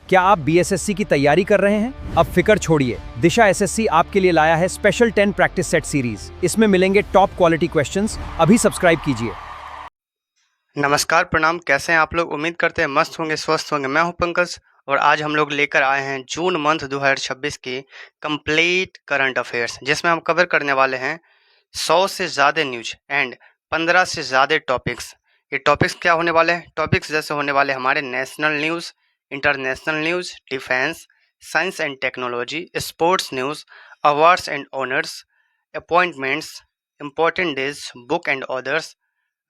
क्या आप बीएसएससी की तैयारी कर रहे हैं? अब फिक्र छोड़िए, दिशा एसएससी आपके लिए लाया है स्पेशल 10 प्रैक्टिस सेट सीरीज। इसमें मिलेंगे टॉप क्वालिटी क्वेश्चंस। अभी सब्सक्राइब कीजिए। नमस्कार, प्रणाम। कैसे हैं आप लोग? उम्मीद करते हैं मस्त होंगे, स्वस्थ होंगे। मैं हूं पंकज और आज हम लोग लेकर आए हैं जून मंथ 2026 के कंप्लीट करंट अफेयर्स, जिसमें हम कवर करने वाले हैं 100 से ज़्यादा न्यूज एंड 15 से ज़्यादा टॉपिक्स। ये टॉपिक्स क्या होने वाले हैं? टॉपिक्स जैसे होने वाले हमारे national news, international news, defence, science and technology, sports news, awards and honours, appointments, important days, book and others,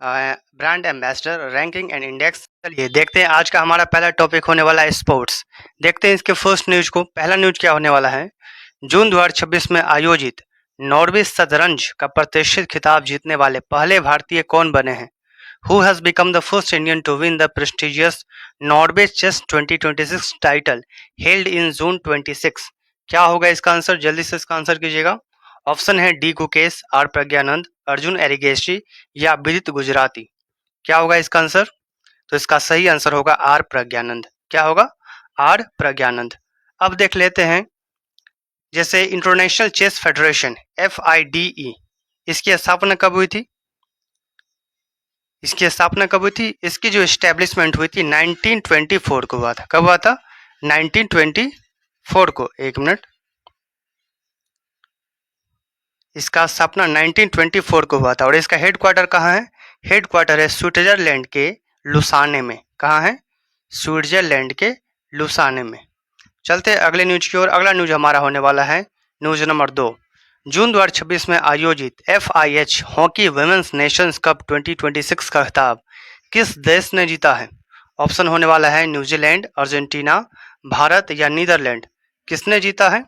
brand ambassador, ranking and index. चलिए देखते हैं आज का हमारा पहला टॉपिक होने वाला है स्पोर्ट्स। देखते हैं इसके फर्स्ट न्यूज को। पहला न्यूज क्या होने वाला है? जून 2026 में आयोजित नॉर्वे शतरंज का प्रतिष्ठित खिताब जीतने वाले पहले भारतीय कौन बने हैं? Who has become the first Indian to win the prestigious Norway Chess 2026 title held in June 26? क्या होगा इसका आंसर? जल्दी से इसका आंसर कीजिएगा। ऑप्शन है डी गुकेश, आर प्रज्ञानंद, अर्जुन एरिगेशी या विदित गुजराती। क्या होगा इसका आंसर? तो इसका सही आंसर होगा आर प्रज्ञानंद। क्या होगा? आर प्रज्ञानंद। अब देख लेते हैं, जैसे इंटरनेशनल चेस फेडरेशन FIDE, इसकी स्थापना कब हुई थी? इसकी स्थापना कब हुई थी? इसकी जो एस्टेब्लिशमेंट हुई थी 1924 को हुआ था। कब हुआ था? 1924 को। एक मिनट, इसका स्थापना 1924 को हुआ था और इसका हेडक्वार्टर कहाँ है? हेडक्वार्टर है स्विट्जरलैंड के लुसाने में। कहाँ है? स्विट्जरलैंड के लुसाने में। चलते अगले न्यूज की ओर। अगला न्यूज हमारा होने वाला है न्यूज नंबर 2। जून 2026 में आयोजित FIH hockey women's nations cup 2026 का खिताब किस देश ने जीता है? ऑप्शन होने वाला है न्यूजीलैंड, अर्जेंटीना, भारत या नीदरलैंड। किसने जीता है?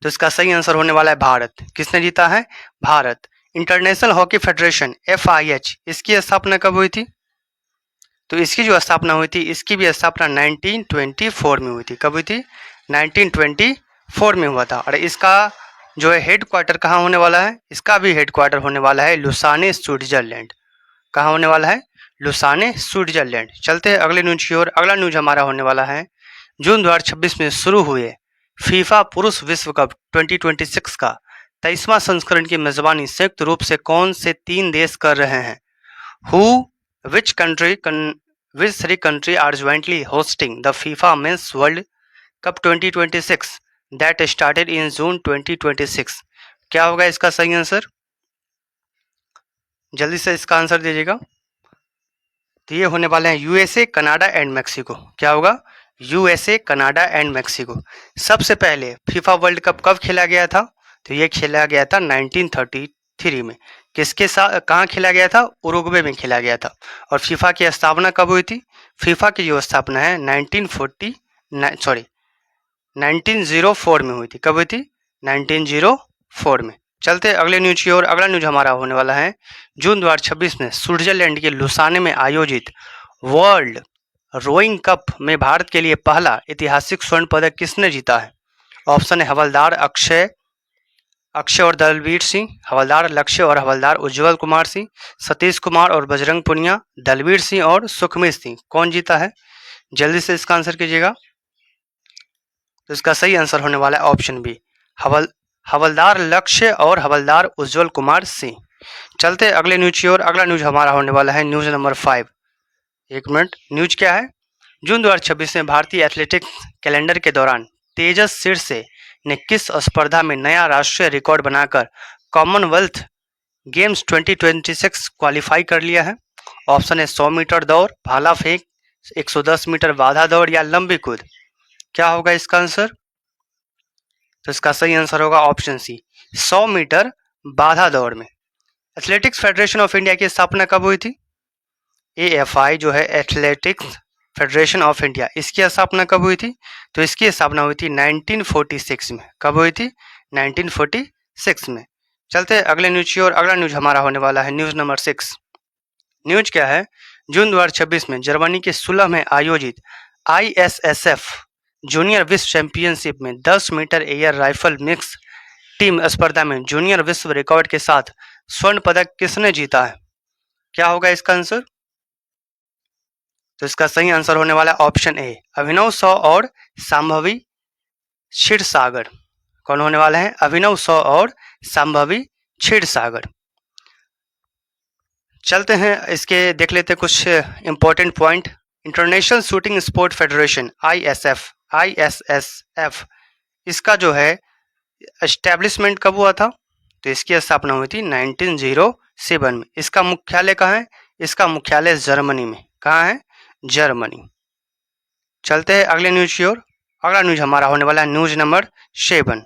तो इसका सही आंसर होने वाला है भारत। किसने जीता है? Bharat. International hockey federation FIH, इसकी स्थापना कब हुई थी? तो इसकी जो स्थापना हुई थी, इसकी भी स्थापना 1924 में हुई थी। कब हुई थी? 1924 में हुआ था। और इसका जो है हेडक्वार्टर कहाँ होने वाला है? इसका भी हेडक्वार्टर होने वाला है लुसाने, स्विट्जरलैंड। कहाँ होने वाला है? Lausanne, Switzerland. चलते हैं अगले न्यूज की ओर। अगला न्यूज हमारा होने वाला है जून 2026 में शुरू हुए फीफा पुरुष विश्व कप 2026 का 23वां संस्करण की मेजबानी संयुक्त रूप से कौन से 3 देश कर रहे हैं? Which three country are jointly hosting the FIFA Men's World Cup 2026 that started in June 2026? क्या होगा इसका सही आंसर? जल्दी से इसका आंसर दीजिएगा। तो ये होने वाले हैं USA, कनाडा एंड मैक्सिको। क्या होगा? USA, Canada and Mexico. सबसे पहले फीफा वर्ल्ड कप कब खेला गया था? तो ये खेला गया था 1933 में। किसके साथ, कहाँ खेला गया था? उरुग्वे में खेला गया था। और फीफा की स्थापना कब हुई थी? फीफा की जो स्थापना है 1904 में हुई थी। कब हुई थी? 1904 में। चलते अगले न्यूज की ओर। अगला न्यूज हमारा होने वाला है जून 2026 में स्विट्जरलैंड के लुसाने में आयोजित वर्ल्ड रोइंग कप में भारत के लिए पहला ऐतिहासिक स्वर्ण पदक किसने जीता है? ऑप्शन है हवलदार अक्षय और दलवीर सिंह, हवलदार लक्ष्य और हवलदार उज्जवल कुमार सिंह, सतीश कुमार और बजरंग पुनिया, दलवीर सिंह और सुखमीत सिंह। कौन जीता है? जल्दी से इसका आंसर कीजिएगा। तो इसका सही आंसर होने वाला है ऑप्शन बी, हवलदार लक्ष्य और हवलदार उज्जवल कुमार सिंह। चलते अगले न्यूज की ओर। अगला न्यूज हमारा होने वाला है न्यूज नंबर 5। एक मिनट, न्यूज क्या है? जून 2026 में भारतीय एथलेटिक्स कैलेंडर के दौरान तेजस सिरसे ने किस स्पर्धा में नया राष्ट्रीय रिकॉर्ड बनाकर कॉमनवेल्थ गेम्स 2026 क्वालिफाई कर लिया है? ऑप्शन है 100 मीटर दौड़, भाला फेंक, 110 मीटर बाधा दौड़ या लंबी कूद। क्या होगा इसका आंसर? तो इसका सही आंसर होगा ऑप्शन सी, 100 मीटर बाधा दौड़ में। एथलेटिक्स फेडरेशन ऑफ इंडिया की स्थापना कब हुई थी? AFI जो है एथलेटिक्स फेडरेशन ऑफ इंडिया, इसकी स्थापना कब हुई थी? तो इसकी स्थापना हुई थी 1946 में। कब हुई थी? 1946 में। चलते अगले न्यूज की ओर। अगला न्यूज हमारा होने वाला है न्यूज नंबर 6। न्यूज क्या है? जून 2026 में जर्मनी के सुलह में आयोजित ISSF जूनियर विश्व चैंपियनशिप में 10 metre air rifle mix team स्पर्धा में जूनियर विश्व रिकॉर्ड के साथ स्वर्ण पदक किसने जीता है? क्या होगा इसका आंसर? तो इसका सही आंसर होने वाला है ऑप्शन ए, अभिनव सौ और संभवी क्षीरसागर। कौन होने वाला है? अभिनव सौ और संभवी क्षीरसागर। चलते हैं इसके देख लेते हैं कुछ important point. International shooting sport federation ISSF इसका जो है एस्टेब्लिशमेंट कब हुआ था? तो इसकी स्थापना हुई थी 1907 में। इसका मुख्यालय कहाँ है? इसका मुख्यालय जर्मनी में। कहाँ है? जर्मनी। चलते हैं अगले न्यूज की ओर। अगला न्यूज हमारा होने वाला है न्यूज नंबर 7।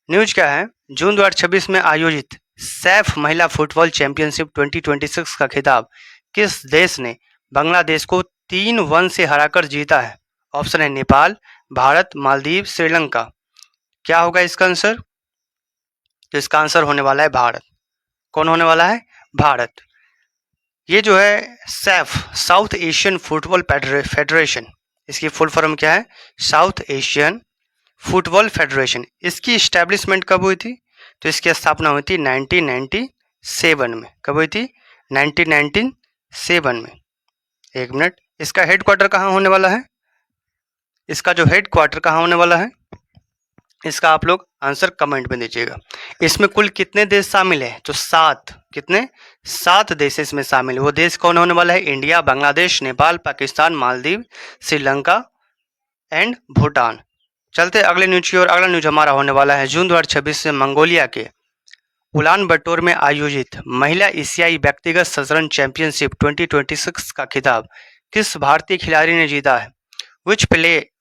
न्यूज क्या है? जून 2026 में आयोजित सैफ महिला फुटबॉल चैंपियनशिप 2026 का खिताब किस देश ने बांग्लादेश को 3-1 से हराकर जीता है? ऑप्शन है नेपाल, भारत, मालदीव, श्रीलंका। क्या होगा इसका आंसर? तो इसका आंसर होने वाला है भारत। कौन होने वाला है? भारत। ये जो है Saif, south Asian football federation, इसकी फुल फॉर्म क्या है? South Asian football federation. इसकी इस्टेब्लिशमेंट कब हुई थी? तो इसकी स्थापना हुई थी 1997 में। कब हुई थी? 1997 में। एक मिनट, इसका हेडक्वार्टर कहाँ होने वाला है? इसका जो हेडक्वार्टर कहाँ होने वाला है, इसका आप लोग आंसर कमेंट में दीजिएगा। इसमें कुल कितने देश शामिल है? तो 7। कितने? 7 देश इसमें शामिल है। वो देश कौन होने वाला है? India, Bangladesh, Nepal, Pakistan, Maldives, Sri Lanka and Bhutan. चलते अगले न्यूज की ओर। अगला न्यूज हमारा होने वाला है जून 2026 से मंगोलिया के उलान बटोर में आयोजित महिला एशियाई व्यक्तिगत शतरंज चैंपियनशिप 2026 का खिताब किस भारतीय खिलाड़ी ने जीता है?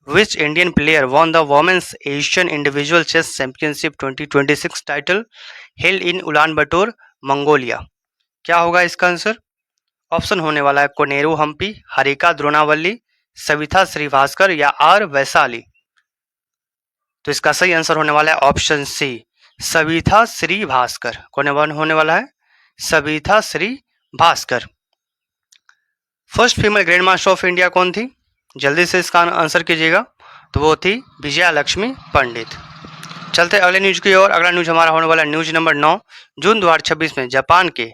Which Indian player won the Women's Asian Individual Chess Championship 2026 title held in Ulaanbaatar, Mongolia? क्या होगा इसका आंसर? ऑप्शन होने वाला है कोनेरू हम्पी, हरिका द्रोणावल्ली, सविता श्रीवास्तव या आर वैशाली। तो इसका सही आंसर होने वाला है ऑप्शन सी, सविता श्रीवास्तव। कौन होने वाला है? Savita Srivastava. First female grand master of India कौन थी? जल्दी से इसका आंसर कीजिएगा। तो वो थी विजया लक्ष्मी पंडित। चलते अगले न्यूज की ओर। अगला न्यूज हमारा होने वाला न्यूज नंबर 9। जून 2026 में जापान के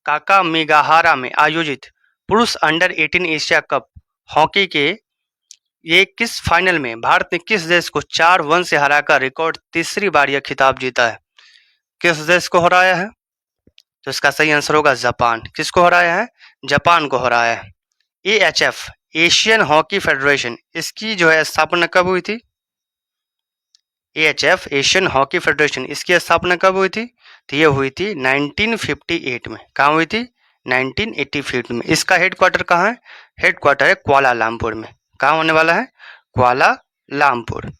काकामिगाहारा में आयोजित पुरुष अंडर 18 एशिया कप हॉकी के ये किस फाइनल में भारत ने किस देश को 4-1 से हराकर रिकॉर्ड तीसरी बार यह खिताब जीता है? किस देश को हराया है? तो इसका सही आंसर होगा जापान। किसको हराया है? जापान को हराया है। AHF एशियन हॉकी फेडरेशन, इसकी जो है स्थापना कब हुई थी? AHF एशियन हॉकी फेडरेशन, इसकी स्थापना कब हुई थी? तो ये हुई थी 1958 में। कहाँ हुई थी? 1958 में। इसका हेडक्वार्टर कहाँ है? हेडक्वार्टर है कुआलालंपुर में। कहाँ होने वाला है? कुआलालंपुर।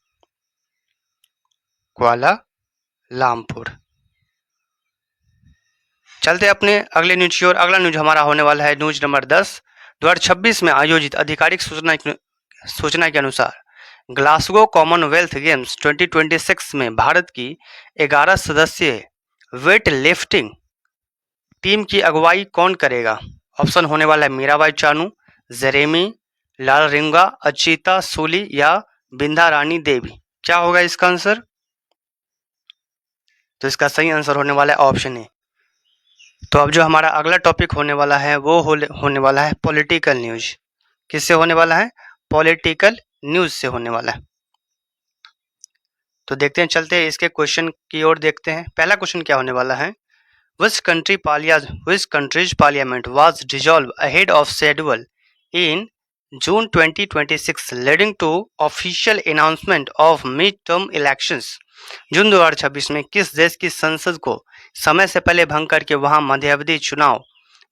कुआलालंपुर। चलते अपने अगले न्यूज की ओर। अगला न्यूज हमारा होने वाला है न्यूज नंबर 10। 2026 में आयोजित आधिकारिक सूचना के अनुसार ग्लासगो कॉमनवेल्थ गेम्स 2026 में भारत की 11 सदस्यीय वेट लिफ्टिंग टीम की अगुवाई कौन करेगा? ऑप्शन होने वाला है मीराबाई चानू, जेरेमी लालरिंगा, अचिता सूली या बिंदा रानी देवी। क्या होगा इसका आंसर? तो इसका सही आंसर होने वाला है ऑप्शन ए। तो अब जो हमारा अगला टॉपिक होने वाला है वो होने वाला है पॉलिटिकल न्यूज। किससे होने वाला है? पॉलिटिकल न्यूज से होने वाला है। तो देखते हैं, चलते हैं इसके क्वेश्चन की ओर देखते हैं। पहला क्वेश्चन क्या होने वाला है? Which country's parliament was dissolved ahead of schedule in June 2026 leading to official announcement of mid-term elections? जून 2026 में किस देश की संसद को समय से पहले भंग करके वहां मध्यावधि चुनाव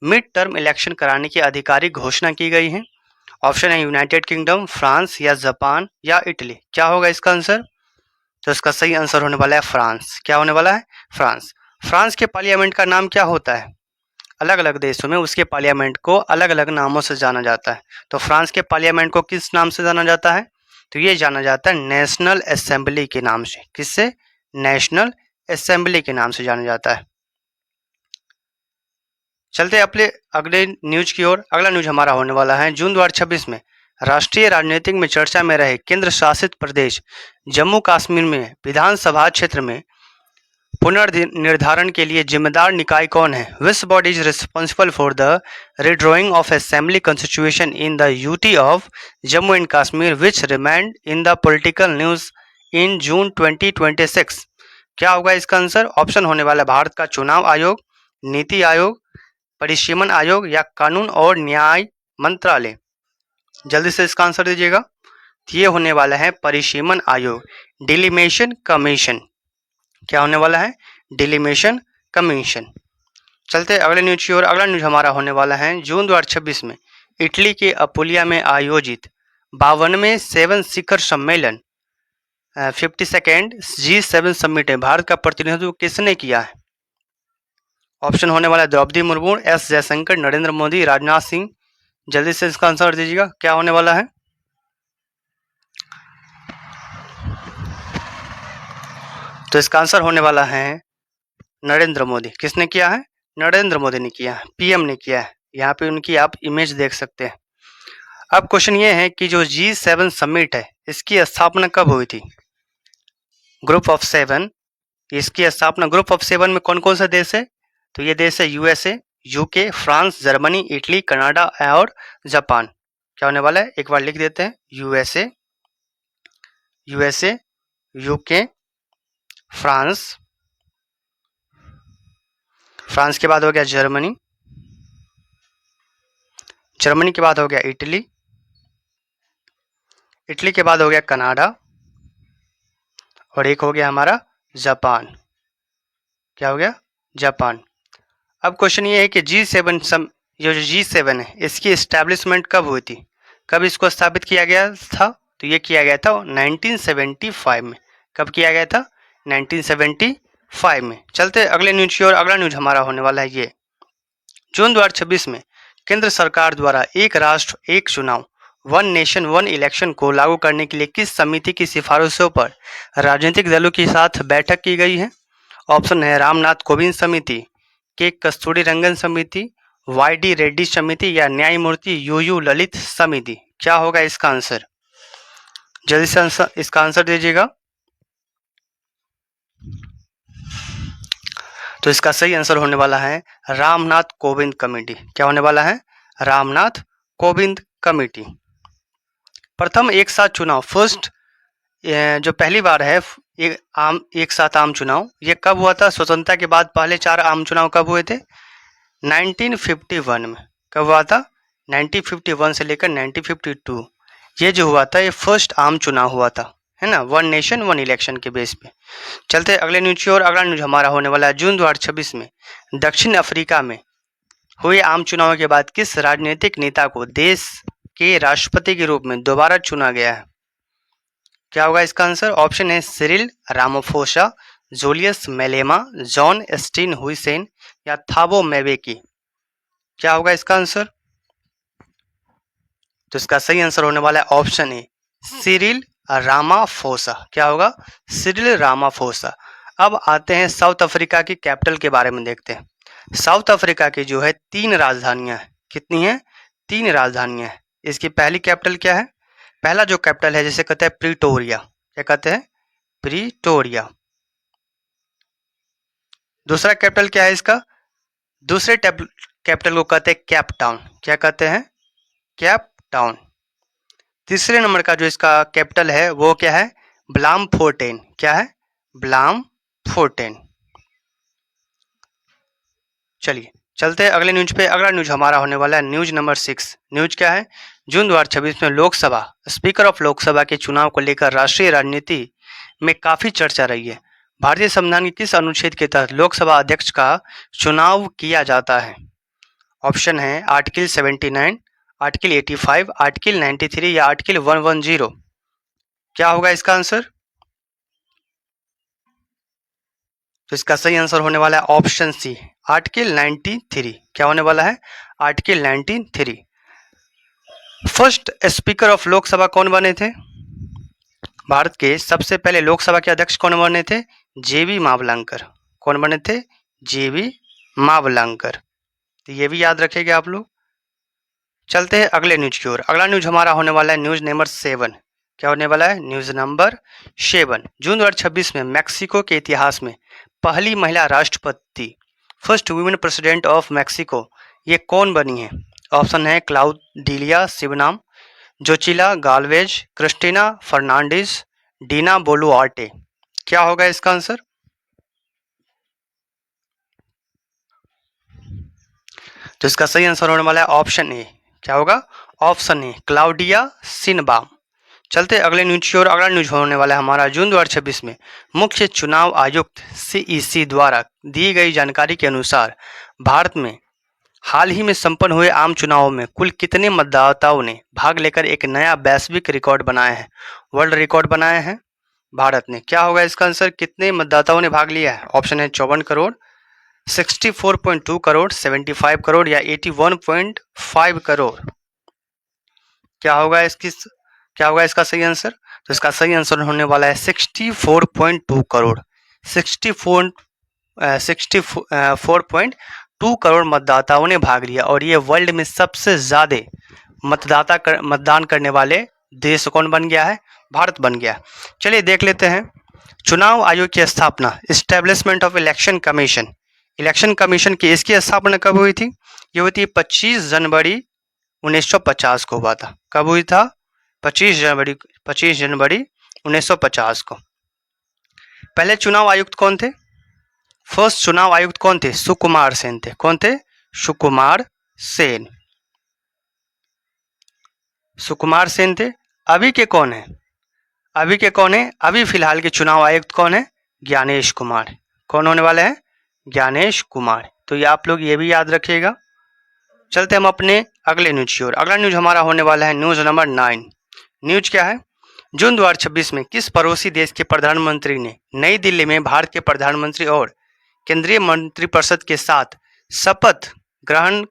मिड टर्म इलेक्शन कराने की आधिकारिक घोषणा की गई है? ऑप्शन है यूनाइटेड किंगडम, फ्रांस या जापान या इटली। क्या होगा इसका आंसर? तो इसका सही आंसर होने वाला है फ्रांस। क्या होने वाला है? फ्रांस। फ्रांस के पार्लियामेंट का नाम क्या होता है? अलग अलग देशों में उसके पार्लियामेंट को अलग अलग नामों से जाना जाता है। तो फ्रांस के पार्लियामेंट को किस नाम से जाना जाता है? तो ये जाना जाता है नेशनल असेंबली के नाम से। किससे? नेशनल असेंबली के नाम से जाना जाता है। चलते अपने अगले न्यूज की ओर। अगला न्यूज हमारा होने वाला है जून 2026 में राष्ट्रीय राजनीतिक में चर्चा में रहे केंद्र शासित प्रदेश जम्मू कश्मीर में विधानसभा क्षेत्र में पुनर्निर्धारण के लिए जिम्मेदार निकाय कौन है? Which body is responsible for the redrawing of assembly constitution in the UT of Jammu and Kashmir which remained in the political news in June 2026? क्या होगा इसका आंसर? ऑप्शन होने वाला भारत का चुनाव आयोग, नीति आयोग, परिसीमन आयोग या कानून और न्याय मंत्रालय। जल्दी से इसका आंसर दीजिएगा। ये होने वाला है परिसीमन आयोग, डिलिमिशन कमीशन। क्या होने वाला है? डिलिमिशन कमीशन। चलते अगले न्यूज की ओर। अगला न्यूज हमारा होने वाला है जून 2026 में इटली के अपुलिया में आयोजित 52वें 7 शिखर सम्मेलन 52nd G7 समिट में भारत का प्रतिनिधित्व किसने किया है? ऑप्शन होने वाला है द्रौपदी मुर्मू, एस जयशंकर, नरेंद्र मोदी, राजनाथ सिंह। जल्दी से इसका आंसर दीजिएगा। क्या होने वाला है? तो इसका आंसर होने वाला है नरेंद्र मोदी। किसने किया है? नरेंद्र मोदी ने किया है, पीएम ने किया है। यहाँ पे उनकी आप इमेज देख सकते हैं। अब क्वेश्चन ये है कि जो G7 समिट है इसकी स्थापना कब हुई थी? ग्रुप ऑफ 7, इसकी स्थापना ग्रुप ऑफ 7 में कौन कौन सा देश है? तो ये देश है USA, UK, France, Germany, Italy, Canada और जापान। क्या होने वाला है? एक बार लिख देते हैं। यूएसए, यूके, फ्रांस के बाद हो गया जर्मनी, जर्मनी के बाद हो गया इटली, इटली के बाद हो गया कनाडा और एक हो गया हमारा जापान। क्या हो गया? जापान। अब क्वेश्चन ये है कि ये जो G7 है इसकी एस्टैब्लिशमेंट कब हुई थी? कब इसको स्थापित किया गया था? तो ये किया गया था 1975 में। कब किया गया था? 1975 में। चलते अगले न्यूज की ओर। अगला न्यूज हमारा होने वाला है ये जून 2026 में केंद्र सरकार द्वारा एक राष्ट्र एक चुनाव, वन नेशन वन इलेक्शन को लागू करने के लिए किस समिति की सिफारिशों पर राजनीतिक दलों के साथ बैठक की गई है? ऑप्शन है रामनाथ कोविंद समिति, के कस्तूरी रंगन समिति, वाई.डी. रेड्डी समिति या न्यायमूर्ति यू ललित समिति। क्या होगा इसका आंसर? जल्दी से इसका आंसर दीजिएगा। तो इसका सही आंसर होने वाला है रामनाथ कोविंद कमेटी। क्या होने वाला है? रामनाथ कोविंद कमेटी। प्रथम एक साथ चुनाव, फर्स्ट जो पहली बार है एक साथ आम चुनाव, ये कब हुआ था? स्वतंत्रता के बाद पहले 4 आम चुनाव कब हुए थे? 1951 में। कब हुआ था? 1951 से लेकर 1952 ये जो हुआ था ये फर्स्ट आम चुनाव हुआ था, है ना, वन नेशन वन इलेक्शन के बेस पे। चलते अगले न्यूज की ओर। अगला न्यूज हमारा होने वाला है जून 2026 में दक्षिण अफ्रीका में हुए आम चुनाव के बाद किस राजनीतिक नेता को देश के राष्ट्रपति के रूप में दोबारा चुना गया है? क्या होगा इसका आंसर? ऑप्शन है Cyril Ramaphosa, Julius Malema, John Steenhuisen या थाबो म्बेकी। क्या होगा इसका आंसर? तो इसका सही आंसर होने वाला है ऑप्शन ए सिरिल रामाफोसा। क्या होगा? Cyril Ramaphosa. अब आते हैं साउथ अफ्रीका की कैपिटल के बारे में देखते हैं। साउथ अफ्रीका की जो है 3 राजधानियां हैं। कितनी हैं? 3 राजधानियां हैं। इसकी पहली कैपिटल क्या है? पहला जो कैपिटल है जिसे कहते हैं प्रिटोरिया। क्या कहते हैं? प्रिटोरिया। दूसरा कैपिटल क्या है इसका? दूसरे कैपिटल को कहते हैं केप टाउन। क्या कहते हैं? Cape Town. तीसरे नंबर का जो इसका कैपिटल है वो क्या है? ब्लामफोर्टेन। क्या है? ब्लामफोर्टेन। चलिए चलते हैं अगले न्यूज पे। अगला न्यूज हमारा होने वाला है न्यूज नंबर 6। न्यूज क्या है? जून 2026 में लोकसभा स्पीकर ऑफ लोकसभा के चुनाव को लेकर राष्ट्रीय राजनीति में काफी चर्चा रही है। भारतीय संविधान के किस अनुच्छेद के तहत लोकसभा अध्यक्ष का चुनाव किया जाता है? ऑप्शन है आर्टिकल 79, आर्टिकल 85, आर्टिकल 93 या आर्टिकल 110। क्या होगा इसका आंसर? तो इसका सही आंसर होने वाला है ऑप्शन सी आर्टिकल 93। क्या होने वाला है? Article 93। First speaker of Lok Sabha कौन बने थे? भारत के सबसे पहले लोकसभा के अध्यक्ष कौन बने थे? जेबी मावलंकर। कौन बने थे? जेबी मावलंकर। तो ये भी याद रखेंगे आप लोग। चलते हैं अगले न्यूज की ओर। अगला न्यूज हमारा होने वाला है न्यूज नंबर 7। क्या होने वाला है? News number 7। जून 2026 में मैक्सिको के इतिहास में पहली महिला राष्ट्रपति, first women president of Mexico, ये कौन बनी है? ऑप्शन है क्लाउडिलिया शिवनाम, जोचिला गालवेज, क्रिस्टीना फर्नांडिस, डीना बोलुआर्टे। क्या होगा इसका आंसर? तो इसका सही आंसर होने वाला है ऑप्शन ए। क्या होगा? Option A, Claudia Sheinbaum. चलते अगले न्यूज की ओर। अगला न्यूज होने वाला है हमारा जून 2026 में मुख्य चुनाव आयुक्त सीईसी द्वारा दी गई जानकारी के अनुसार भारत में हाल ही में संपन्न हुए आम चुनावों में कुल कितने मतदाताओं ने भाग लेकर एक नया वैश्विक रिकॉर्ड बनाया है, वर्ल्ड रिकॉर्ड बनाया है भारत ने? क्या होगा इसका आंसर? कितने मतदाताओं ने भाग लिया है? ऑप्शन है 54 करोड़, 64.2 करोड़, 75 करोड़ या 81.5 करोड़। क्या होगा इसका सही आंसर? तो इसका सही आंसर होने वाला है 64.2 करोड़। 64.2 करोड़ मतदाताओं ने भाग लिया और ये वर्ल्ड में सबसे ज्यादा मतदान करने वाले देश कौन बन गया है? भारत बन गया। चलिए देख लेते हैं चुनाव आयोग की स्थापना, establishment of election commission. Election commission की इसकी स्थापना कब हुई थी? ये हुई थी 25 जनवरी 1950 को हुआ था। कब हुई था? 25 जनवरी 1950 को। पहले चुनाव आयुक्त कौन थे? फर्स्ट चुनाव आयुक्त कौन थे? सुकुमार सेन थे। कौन थे? सुकुमार सेन। सुकुमार सेन थे। अभी के कौन है? अभी फिलहाल के चुनाव आयुक्त कौन है? ज्ञानेश कुमार। कौन होने वाले हैं? ज्ञानेश कुमार। तो ये आप लोग ये भी याद रखिएगा। चलते हम अपने अगले न्यूज की ओर। अगला न्यूज हमारा होने वाला है न्यूज नंबर 9। न्यूज क्या है? जून 2026 में किस पड़ोसी देश के प्रधानमंत्री ने नई दिल्ली में भारत के प्रधानमंत्री और केंद्रीय मंत्रिपरिषद के साथ शपथ ग्रहण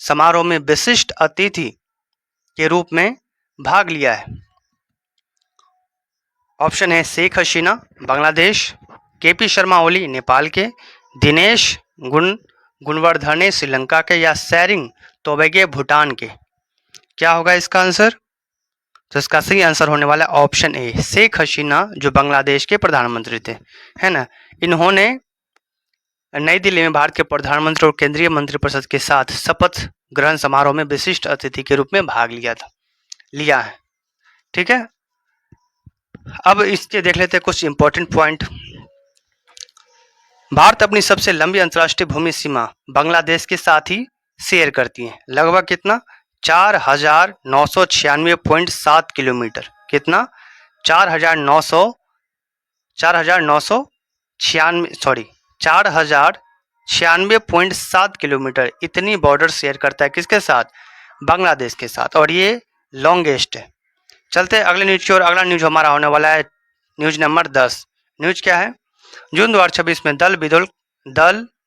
समारोह में विशिष्ट अतिथि के रूप में भाग लिया है? ऑप्शन है शेख हसीना बांग्लादेश, केपी शर्मा ओली नेपाल के, दिनेश गुणवर्धने श्रीलंका के या सैरिंग तोबगे भूटान के। क्या होगा इसका आंसर? तो इसका सही आंसर होने वाला है ऑप्शन ए, शेख हसीना, जो बांग्लादेश के प्रधानमंत्री थे, है ना। इन्होंने नई दिल्ली में भारत के प्रधानमंत्री और केंद्रीय मंत्रिपरिषद के साथ शपथ ग्रहण समारोह में विशिष्ट अतिथि के रूप में भाग लिया है। ठीक है, अब इसके देख लेते हैं कुछ इंपॉर्टेंट पॉइंट। भारत अपनी सबसे लंबी अंतर्राष्ट्रीय भूमि सीमा बांग्लादेश के साथ ही शेयर करती है। लगभग कितना? 4,996.7 किलोमीटर। कितना? 4,996.7 किलोमीटर। इतनी बॉर्डर शेयर करता है किसके साथ? बांग्लादेश के साथ, और ये लॉन्गेस्ट है। चलते हैं अगले न्यूज की ओर। अगला न्यूज हमारा होने वाला है न्यूज नंबर 10। न्यूज क्या है? जून 2026 में दल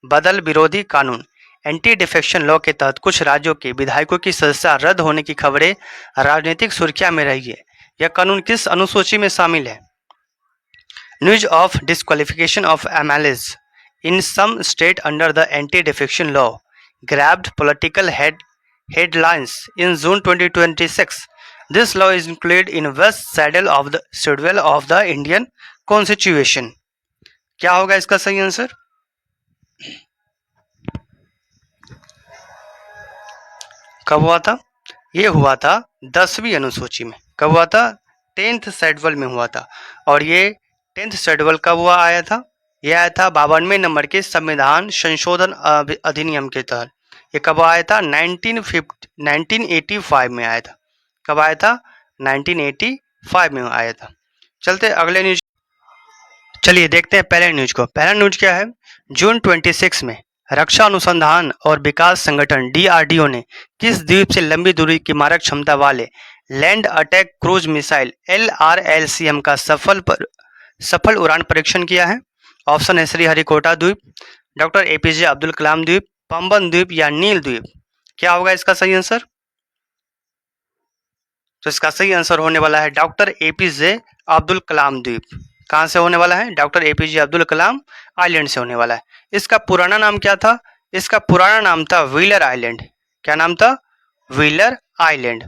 बदल विरोधी कानून एंटी डिफेक्शन लॉ के तहत कुछ राज्यों के विधायकों की सदस्यता रद्द होने की खबरें राजनीतिक सुर्खियां में रही है। यह कानून किस अनुसूची में शामिल है? News of disqualification of MLAs in some state under the anti defection law grabbed political headlines in June 2026. This law is included in West Schedule of the Indian Constitution. क्या होगा इसका सही आंसर? कब हुआ था? ये हुआ था 10वीं अनुसूची में। कब हुआ था? 10th शेड्यूल में हुआ था। और ये 10th शेड्यूल कब आया था? ये आया था 52वें नंबर के संविधान संशोधन अधिनियम के तहत। ये कब आया था? 1985 में आया था। कब आया था? 1985 में आया था। चलते अगले न्यूज। चलिए देखते हैं पहले न्यूज को। पहला न्यूज क्या है? जून 26 में रक्षा अनुसंधान और विकास संगठन DRDO ने किस द्वीप से लंबी दूरी की मारक क्षमता वाले land attack cruise missile LRLCM का सफल उड़ान परीक्षण किया है? ऑप्शन है श्रीहरिकोटा द्वीप, डॉक्टर APJ अब्दुल कलाम द्वीप, पंबन द्वीप या नील द्वीप। क्या होगा इसका सही आंसर? तो इसका सही आंसर होने वाला है डॉक्टर APJ अब्दुल कलाम द्वीप। कहां से होने वाला है? Doctor APJ Abdul Kalam island से होने वाला है। इसका पुराना नाम क्या था? इसका पुराना नाम था व्हीलर आइलैंड। क्या नाम था? Wheeler island.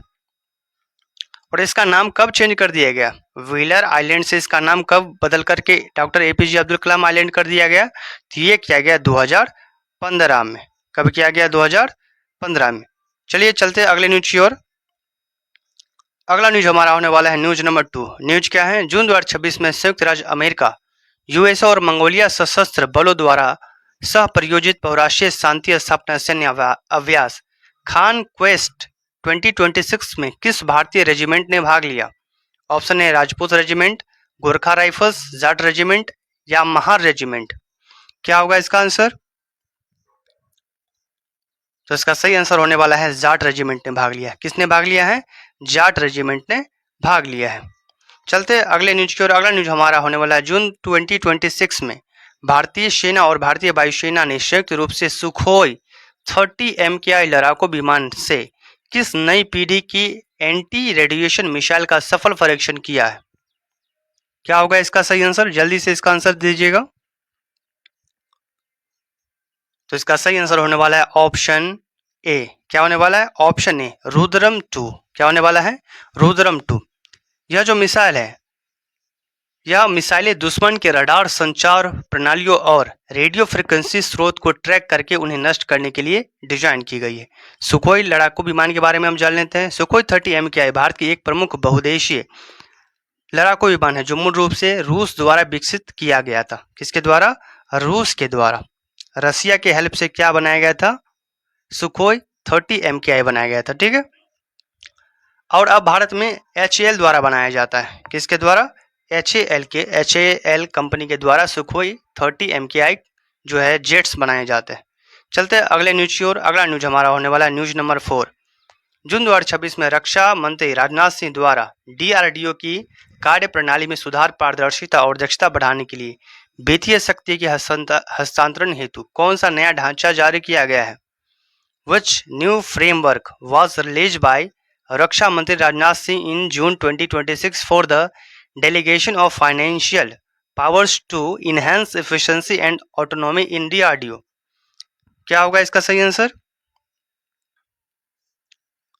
और इसका नाम कब चेंज कर दिया गया? व्हीलर आइलैंड से इसका नाम कब बदल करके doctor APJ Abdul Kalam island कर दिया गया? तो ये किया गया 2015 में। कब किया गया? 2015 में। चलिए चलते अगले न्यूज की ओर। अगला न्यूज हमारा होने वाला है न्यूज नंबर 2। न्यूज क्या है? जून 2026 में संयुक्त राज्य अमेरिका, यूएसए और मंगोलिया सशस्त्र बलों द्वारा सह प्रायोजित बहुराष्ट्रीय शांति स्थापना सैन्य अभ्यास खान क्वेस्ट 2026 में किस भारतीय रेजिमेंट ने भाग लिया? Option A Rajput regiment, Gorkha rifles, Jat regiment या महार रेजिमेंट। क्या होगा इसका आंसर? तो इसका सही आंसर होने वाला है जाट रेजिमेंट ने भाग लिया। किसने भाग लिया है? जाट रेजिमेंट ने भाग लिया है। चलते अगले न्यूज की ओर। अगला न्यूज हमारा होने वाला है जून 2026 में भारतीय सेना और भारतीय वायुसेना ने संयुक्त रूप से सुखोई 30 MKI लड़ाकू विमान से किस नई पीढ़ी की एंटी रेडिएशन मिसाइल का सफल परीक्षण किया है? क्या होगा इसका सही आंसर? जल्दी से इसका आंसर दीजिएगा। तो इसका सही आंसर होने वाला है ऑप्शन ए। क्या होने वाला है? Option A Rudram 2। क्या होने वाला है? रुद्रम 2। यह जो मिसाइल है, यह मिसाइलें दुश्मन के रडार, संचार प्रणालियों और रेडियो फ्रिक्वेंसी स्रोत को ट्रैक करके उन्हें नष्ट करने के लिए डिजाइन की गई है। सुखोई लड़ाकू विमान के बारे में हम जान लेते हैं। सुखोई 30 MKI भारत की एक प्रमुख बहुउद्देशीय लड़ाकू विमान है जो मूल रूप से रूस द्वारा विकसित किया गया था। किसके द्वारा? रूस के द्वारा। रसिया के हेल्प से क्या बनाया गया था? सुखोई 30 MKI बनाया गया था। ठीक है। और अब भारत में HAL द्वारा बनाया जाता है। किसके द्वारा? HAL कंपनी के द्वारा सुखोई 30 MKI जो है जेट्स बनाए जाते हैं। चलते हैं अगले न्यूज की ओर। अगला न्यूज हमारा होने वाला है न्यूज नंबर 4। जून 2026 में रक्षा मंत्री राजनाथ सिंह द्वारा DRDO की कार्य प्रणाली में सुधार, पारदर्शिता और दक्षता बढ़ाने के लिए वित्तीय शक्ति के हस्तांतरण हेतु कौन सा नया ढांचा जारी किया गया है? Which new framework was released by Raksha Mantri Rajnath Singh in June 2026 for the delegation of financial powers to enhance efficiency and autonomy in DRDO? क्या होगा इसका सही आंसर?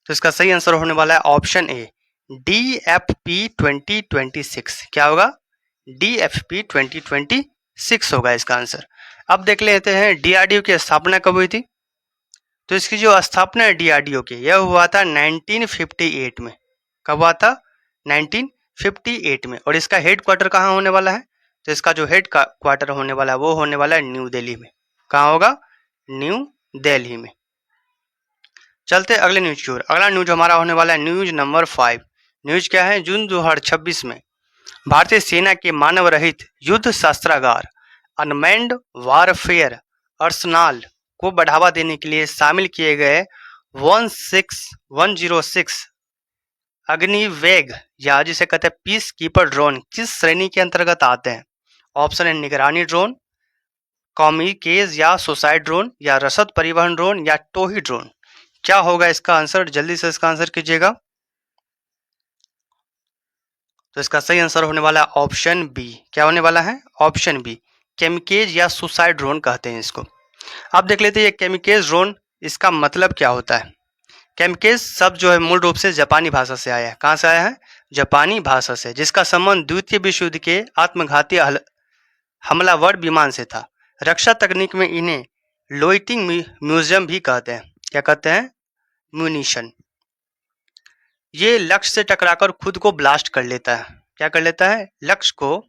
तो इसका सही आंसर होने वाला है ऑप्शन ए DFP 2026। क्या होगा? DFP 2026 होगा इसका आंसर। अब देख लेते हैं DRDO की स्थापना कब हुई थी। तो इसकी जो स्थापना है DRDO की, यह हुआ था 1958 में। कब हुआ था? 1958 में। और इसका हेड क्वार्टर कहाँ होने वाला है? तो इसका जो हेड क्वार्टर होने वाला है वो होने वाला है न्यू दिल्ली में। कहाँ होगा? न्यू दिल्ली में। चलते अगले न्यूज की ओर। अगला न्यूज हमारा होने वाला है न्यूज नंबर 5। न्यूज क्या है? जून 2026 में भारतीय सेना के मानव रहित युद्ध शस्त्रागार अनमैन्ड वारफेयर अर्सनाल को बढ़ावा देने के लिए शामिल किए गए 106 अग्निवेग या जिसे कहते हैं पीस कीपर ड्रोन किस श्रेणी के अंतर्गत आते हैं? ऑप्शन है निगरानी ड्रोन, कॉमिकेज या सुसाइड ड्रोन, या रसद परिवहन ड्रोन, या टोही ड्रोन। क्या होगा इसका आंसर? जल्दी से इसका आंसर कीजिएगा। तो इसका सही आंसर होने वाला है ऑप्शन बी। क्या होने वाला है? ऑप्शन बी केमिकेज या सुसाइड ड्रोन कहते हैं इसको। अब देख लेते हैं ये केमिकेज ड्रोन, इसका मतलब क्या होता है। केमिकेज शब्द जो है मूल रूप से जापानी भाषा से आया है। कहाँ से आया है? जापानी भाषा से, जिसका संबंध द्वितीय विश्व युद्ध के आत्मघाती हमलावर विमान से था। रक्षा तकनीक में इन्हें लोइटिंग म्यूजियम भी कहते हैं। क्या कहते हैं? म्यूनिशन। ये लक्ष्य से टकराकर खुद को ब्लास्ट कर लेता है। क्या कर लेता है? लक्ष्य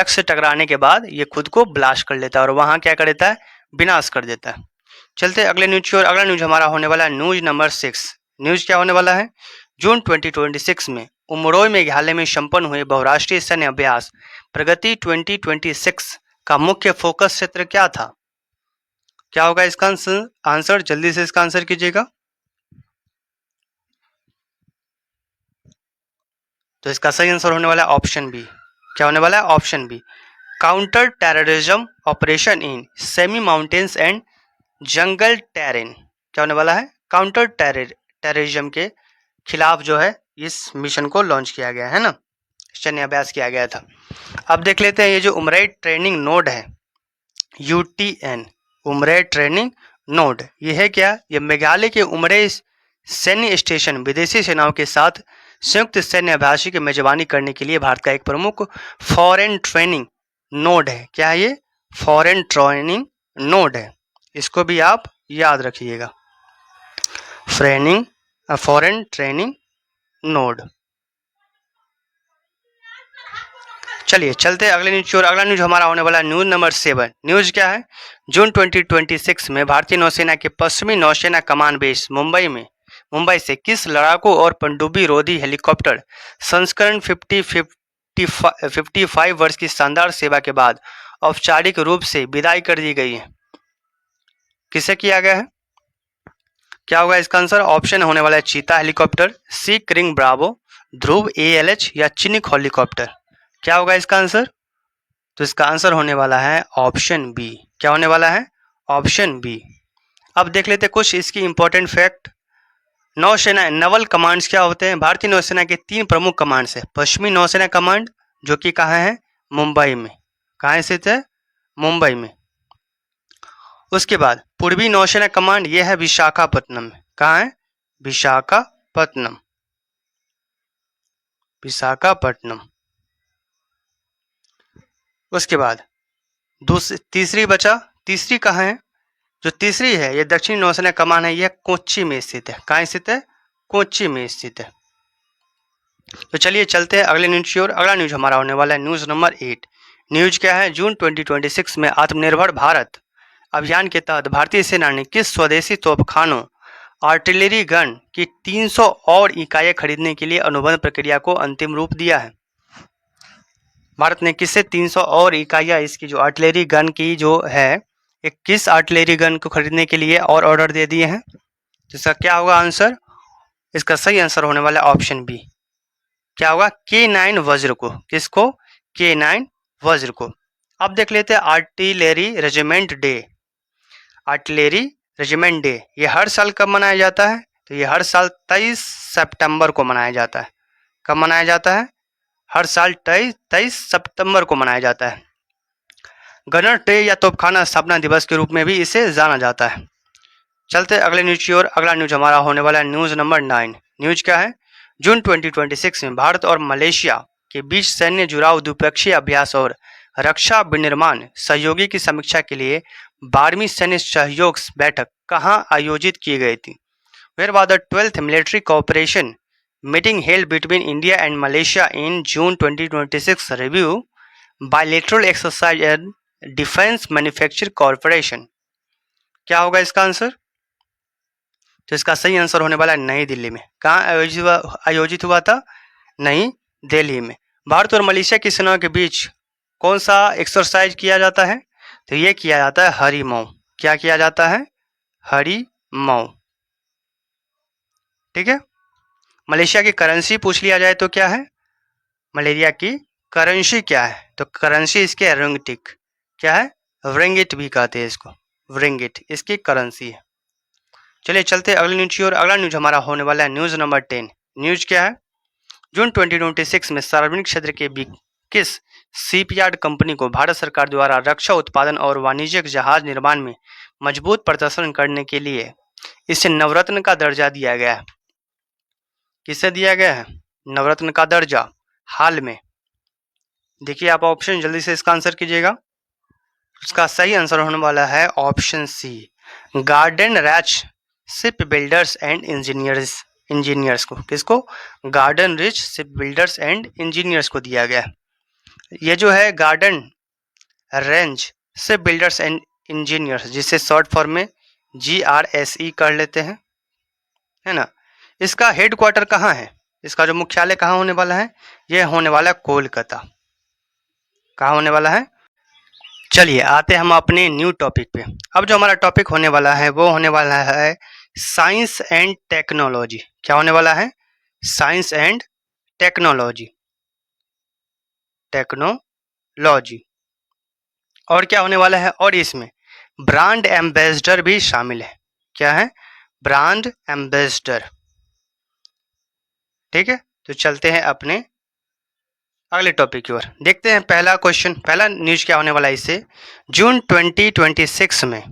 से टकराने के बाद ये खुद को ब्लास्ट कर लेता है और वहां क्या कर देता है? विनाश कर देता है। चलते अगले न्यूज की ओर। अगला न्यूज हमारा होने वाला है न्यूज नंबर 6। न्यूज क्या होने वाला है? जून 2026 में उमरोई मेघालय में संपन्न हुए बहुराष्ट्रीय सैन्य अभ्यास प्रगति 2026 का मुख्य फोकस क्षेत्र क्या था? क्या होगा इसका आंसर? जल्दी से इसका आंसर कीजिएगा। तो इसका सही आंसर होने वाला है ऑप्शन बी। क्या होने वाला है? Option B counter terrorism operation in semi mountains and jungle terrain. क्या होने वाला है? काउंटर टेररिज्म के खिलाफ जो है इस मिशन को लॉन्च किया गया है ना, सैन्य अभ्यास किया गया था। अब देख लेते हैं ये जो उमरई ट्रेनिंग नोड है UTN उमरई ट्रेनिंग नोड, ये है क्या? ये मेघालय के उमरई सैन्य स्टेशन विदेशी सेनाओं के साथ संयुक्त सैन्य अभ्यासी की मेजबानी करने के लिए भारत का एक प्रमुख फॉरेन ट्रेनिंग नोड है। क्या है ये? फॉरेन ट्रेनिंग नोड है। इसको भी आप याद रखिएगा, फॉरेन ट्रेनिंग नोड। चलिए चलते अगले न्यूज की ओर। अगला न्यूज हमारा होने वाला है न्यूज नंबर 7। न्यूज क्या है? जून 2026 में भारतीय नौसेना के पश्चिमी नौसेना कमान बेस मुंबई से किस लड़ाकू और पनडुब्बी रोधी हेलीकॉप्टर संस्करण 55 वर्ष की शानदार सेवा के बाद औपचारिक रूप से विदाई कर दी गई है? किसे किया गया है? क्या होगा इसका आंसर? ऑप्शन होने वाला है चीता हेलीकॉप्टर, सी क्रिंग ब्रावो, ध्रुव ALH या चिनिक हेलीकॉप्टर। क्या होगा इसका आंसर? तो इसका आंसर होने वाला है ऑप्शन बी। क्या होने वाला है? Option B. अब देख लेते कुछ इसकी इंपॉर्टेंट फैक्ट। नौसेना नवल कमांड्स क्या होते हैं? भारतीय नौसेना के 3 प्रमुख कमांड्स है। पश्चिमी नौसेना कमांड जो कि कहाँ है? मुंबई में। कहाँ स्थित है? मुंबई में। उसके बाद पूर्वी नौसेना कमांड यह है विशाखापट्टनम में। कहाँ है? विशाखापट्टनम। उसके बाद तीसरी कहाँ है? जो तीसरी है ये दक्षिणी नौसेना कमान है, यह कोच्चि में स्थित है। कहाँ स्थित है? कोच्चि में स्थित है। तो चलिए चलते हैं अगले न्यूज की ओर। अगला न्यूज हमारा होने वाला है न्यूज नंबर 8। न्यूज क्या है? जून 2026 में आत्मनिर्भर भारत अभियान के तहत भारतीय सेना ने किस स्वदेशी तोपखानों आर्टिलरी गन की 300 और इकाइयां खरीदने के लिए अनुबंध प्रक्रिया को अंतिम रूप दिया है? भारत ने किससे 300 और इकाइयां इसकी जो आर्टिलरी गन की जो है, एक किस आर्टिलरी गन को खरीदने के लिए और ऑर्डर दे दिए हैं? तो इसका क्या होगा आंसर? इसका सही आंसर होने वाला है ऑप्शन बी। क्या होगा? K9 वज्र को। किसको? K9 वज्र को। अब देख लेते हैं artillery regiment day. Artillery regiment day ये हर साल कब मनाया जाता है? तो ये हर साल 23 सितंबर को मनाया जाता है। कब मनाया जाता है? हर साल 23 सितंबर को मनाया जाता है। गनर डे या तोपखाना स्थापना दिवस के रूप में भी इसे जाना जाता है। चलते अगले न्यूज की ओर। अगला न्यूज हमारा होने वाला है न्यूज नंबर 9। न्यूज क्या है? जून 2026 में भारत और मलेशिया के बीच सैन्य जुड़ाव द्विपक्षीय अभ्यास और रक्षा विनिर्माण सहयोगी की समीक्षा के लिए 12वीं सैन्य सहयोग बैठक कहां आयोजित की गई थी? Where was the 12th military cooperation meeting held between India and Malaysia in June 2026 review bilateral exercise and defense manufacture cooperation? क्या होगा इसका आंसर? तो इसका सही आंसर होने वाला है नई दिल्ली में। कहाँ आयोजित हुआ था? नई दिल्ली में। भारत और मलेशिया की सेनाओं के बीच कौन सा एक्सरसाइज किया जाता है? तो ये किया जाता है हरिमऊ। क्या किया जाता है? हरिमऊ। ठीक है। मलेशिया की करेंसी पूछ लिया जाए तो क्या है? मलेशिया की करेंसी क्या है? तो करेंसी इसके रिंगिट। क्या है? रिंगिट भी कहते हैं इसको, रिंगिट इसकी करेंसी है। चलिए चलते अगले न्यूज की ओर। अगला न्यूज हमारा होने वाला है न्यूज नंबर 10। न्यूज क्या है? जून 2026 में सार्वजनिक क्षेत्र के किस शिपयार्ड कंपनी को भारत सरकार द्वारा रक्षा उत्पादन और वाणिज्यिक जहाज निर्माण में मजबूत प्रदर्शन करने के लिए इसे नवरत्न का दर्जा दिया गया है? किसे दिया गया है नवरत्न का दर्जा? हाल में देखिए आप ऑप्शन जल्दी से इसका आंसर कीजिएगा। इसका सही आंसर होने वाला है option C, Garden Reach Shipbuilders and Engineers को। किसको? Garden Reach Shipbuilders and Engineers को दिया गया। ये जो है Garden Range Shipbuilders and Engineers, जिसे शॉर्ट फॉर्म में GRSE कर लेते हैं, है ना। इसका हेडक्वार्टर कहाँ है? इसका जो मुख्यालय कहाँ होने वाला है? यह होने वाला है कोलकाता। कहाँ होने वाला है? चलिए आते हम अपने न्यू टॉपिक पे। अब जो हमारा टॉपिक होने वाला है वो होने वाला है साइंस एंड टेक्नोलॉजी। क्या होने वाला है? Science and technology. और क्या होने वाला है? और इसमें ब्रांड एम्बेसडर भी शामिल है। क्या है? Brand ambassador. ठीक है, तो चलते हैं अपने अगले टॉपिक की ओर। देखते हैं पहला क्वेश्चन, पहला न्यूज क्या होने वाला है इससे। जून 2026 में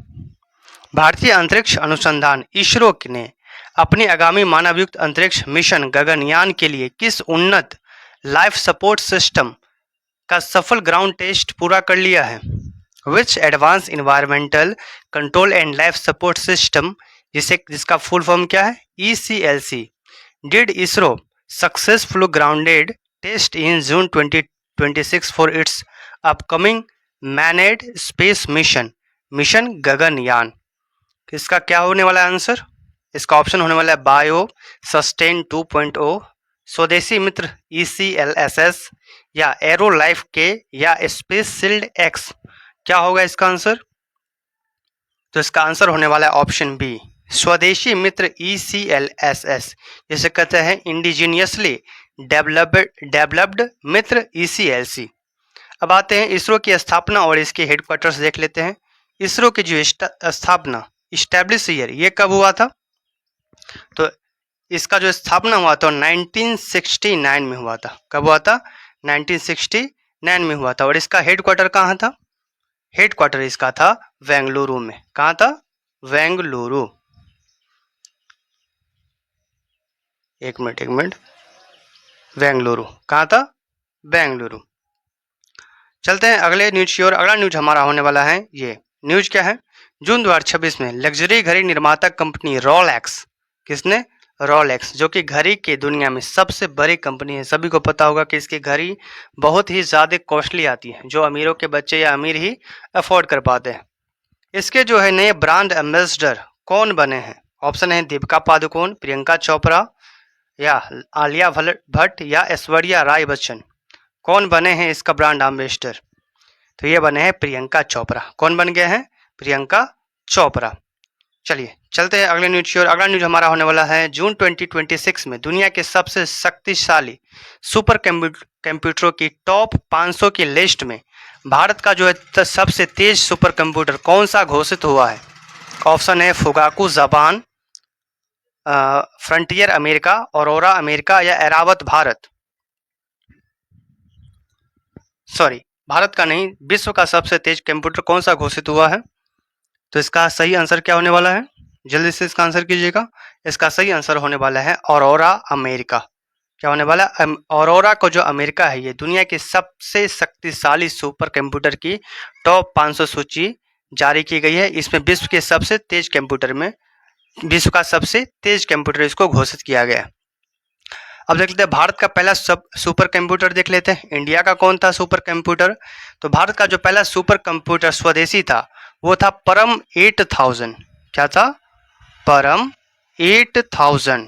भारतीय अंतरिक्ष अनुसंधान इसरो ने अपनी आगामी मानवयुक्त अंतरिक्ष मिशन गगनयान के लिए किस उन्नत लाइफ सपोर्ट सिस्टम का सफल ग्राउंड टेस्ट पूरा कर लिया है? Which advanced environmental control and life support system, जिसका फुल फॉर्म क्या है? ECLC, did ISRO successful grounded test in June 2026 for its upcoming manned space mission Gaganyaan. इसका क्या होने वाला है आंसर? इसका ऑप्शन होने वाला है बायो सस्टेन 2.0, स्वदेशी मित्र ECLSS, या एरो लाइफ के, या स्पेस शील्ड X। क्या होगा इसका आंसर? तो इसका आंसर होने वाला है ऑप्शन बी, स्वदेशी मित्र ECLSS, जिसे कहते हैं इंडिजीनियसली डेवलप्ड मित्र ECLC। अब आते हैं इसरो की स्थापना और इसके हेडक्वार्टर्स देख लेते हैं। इसरो की जो स्थापना, इस्टेब्लिश ईयर, ये कब हुआ था? तो इसका जो स्थापना हुआ था 1969 में हुआ था। कब हुआ था? 1969 में हुआ था। और इसका हेडक्वार्टर कहाँ था? हेडक्वार्टर इसका था बेंगलुरु में। कहाँ था? बेंगलुरु। एक मिनट, बेंगलुरु। कहाँ था? बेंगलुरु। चलते हैं अगले न्यूज की ओर। अगला न्यूज हमारा होने वाला है ये। न्यूज क्या है? जून 2026 में लग्जरी घड़ी निर्माता कंपनी रोलेक्स, किसने? रोलेक्स, जो कि घड़ी की दुनिया में सबसे बड़ी कंपनी है। सभी को पता होगा कि इसकी घड़ी बहुत ही ज़्यादा कॉस्टली आती है, जो अमीरों के बच्चे या अमीर ही अफोर्ड कर पाते हैं। इसके जो है नए ब्रांड एम्बेसडर कौन बने हैं? ऑप्शन है दीपिका पादुकोण, प्रियंका चोपड़ा, या आलिया भट्ट, या ऐश्वर्या राय बच्चन। कौन बने हैं इसका ब्रांड एम्बेसडर? तो ये बने हैं प्रियंका चोपड़ा। कौन बन गए हैं? प्रियंका चोपड़ा। चलिए चलते हैं अगले न्यूज की ओर। अगला न्यूज हमारा होने वाला है जून 2026 में दुनिया के सबसे शक्तिशाली सुपर कंप्यूटरों की टॉप 500 की लिस्ट में भारत का जो है सबसे तेज सुपर कंप्यूटर कौन सा घोषित हुआ है? ऑप्शन है Fugaku Japan, frontier America, aurora America, या एरावत भारत। सॉरी, भारत का नहीं, विश्व का सबसे तेज कंप्यूटर कौन सा घोषित हुआ है? तो इसका सही आंसर क्या होने वाला है? जल्दी से इसका आंसर कीजिएगा। इसका सही आंसर होने वाला है औरोरा अमेरिका। क्या होने वाला? औरोरा को जो अमेरिका है, ये दुनिया के सबसे शक्तिशाली सुपर कंप्यूटर की टॉप 500 सूची जारी की गई है। इसमें विश्व के सबसे तेज कंप्यूटर में विश्व का सबसे तेज कंप्यूटर इसको घोषित किया गया। अब देख लेते हैं भारत का पहला सुपर कंप्यूटर देख लेते हैं। इंडिया का कौन था सुपर कंप्यूटर? तो भारत का जो पहला सुपर कंप्यूटर स्वदेशी था वो था परम 8000। क्या था? परम 8000।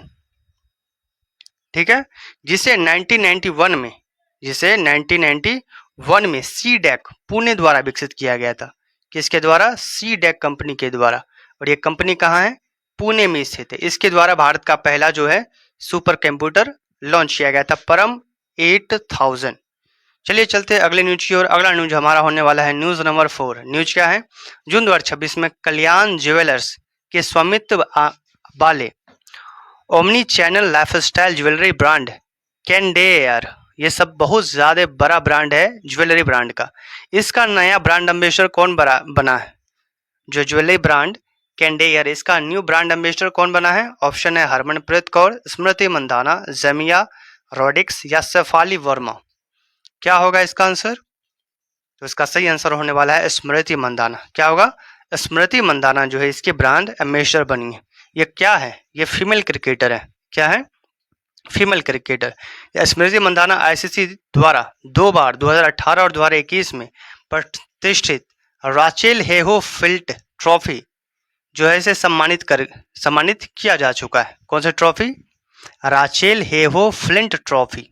ठीक है, जिसे 1991 में सीडेक पुणे द्वारा विकसित किया गया था। किसके द्वारा? सीडेक कंपनी के द्वारा। और ये कंपनी कहाँ है? पुणे में स्थित है। इसके द्वारा भारत का पहला जो है सुपर कंप्यूटर लॉन्च किया गया था, परम 8000। चलिए चलते अगले न्यूज की ओर। अगला न्यूज हमारा होने वाला है न्यूज नंबर 4। न्यूज क्या है? जून 2026 में कल्याण ज्वेलर्स के स्वामित्व वाले omni channel lifestyle jewellery brand Candere, ये सब बहुत ज़्यादा बड़ा ब्रांड है ज्वेलरी ब्रांड का। इसका नया ब्रांड एम्बेसडर कौन बना है? जो ज्वेलरी ब्रांड कैंडेयर, इसका न्यू ब्रांड एम्बेसडर कौन बना है? ऑप्शन है हरमनप्रीत कौर, स्मृति मंदाना, जमिया रोडिक्स, या शेफाली वर्मा। क्या होगा इसका आंसर? तो इसका सही आंसर होने वाला है स्मृति मंदाना। क्या होगा? स्मृति मंदाना जो है इसके ब्रांड एम्बेसडर बनी है। ये क्या है? ये फीमेल क्रिकेटर है। क्या है? Female cricketer. Smriti Mandhana ICC द्वारा 2 बार 2018 और 2021 में प्रतिष्ठित राचेल हेहो फिल्ट ट्रॉफी जो है इसे सम्मानित किया जा चुका है। कौन सी trophy? Rachael Heyhoe Flint trophy.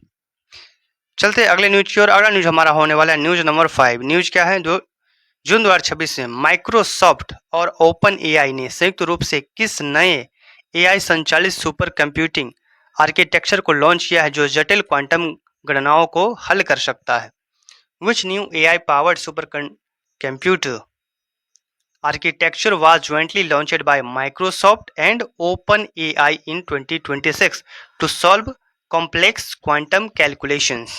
चलते अगले न्यूज की ओर। अगला न्यूज हमारा होने वाला है न्यूज नंबर 5। न्यूज क्या है? जून 2026 में माइक्रोसॉफ्ट और ओपन एआई ने संयुक्त रूप से किस नए एआई संचालित सुपर कंप्यूटिंग आर्किटेक्चर को लॉन्च किया है जो जटिल क्वांटम गणनाओं को हल कर सकता है? Which new AI powered super computer architecture was jointly launched by Microsoft and OpenAI in 2026 to solve complex quantum calculations.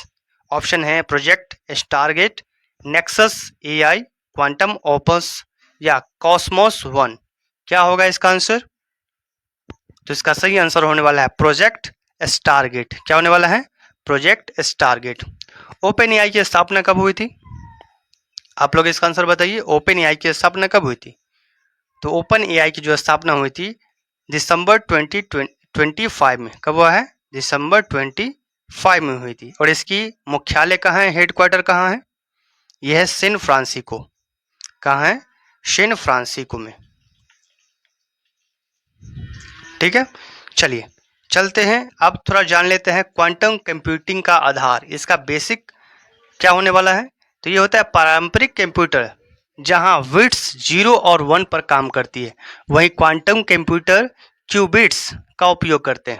Option है project Stargate, Nexus AI, quantum opus, या कॉस्मोस 1। क्या होगा इसका आंसर? तो इसका सही आंसर होने वाला है प्रोजेक्ट स्टारगेट। क्या होने वाला है? Project Stargate. ओपन एआई की स्थापना कब हुई थी? आप लोग इसका आंसर बताइए, ओपन एआई की स्थापना कब हुई थी? तो ओपन एआई की जो स्थापना हुई थी दिसंबर 2025 में। कब हुआ है? दिसंबर 25 में हुई थी। और इसकी मुख्यालय कहाँ है, हेडक्वार्टर कहाँ है? यह है सैन फ्रांसिस्को। कहाँ है? सैन फ्रांसिस्को में। ठीक है, चलिए चलते हैं, अब थोड़ा जान लेते हैं क्वांटम कंप्यूटिंग का आधार, इसका बेसिक क्या होने वाला है। तो ये होता है पारंपरिक कंप्यूटर जहां बिट्स 0 और 1 पर काम करती है, वहीं क्वांटम कंप्यूटर क्यूबिट्स का उपयोग करते हैं।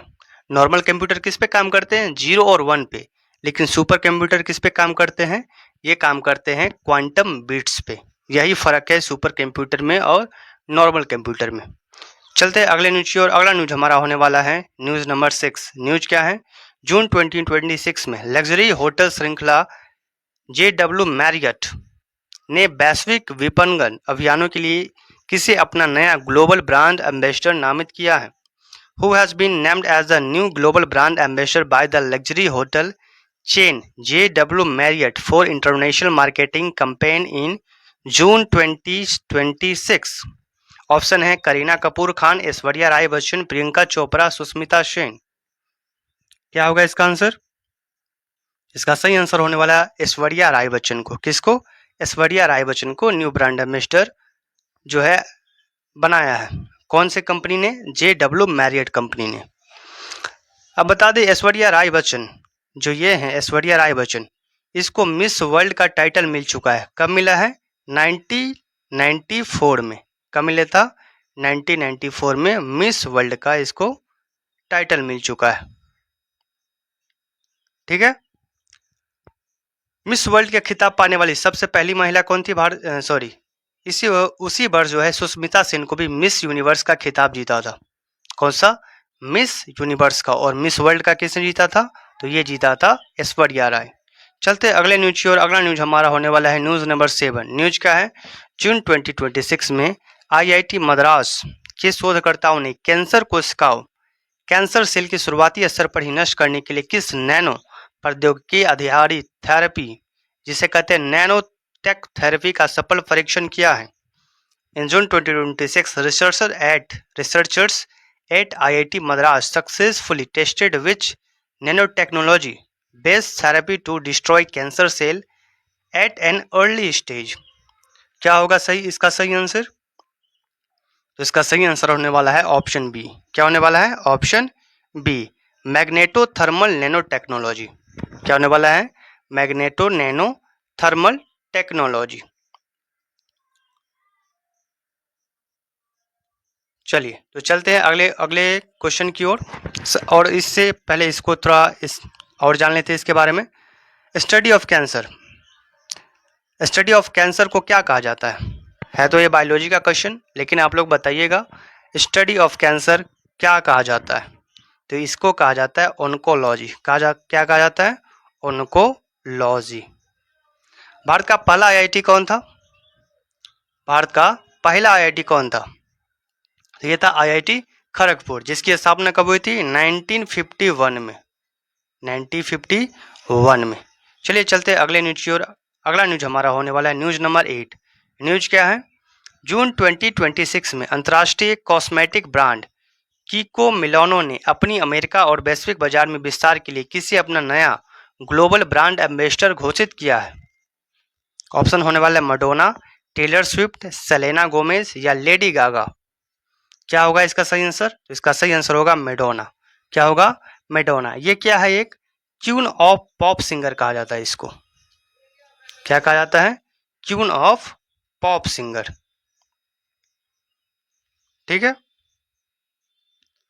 नॉर्मल कंप्यूटर किस पे काम करते हैं? 0 और 1 पे। लेकिन सुपर कंप्यूटर किस पे काम करते हैं? ये काम करते हैं क्वांटम बिट्स पे। यही फर्क है सुपर कंप्यूटर में और नॉर्मल कंप्यूटर में। चलते हैं अगले न्यूज की ओर। अगला न्यूज हमारा होने वाला है न्यूज नंबर 6। न्यूज क्या है? जून 2026 में लग्जरी होटल श्रृंखला JW मैरियट ने वैश्विक विपणन अभियानों के लिए किसे अपना नया ग्लोबल ब्रांड एम्बेसडर नामित किया है? Who has been named as the new global brand ambassador by the luxury hotel chain JW Marriott for international marketing campaign in June 2026? Option है करीना कपूर खान, ऐश्वर्या राय बच्चन, प्रियंका चोपड़ा, सुष्मिता सेन। क्या होगा इसका आंसर? इसका सही आंसर होने वाला है ऐश्वर्या राय बच्चन को। किसको? ऐश्वर्या राय बच्चन को न्यू ब्रांड एम्बेसडर जो है बनाया है। कौन से कंपनी ने? JW मैरियट कंपनी ने। अब बता दें ऐश्वर्या राय बच्चन जो ये हैं, ऐश्वर्या राय बच्चन, इसको मिस वर्ल्ड का टाइटल मिल चुका है। कब मिला है? 1994 में। कब मिला था? 1994 में मिस वर्ल्ड का इसको टाइटल मिल चुका है। ठीक है, मिस वर्ल्ड के खिताब पाने वाली सबसे पहली महिला कौन थी? उसी वर्ष जो है सुष्मिता सेन को भी मिस यूनिवर्स का खिताब जीता था। कौन सा? मिस यूनिवर्स का। और मिस वर्ल्ड का किसने जीता था? तो ये जीता था ऐश्वर्या राय। चलते अगले न्यूज की ओर। अगला न्यूज हमारा होने वाला है न्यूज नंबर 7। न्यूज क्या है? जून 2026 में IIT मद्रास के शोधकर्ताओं ने कैंसर कोशिकाओं कैंसर सेल के शुरुआती स्तर पर ही नष्ट करने के लिए किस नैनो प्रौद्योगिकी आधारित थेरेपी, जिसे कहते हैं नैनो टेक थेरेपी, का सफल परीक्षण किया है? इन June 2026 researchers at IIT Madras successfully tested which nanotechnology based therapy to destroy cancer cell at an early stage. क्या होगा सही इसका सही आंसर? तो इसका सही आंसर होने वाला है ऑप्शन बी। क्या होने वाला है? Option B, magneto thermal nano technology. क्या होने वाला है? Magneto nano thermal technology. चलिए तो चलते हैं अगले क्वेश्चन की ओर। और इससे पहले इसको थोड़ा और जान लेते हैं इसके बारे में। स्टडी ऑफ कैंसर को क्या कहा जाता है? तो ये बायोलॉजी का क्वेश्चन, लेकिन आप लोग बताइएगा स्टडी ऑफ कैंसर क्या कहा जाता है? तो इसको कहा जाता है ऑन्कोलॉजी। क्या कहा जाता है? ऑन्कोलॉजी। भारत का पहला IIT कौन था? भारत का पहला IIT कौन था? ये था IIT खड़गपुर, जिसकी स्थापना कब हुई थी? 1951 में। 1951 में। चलिए चलते अगले न्यूज की ओर। अगला न्यूज हमारा होने वाला है न्यूज नंबर 8। न्यूज क्या है? जून 2026 में अंतर्राष्ट्रीय कॉस्मेटिक ब्रांड कीको मिलानो ने अपनी अमेरिका और वैश्विक बाजार में विस्तार के लिए किसे अपना नया ग्लोबल ब्रांड एम्बेसडर घोषित किया है? ऑप्शन होने वाला है Madonna, Taylor Swift, Selena Gomez या लेडी गागा। क्या होगा इसका सही आंसर? तो इसका सही आंसर होगा मैडोना। क्या होगा? मैडोना। ये क्या है? एक क्वीन ऑफ पॉप सिंगर कहा जाता है इसको। क्या कहा जाता है? Queen of pop singer. ठीक है,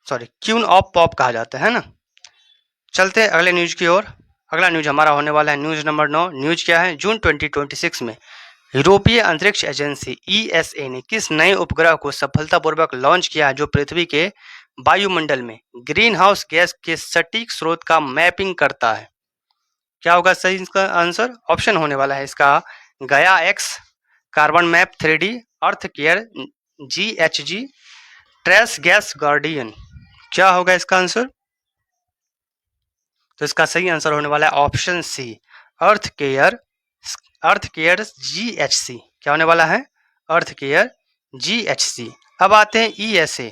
सॉरी, क्वीन ऑफ पॉप कहा जाता है ना। चलते हैं अगले न्यूज की ओर। अगला न्यूज हमारा होने वाला है न्यूज नंबर 9। न्यूज क्या है? जून 2026 में यूरोपीय अंतरिक्ष एजेंसी ESA ने किस नए उपग्रह को सफलतापूर्वक लॉन्च किया है जो पृथ्वी के वायुमंडल में ग्रीन हाउस गैस के सटीक स्रोत का मैपिंग करता है? क्या होगा सही इसका आंसर? ऑप्शन होने वाला है इसका गया X, carbon map 3D, earth care GHG, trace gas guardian. क्या होगा इसका आंसर? तो इसका सही आंसर होने वाला है ऑप्शन सी, अर्थ केयर, अर्थ केयर GHC। क्या होने वाला है? अर्थ केयर GHC। अब आते हैं ESA,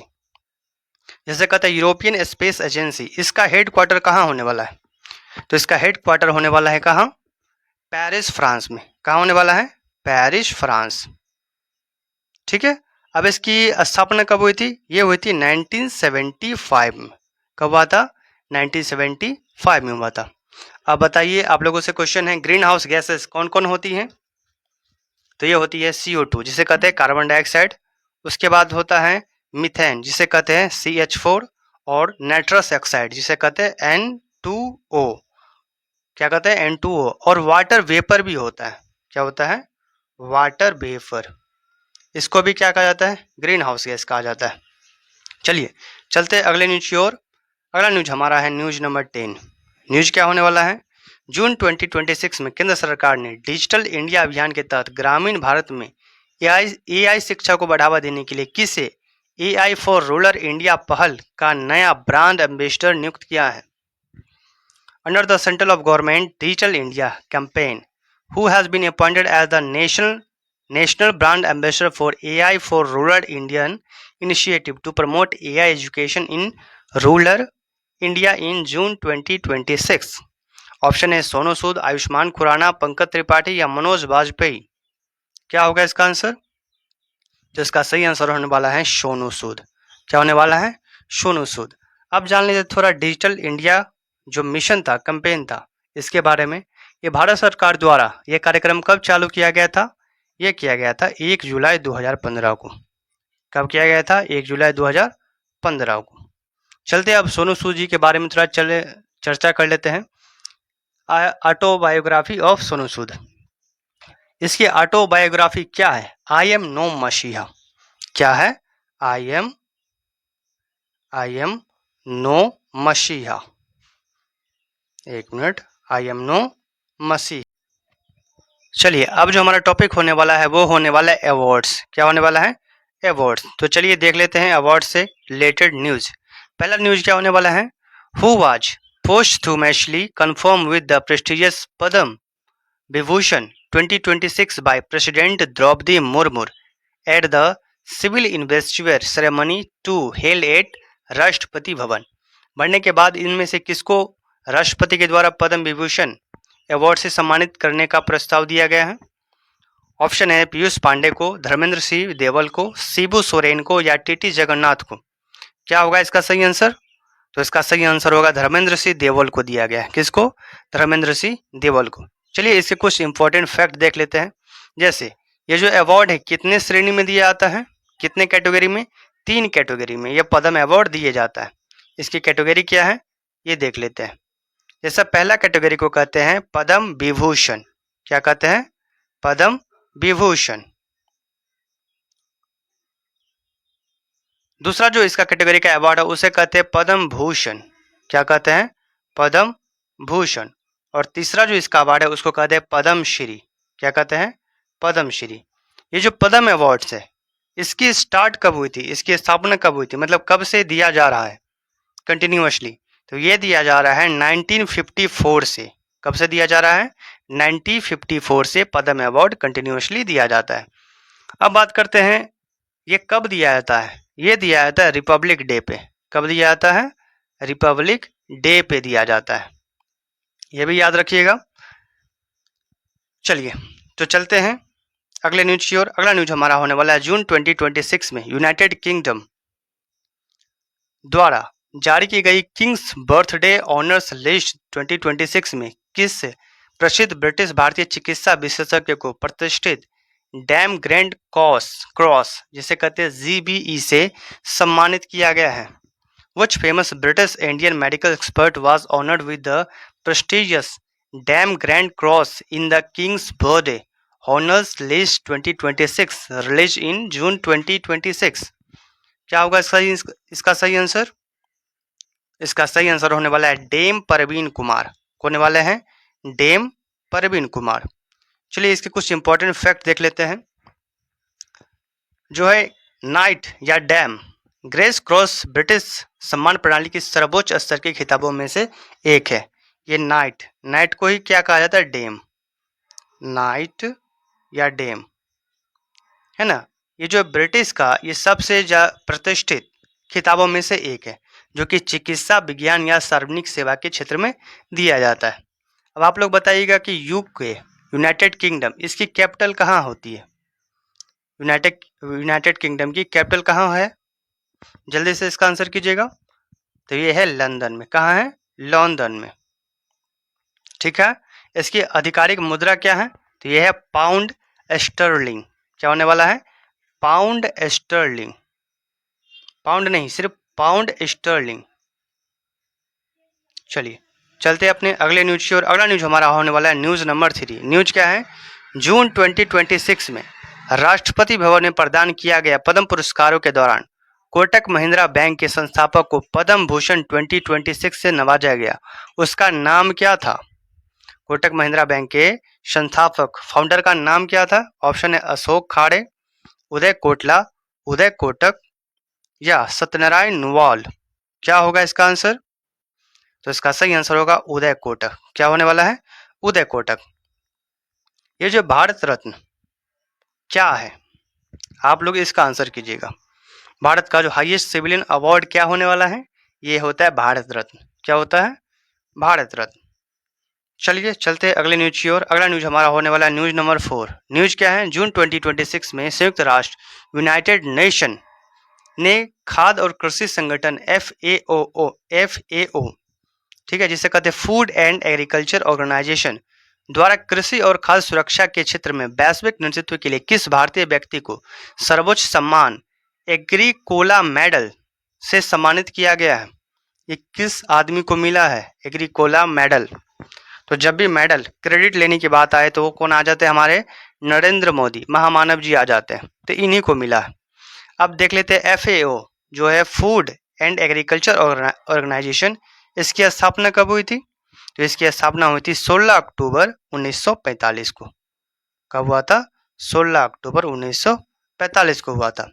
जैसे कहते हैं यूरोपियन स्पेस एजेंसी, इसका हेडक्वार्टर कहाँ होने वाला है? तो इसका हेडक्वार्टर होने वाला है कहाँ? पेरिस, फ्रांस में। कहाँ होने वाला है? Paris, France. ठीक है। अब इसकी स्थापना कब हुई थी? ये हुई थी 1975 में। कब हुआ था? 1975 में हुआ था। अब बताइए, आप लोगों से क्वेश्चन है, ग्रीन हाउस गैसेस कौन कौन होती हैं? तो ये होती है CO2, जिसे कहते हैं कार्बन डाइऑक्साइड। उसके बाद होता है मीथेन, जिसे कहते हैं CH4, और नाइट्रस ऑक्साइड, जिसे कहते हैं N2O। क्या कहते हैं? N2O। और वाटर वेपर भी होता है। क्या होता है? Water vapour. इसको भी क्या कहा जाता है? ग्रीन हाउस गैस कहा जाता है। चलिए चलते हैं अगले न्यूज की ओर। अगला न्यूज हमारा है न्यूज नंबर 10। न्यूज क्या होने वाला है? जून 2026 में केंद्र सरकार ने डिजिटल इंडिया अभियान के तहत ग्रामीण भारत में AI शिक्षा को बढ़ावा देने के लिए किसे AI फॉर रूरल इंडिया पहल का नया ब्रांड एम्बेसडर नियुक्त किया है? Under the central of government Digital India campaign, who has been appointed as the national brand ambassador for AI for rural Indian initiative to promote AI education in rural India in June 2026? Option है सोनू सूद, आयुष्मान खुराना, पंकज त्रिपाठी या मनोज वाजपेयी। क्या होगा इसका answer? तो इसका सही answer होने वाला है सोनू सूद। क्या होने वाला है? सोनू सूद। अब जान लीजिए थोड़ा डिजिटल इंडिया जो मिशन था, कैंपेन था, इसके बारे में। ये भारत सरकार द्वारा ये कार्यक्रम कब चालू किया गया था? ये किया गया था 1 जुलाई 2015 को। कब किया गया था? 1 जुलाई 2015 को। चलते अब सोनू सूद जी के बारे में थोड़ा चर्चा कर लेते हैं। Autobiography of Sonu Sood. इसकी ऑटोबायोग्राफी क्या है? आई एम नो मसीहा। क्या है? आई एम नो मसीहा। एक मिनट, आई एम नो मसीहा। चलिए अब जो हमारा टॉपिक होने वाला है वो होने वाला है अवार्ड्स। क्या होने वाला है? अवार्ड्स। तो चलिए देख लेते हैं अवार्ड से रिलेटेड न्यूज। पहला न्यूज क्या होने वाला है? Who was posthumously confirmed with the prestigious Padam Vibhushan 2026 by President Draupadi Murmu at the civil investiture ceremony to held at Rashtrapati Bhavan. बढ़ने के बाद इनमें से किसको राष्ट्रपति के द्वारा पद्म विभूषण अवार्ड से सम्मानित करने का प्रस्ताव दिया गया है? ऑप्शन है पीयूष पांडे को, धर्मेंद्र सिंह देवल को, शिबू सोरेन को या टीटी जगन्नाथ को। क्या होगा इसका सही आंसर? तो इसका सही आंसर होगा धर्मेंद्र सिंह देवल को दिया गया है। किसको? धर्मेंद्र सिंह देवल को। चलिए इसके कुछ इंपॉर्टेंट फैक्ट देख लेते हैं। जैसे ये जो अवार्ड है कितने श्रेणी में दिया जाता है? कितने कैटेगरी में? 3 कैटेगरी में ये पद्म अवार्ड दिए जाता है। इसकी कैटेगरी क्या है ये देख लेते हैं। जैसा पहला कैटेगरी को कहते हैं पद्म विभूषण। क्या कहते हैं? पद्म विभूषण। दूसरा जो इसका कैटेगरी का अवार्ड है उसे कहते हैं पद्म भूषण। क्या कहते हैं? पद्म भूषण। और तीसरा जो इसका अवार्ड है उसको कहते हैं पद्म श्री। क्या कहते हैं? पद्म श्री। ये जो पद्म अवार्ड्स है इसकी स्टार्ट कब हुई थी? इसकी स्थापना कब हुई थी? मतलब कब से दिया जा रहा है कंटिन्यूअसली? तो ये दिया जा रहा है 1954 से। कब से दिया जा रहा है? 1954 से पद्म अवार्ड कंटिन्यूअसली दिया जाता है। अब बात करते हैं ये कब दिया जाता है। ये दिया जाता है रिपब्लिक डे पे। कब दिया जाता है? रिपब्लिक डे पे दिया जाता है। ये भी याद रखिएगा। चलिए तो चलते हैं अगले न्यूज की ओर। अगला न्यूज हमारा होने वाला है जून 2026 में यूनाइटेड किंगडम द्वारा जारी की गई किंग्स बर्थडे ऑनर्स लिस्ट 2026 में किस प्रसिद्ध ब्रिटिश भारतीय चिकित्सा विशेषज्ञ को प्रतिष्ठित डैम ग्रैंड क्रॉस जिसे कहते हैं GBE से सम्मानित किया गया है? Which famous British Indian medical expert was honored with the prestigious Dam Grand Cross in the King's Birthday Honors List 2026 released in June 2026? क्या होगा इसका सही आंसर? इसका सही आंसर होने वाला है डेम परवीन कुमार। होने वाले हैं डेम परवीन कुमार। चलिए इसके कुछ इंपॉर्टेंट फैक्ट देख लेते हैं। जो है नाइट या डैम ग्रेस क्रॉस ब्रिटिश सम्मान प्रणाली की सर्वोच्च स्तर के खिताबों में से एक है। ये नाइट को ही क्या कहा जाता है? डेम, नाइट या डेम, है ना। ये जो ब्रिटिश का ये सबसे प्रतिष्ठित खिताबों में से एक है, जो कि चिकित्सा विज्ञान या सार्वजनिक सेवा के क्षेत्र में दिया जाता है। अब आप लोग बताइएगा कि यूके, यूनाइटेड किंगडम, इसकी कैपिटल कहाँ होती है? यूनाइटेड किंगडम की कैपिटल कहाँ है? जल्दी से इसका आंसर कीजिएगा। तो ये है लंदन में। कहाँ है? लंदन में। ठीक है। इसकी आधिकारिक मुद्रा क्या है? तो ये है पाउंड स्टर्लिंग। क्या होने वाला है? पाउंड स्टर्लिंग, पाउंड नहीं, सिर्फ पाउंड स्टर्लिंग। चलिए चलते अपने अगले न्यूज की ओर। अगला न्यूज हमारा होने वाला है न्यूज नंबर 3। न्यूज क्या है? जून 2026 में राष्ट्रपति भवन में प्रदान किया गया पद्म पुरस्कारों के दौरान कोटक महिंद्रा बैंक के संस्थापक को पद्म भूषण 2026 से नवाजा गया। उसका नाम क्या था? कोटक महिंद्रा बैंक के संस्थापक, फाउंडर का नाम क्या था? ऑप्शन है अशोक खाड़े, उदय कोटला, उदय कोटक या सत्यनारायण नुवाल। क्या होगा इसका आंसर? तो इसका सही आंसर होगा उदय कोटक। क्या होने वाला है? उदय कोटक। ये जो भारत रत्न क्या है, आप लोग इसका आंसर कीजिएगा। भारत का जो हाईएस्ट सिविलियन अवार्ड क्या होने वाला है? ये होता है भारत रत्न। क्या होता है? भारत रत्न। चलिए चलते अगले न्यूज की ओर। अगला न्यूज हमारा होने वाला है न्यूज नंबर 4। न्यूज क्या है? जून 2026 में संयुक्त राष्ट्र यूनाइटेड नेशन ने खाद्य और कृषि संगठन FAO, ठीक है, जिसे कहते हैं फूड एंड एग्रीकल्चर ऑर्गेनाइजेशन, द्वारा कृषि और खाद्य सुरक्षा के क्षेत्र में वैश्विक नेतृत्व के लिए किस भारतीय व्यक्ति को सर्वोच्च सम्मान एग्रीकोला मेडल से सम्मानित किया गया है? ये किस आदमी को मिला है एग्रीकोला मेडल? तो जब भी मेडल क्रेडिट लेने की बात आए तो वो कौन आ जाते हैं? हमारे नरेंद्र मोदी, महामानव जी आ जाते हैं। तो इन्हीं को मिला है। अब देख लेते हैं FAO जो है फूड एंड एग्रीकल्चर ऑर्गेनाइजेशन, इसकी स्थापना कब हुई थी? तो इसकी स्थापना हुई थी 16 अक्टूबर 1945 को। कब हुआ था? 16 अक्टूबर 1945 को हुआ था।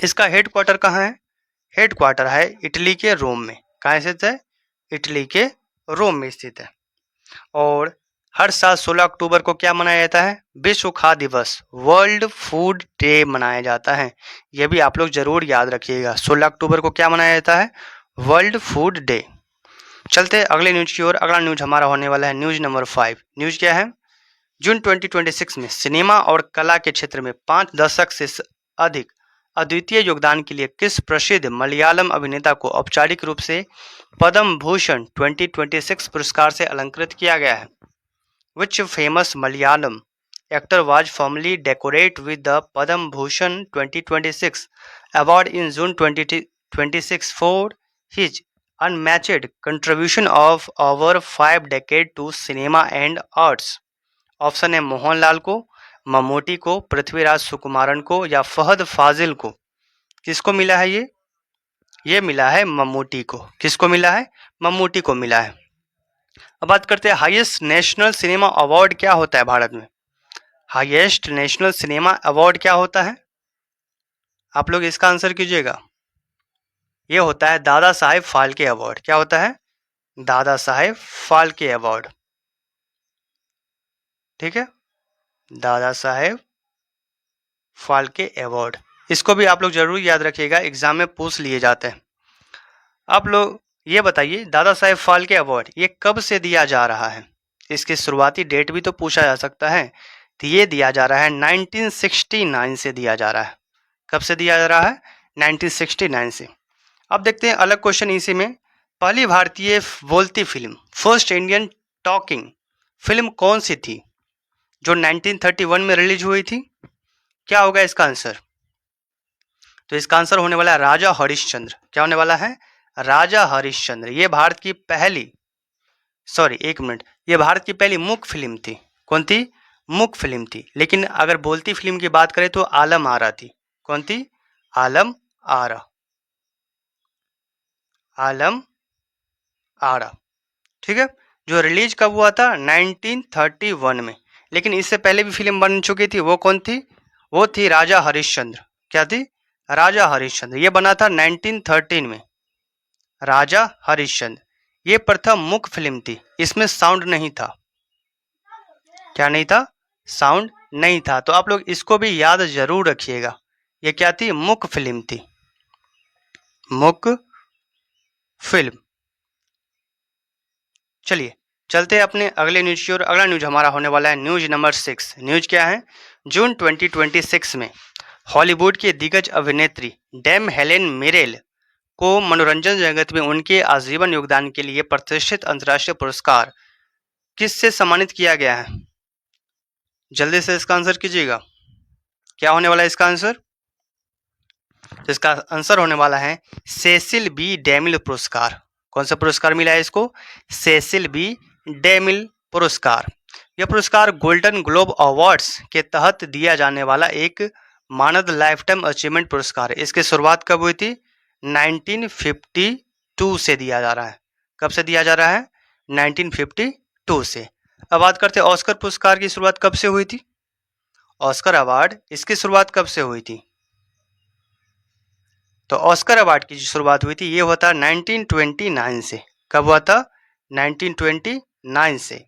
इसका हेडक्वार्टर कहाँ है? हेडक्वार्टर है इटली के रोम में। कहाँ स्थित है? इटली के रोम में स्थित है। और हर साल 16 अक्टूबर को क्या मनाया जाता है? विश्व खाद्य दिवस, वर्ल्ड फूड डे मनाया जाता है। यह भी आप लोग जरूर याद रखिएगा। 16 अक्टूबर को क्या मनाया जाता है? World food day. चलते अगले न्यूज की ओर। अगला न्यूज हमारा होने वाला है न्यूज नंबर 5। न्यूज क्या है? जून 2026 में सिनेमा और कला के क्षेत्र में 5 दशक से अधिक अद्वितीय योगदान के लिए किस प्रसिद्ध मलयालम अभिनेता को औपचारिक रूप से पद्म भूषण 2026 पुरस्कार से अलंकृत किया गया है? Which famous Malayalam actor was formally decorated with the Padma Bhushan 2026 award in June 2026 for his unmatched contribution of over 5 decades to cinema and arts? Option है मोहनलाल को, ममूटी को, पृथ्वीराज सुकुमारन को या फहद फाजिल को। किसको मिला है ये? ये मिला है ममूटी को। किसको मिला है? ममूटी को मिला है। अब बात करते हैं हाईएस्ट नेशनल सिनेमा अवार्ड क्या होता है भारत में? हाईएस्ट नेशनल सिनेमा अवार्ड क्या होता है? आप लोग इसका आंसर कीजिएगा। ये होता है दादा साहेब फाल्के अवार्ड। क्या होता है? दादा साहेब फाल्के अवार्ड। ठीक है, दादा साहेब फाल्के अवार्ड। इसको भी आप लोग जरूर याद रखिएगा, एग्जाम में पूछ लिए जाते हैं। आप लोग ये बताइए दादा साहेब फाल्के अवार्ड ये कब से दिया जा रहा है? इसकी शुरुआती डेट भी तो पूछा जा सकता है। तो ये दिया जा रहा है 1969 से दिया जा रहा है। कब से दिया जा रहा है? 1969 से। अब देखते हैं अलग क्वेश्चन इसी में। पहली भारतीय बोलती film, first Indian talking film कौन सी थी जो 1931 में रिलीज हुई थी? क्या होगा इसका आंसर? तो इसका आंसर होने वाला है राजा हरिश्चंद्र। क्या होने वाला है? राजा हरिश्चंद्र। ये भारत की पहली, ये भारत की पहली मुख्य फिल्म थी। कौन थी? मुख्य फिल्म थी। लेकिन अगर बोलती फिल्म की बात करें तो आलम आरा थी। कौन थी? आलम आरा। आलम आरा। ठीक है, जो रिलीज कब हुआ था? 1931 में। लेकिन इससे पहले भी फिल्म बन चुकी थी। वो कौन थी? वो थी राजा हरिश्चंद्र। क्या थी? राजा हरिश्चंद्र। ये बना था 1913 में। राजा हरिश्चंद्र। ये प्रथम मुख्य फिल्म थी, इसमें साउंड नहीं था। क्या नहीं था? साउंड नहीं था। तो आप लोग इसको भी याद जरूर रखिएगा। ये क्या थी? मुख्य फिल्म थी, मुख्य फिल्म। चलिए चलते हैं अपने अगले न्यूज की ओर। अगला न्यूज हमारा होने वाला है न्यूज नंबर 6। न्यूज क्या है? जून 2026 में हॉलीवुड की दिग्गज अभिनेत्री डेम हेलेन मिरेल को मनोरंजन जगत में उनके आजीवन योगदान के लिए प्रतिष्ठित अंतर्राष्ट्रीय पुरस्कार किससे सम्मानित किया गया है? जल्दी से इसका आंसर कीजिएगा। क्या होने वाला है इसका आंसर? तो इसका आंसर होने वाला है सेसिल बी डेमिल पुरस्कार। कौन सा पुरस्कार मिला है इसको? सेसिल बी डेमिल पुरस्कार। यह पुरस्कार गोल्डन ग्लोब अवार्ड्स के तहत दिया जाने वाला एक मानद लाइफ टाइम अचीवमेंट पुरस्कार है। इसकी शुरुआत कब हुई थी? 1952 से दिया जा रहा है। कब से दिया जा रहा है? 1952 से। अब बात करते हैं ऑस्कर पुरस्कार की शुरुआत कब से हुई थी? ऑस्कर अवार्ड इसकी शुरुआत कब से हुई थी? तो ऑस्कर अवार्ड की जो शुरुआत हुई थी ये हुआ था 1929 से। कब हुआ था? 1929 से।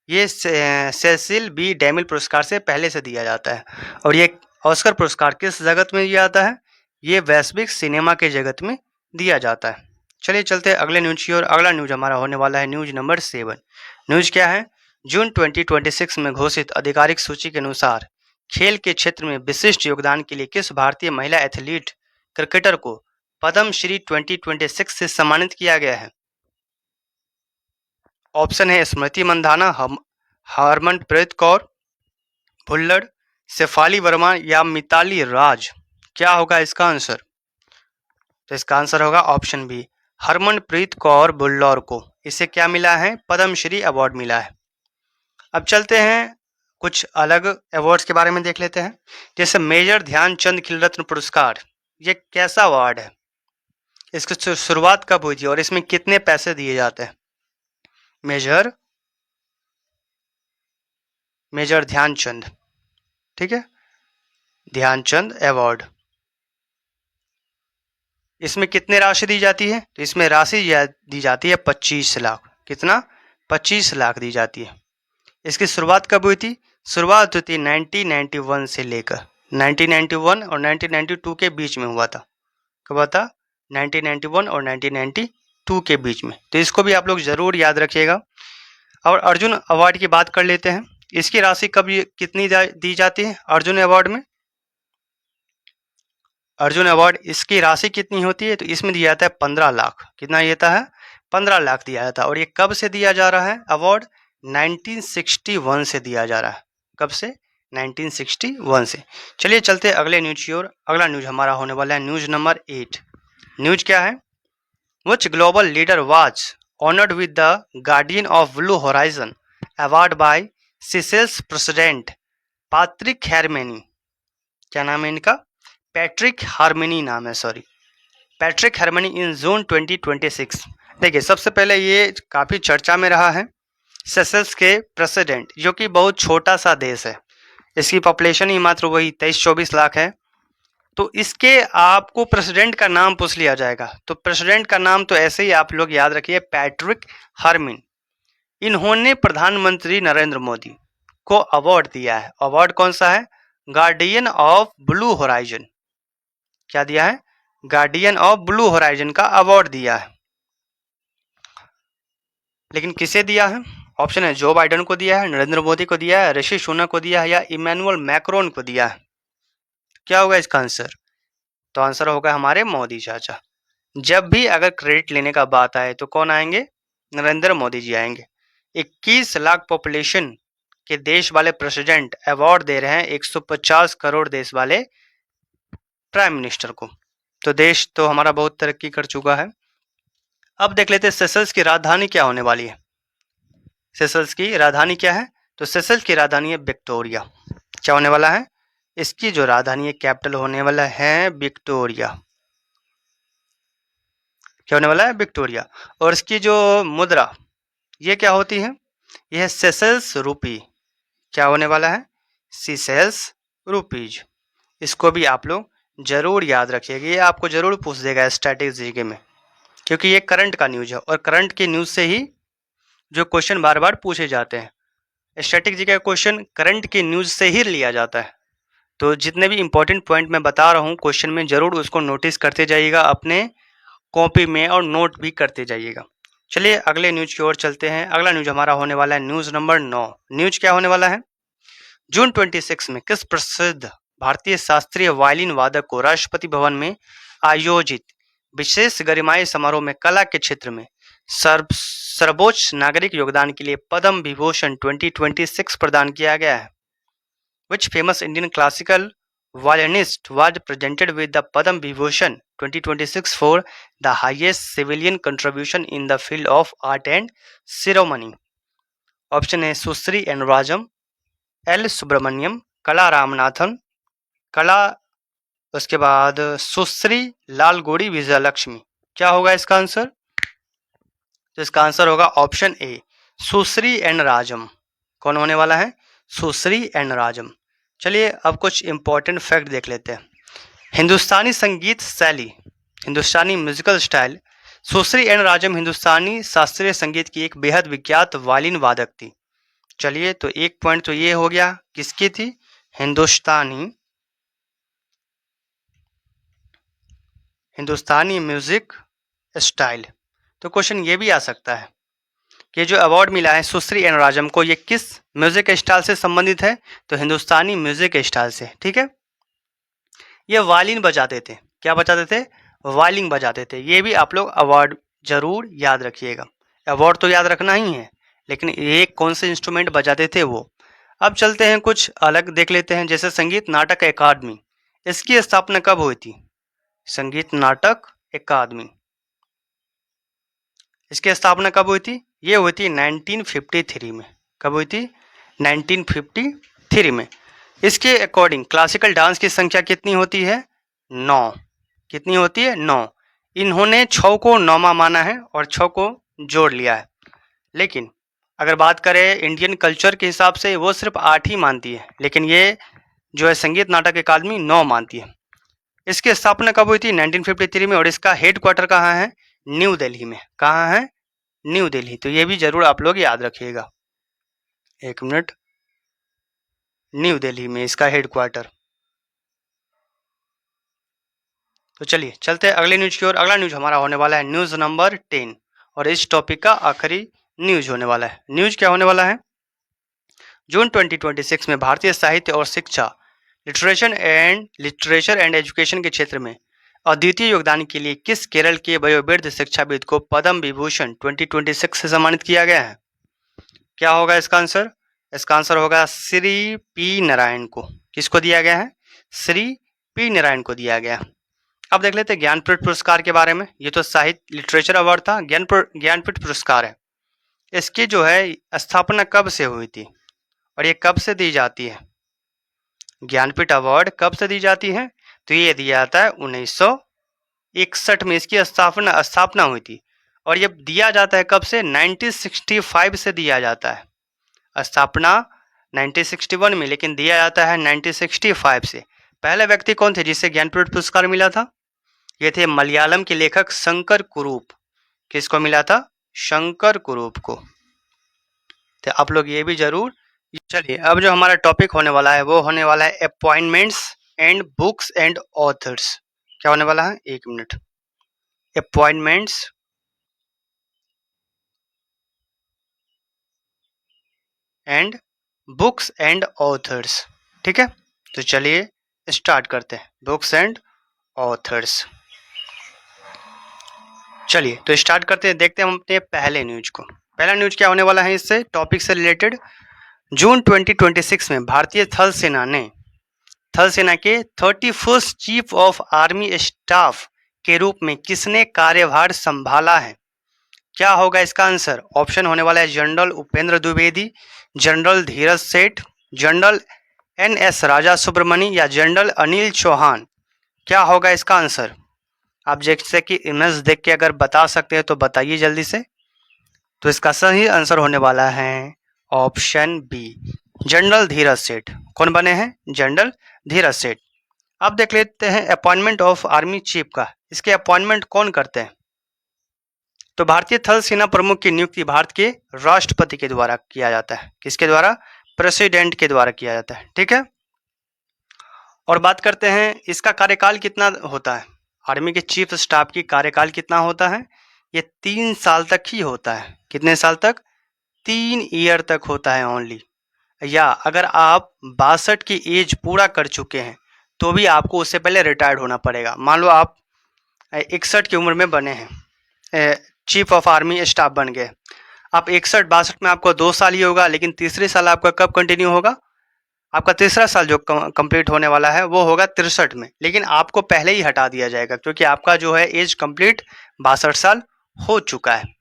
ये सेसिल बी डेमिल पुरस्कार से पहले से दिया जाता है। और ये ऑस्कर पुरस्कार किस जगत में दिया जाता है? ये वैश्विक सिनेमा के जगत में दिया जाता है। चलिए चलते हैं अगले न्यूज की ओर। अगला न्यूज हमारा होने वाला है न्यूज नंबर 7। न्यूज क्या है? जून 2026 में घोषित आधिकारिक सूची के अनुसार खेल के क्षेत्र में विशिष्ट योगदान के लिए किस भारतीय महिला एथलीट क्रिकेटर को पद्म श्री 2026 से सम्मानित किया गया है? ऑप्शन है स्मृति मंधाना, हरमनप्रीत कौर भुल्लर, शेफाली वर्मा या मिताली राज। क्या होगा इसका आंसर? तो इसका आंसर होगा ऑप्शन बी, हरमनप्रीत कौर भुल्लर को इसे क्या मिला है? पद्मश्री अवार्ड मिला है। अब चलते हैं कुछ अलग अवार्ड्स के बारे में देख लेते हैं। जैसे मेजर ध्यानचंद खेल रत्न पुरस्कार, ये कैसा अवार्ड है? इसकी शुरुआत कब हुई थी और इसमें कितने पैसे दिए जाते हैं? मेजर ध्यानचंद, ठीक है, ध्यानचंद अवार्ड। इसमें कितने राशि दी जाती है? तो इसमें राशि दी जाती है 25 लाख। कितना? 25 लाख दी जाती है। इसकी शुरुआत कब हुई थी? शुरुआत हुई थी 1991 से लेकर 1991 और 1992 के बीच में हुआ था। कब हुआ था? 1991 और 1992 के बीच में। तो इसको भी आप लोग जरूर याद रखिएगा। और अर्जुन अवार्ड की बात कर लेते हैं। इसकी राशि कब कितनी दी जाती है अर्जुन अवार्ड में? अर्जुन अवार्ड इसकी राशि कितनी होती है? तो इसमें दिया जाता है 15 लाख। कितना देता है? 15 लाख दिया जाता है। और ये कब से दिया जा रहा है अवार्ड? 1961 से दिया जा रहा है। कब से? 1961 से। चलिए चलते अगले न्यूज की ओर। अगला न्यूज हमारा होने वाला है न्यूज नंबर 8। न्यूज क्या है? Which global leader was honored with the Guardian of Blue Horizon award by Seychelles president Patrick harmony. क्या नाम है इनका? पैट्रिक हार्मनी नाम है, sorry, Patrick harmony in June 2026। देखिए सबसे पहले ये काफ़ी चर्चा में रहा है। सेशल्स के प्रेसिडेंट, जो कि बहुत छोटा सा देश है, इसकी पॉपुलेशन ही मात्र वही 23-24 लाख है। तो इसके आपको प्रेसिडेंट का नाम पूछ लिया जाएगा, तो प्रेसिडेंट का नाम तो ऐसे ही आप लोग याद रखिए, पैट्रिक हार्मनी। इन्होंने प्रधानमंत्री नरेंद्र मोदी को अवार्ड दिया है। अवार्ड कौन सा है? Guardian of blue horizon. क्या दिया है? गार्डियन ऑफ ब्लू होराइजन का अवार्ड दिया है। लेकिन किसे दिया है? ऑप्शन है जो बाइडेन को दिया है, नरेंद्र मोदी को दिया है, ऋषि सुनक को दिया है, या इमैनुअल मैक्रोन को दिया है। क्या होगा इसका आंसर? तो आंसर होगा हमारे मोदी चाचा। जब भी अगर क्रेडिट लेने का बात आए तो कौन आएंगे? नरेंद्र मोदी जी आएंगे। 21 लाख पॉपुलेशन के देश वाले प्रेसिडेंट अवार्ड दे रहे हैं 150 करोड़ देश वाले प्राइम मिनिस्टर को। तो देश तो हमारा बहुत तरक्की कर चुका है। अब देख लेते हैं सेशल्स की राजधानी क्या होने वाली है। सेशल्स की राजधानी क्या है? तो सेशल्स की राजधानी है विक्टोरिया। क्या होने वाला है? इसकी जो राजधानी है, कैपिटल होने वाला है विक्टोरिया। क्या होने वाला है? विक्टोरिया। और इसकी जो मुद्रा ये क्या होती है? यह है सेशल्स रूपी। क्या होने वाला है? Seychelles rupees. इसको भी आप लोग जरूर याद रखिएगा, ये आपको जरूर पूछ देगा स्टैटिस्टिक्स में। क्योंकि ये करंट का न्यूज है और करंट के न्यूज से ही जो क्वेश्चन बार बार पूछे जाते हैं। स्टैटिक जीके का क्वेश्चन करंट के न्यूज से ही लिया जाता है। तो जितने भी इंपॉर्टेंट पॉइंट मैं बता रहा हूँ क्वेश्चन में, जरूर उसको नोटिस करते जाइएगा अपने कॉपी में और नोट भी करते जाइएगा। चलिए अगले न्यूज की ओर चलते हैं। अगला न्यूज हमारा होने वाला है न्यूज नंबर 9। न्यूज क्या होने वाला है? जून 26 में किस प्रसिद्ध भारतीय शास्त्रीय वायलिन वादक को राष्ट्रपति भवन में आयोजित विशेष गरिमाई समारोह में कला के क्षेत्र में सर्वोच्च नागरिक योगदान के लिए पद्म विभूषण 2026 प्रदान किया गया है? Which famous Indian classical violinist was presented with the Padma Vibhushan 2026 for the highest civilian contribution in the field of art and ceremony? Option है सुश्री एन राजम, एल सुब्रमण्यम, कला रामनाथन, कला उसके बाद सुश्री लालगोड़ी विजयलक्ष्मी। क्या होगा इसका आंसर? तो इसका आंसर होगा ऑप्शन ए सुश्री एन राजम। कौन होने वाला है? सुश्री एन राजम। चलिए अब कुछ इंपॉर्टेंट फैक्ट देख लेते हैं। हिंदुस्तानी संगीत शैली, हिंदुस्तानी म्यूजिकल स्टाइल, सुश्री एन राजम हिंदुस्तानी शास्त्रीय संगीत की एक बेहद विख्यात वायलिन वादक थी। चलिए तो एक पॉइंट तो ये हो गया, किसकी थी? हिंदुस्तानी म्यूजिक स्टाइल। तो क्वेश्चन ये भी आ सकता है कि जो अवार्ड मिला है सुश्री एन राजम को, ये किस म्यूजिक स्टाइल से संबंधित है? तो हिंदुस्तानी म्यूजिक स्टाइल से। ठीक है, ये वायलिन बजाते थे। क्या बजाते थे? वायलिन बजाते थे। ये भी आप लोग अवार्ड जरूर याद रखिएगा। अवार्ड तो याद रखना ही है, लेकिन ये कौन से इंस्ट्रूमेंट बजाते थे वो। अब चलते हैं कुछ अलग देख लेते हैं, जैसे संगीत नाटक अकादमी, इसकी स्थापना कब हुई थी? संगीत नाटक अकादमी, इसकी स्थापना कब हुई थी? ये हुई थी 1953 में। कब हुई थी? 1953 में। इसके अकॉर्डिंग क्लासिकल डांस की संख्या कितनी होती है? 9। कितनी होती है? 9। इन्होंने 6 को 9वां माना है और 6 को जोड़ लिया है, लेकिन अगर बात करें इंडियन कल्चर के हिसाब से वो सिर्फ 8 ही मानती है, लेकिन ये जो है संगीत नाटक अकादमी 9 मानती है। इसकी स्थापना कब हुई थी? 1953 में। और इसका हेड क्वार्टर कहाँ है? न्यू दिल्ली में। कहाँ है? न्यू दिल्ली। तो ये भी जरूर आप लोग याद रखिएगा। एक मिनट, न्यू दिल्ली में इसका हेड क्वार्टर। तो चलिए चलते हैं अगले न्यूज की ओर। अगला न्यूज हमारा होने वाला है न्यूज नंबर 10 और इस टॉपिक का आखिरी न्यूज होने वाला है। न्यूज क्या होने वाला है? जून 2026 में भारतीय साहित्य और शिक्षा, लिटरेचर एंड एजुकेशन के क्षेत्र में अद्वितीय योगदान के लिए किस केरल के वयोवृद्ध शिक्षाविद को पद्म विभूषण 2026 से सम्मानित किया गया है? क्या होगा इसका आंसर? इसका आंसर होगा श्री पी नारायण को। किसको दिया गया है? श्री पी नारायण को दिया गया। अब देख लेते हैं ज्ञानपीठ पुरस्कार के बारे में। ये तो साहित्य लिटरेचर अवार्ड था, ज्ञानपीठ पुरस्कार है। इसकी जो है स्थापना कब से हुई थी और ये कब से दी जाती है? ज्ञानपीठ अवार्ड कब से दी जाती है? तो ये दिया जाता है 1961 में इसकी स्थापना हुई थी। और ये दिया जाता है कब से? 1965 से दिया जाता है। स्थापना 1961 में, लेकिन दिया जाता है 1965 से। पहले व्यक्ति कौन थे जिसे ज्ञानपीठ पुरस्कार मिला था? ये थे मलयालम के लेखक शंकर कुरूप। किसको मिला था? शंकर कुरूप को। तो आप लोग ये भी जरूर। चलिए अब जो हमारा टॉपिक होने वाला है वो होने वाला है appointments and books and authors. क्या होने वाला है? एक minute. Appointments and books and authors. ठीक है, तो चलिए स्टार्ट करते हैं। Books and authors. चलिए तो स्टार्ट करते हैं। देखते हैं हम अपने पहले न्यूज को। पहला न्यूज क्या होने वाला है इससे टॉपिक से रिलेटेड? जून 2026 में भारतीय थल सेना के 31st chief of army staff के रूप में किसने कार्यभार संभाला है? क्या होगा इसका आंसर? ऑप्शन होने वाला है जनरल उपेंद्र द्विवेदी, जनरल धीरज सेठ, जनरल NS राजा सुब्रमणी या जनरल अनिल चौहान। क्या होगा इसका आंसर? आप जैसे कि इमेज देख के अगर बता सकते हैं तो बताइए जल्दी से। तो इसका सही आंसर होने वाला है ऑप्शन बी, जनरल धीरज सेठ। कौन बने हैं? जनरल धीरज सेठ। अब देख लेते हैं अपॉइंटमेंट ऑफ आर्मी चीफ का। इसके अपॉइंटमेंट कौन करते हैं? तो भारतीय थल सेना प्रमुख की नियुक्ति भारत के राष्ट्रपति के द्वारा किया जाता है। किसके द्वारा? प्रेसिडेंट के द्वारा किया जाता है। ठीक है, और बात करते हैं इसका कार्यकाल कितना होता है। आर्मी के चीफ स्टाफ की कार्यकाल कितना होता है? ये 3 साल तक ही होता है। कितने साल तक? 3 ईयर तक होता है ओनली। या अगर आप 62 की एज पूरा कर चुके हैं तो भी आपको उससे पहले रिटायर्ड होना पड़ेगा। मान लो आप 61 की उम्र में बने हैं, चीफ ऑफ आर्मी स्टाफ बन गए, आप 61-62 में आपको 2 साल ही होगा, लेकिन तीसरे साल आपका कब कंटिन्यू होगा? आपका तीसरा साल जो कंप्लीट होने वाला है वो होगा 63 में, लेकिन आपको पहले ही हटा दिया जाएगा क्योंकि आपका जो है एज कंप्लीट 62 साल हो चुका है।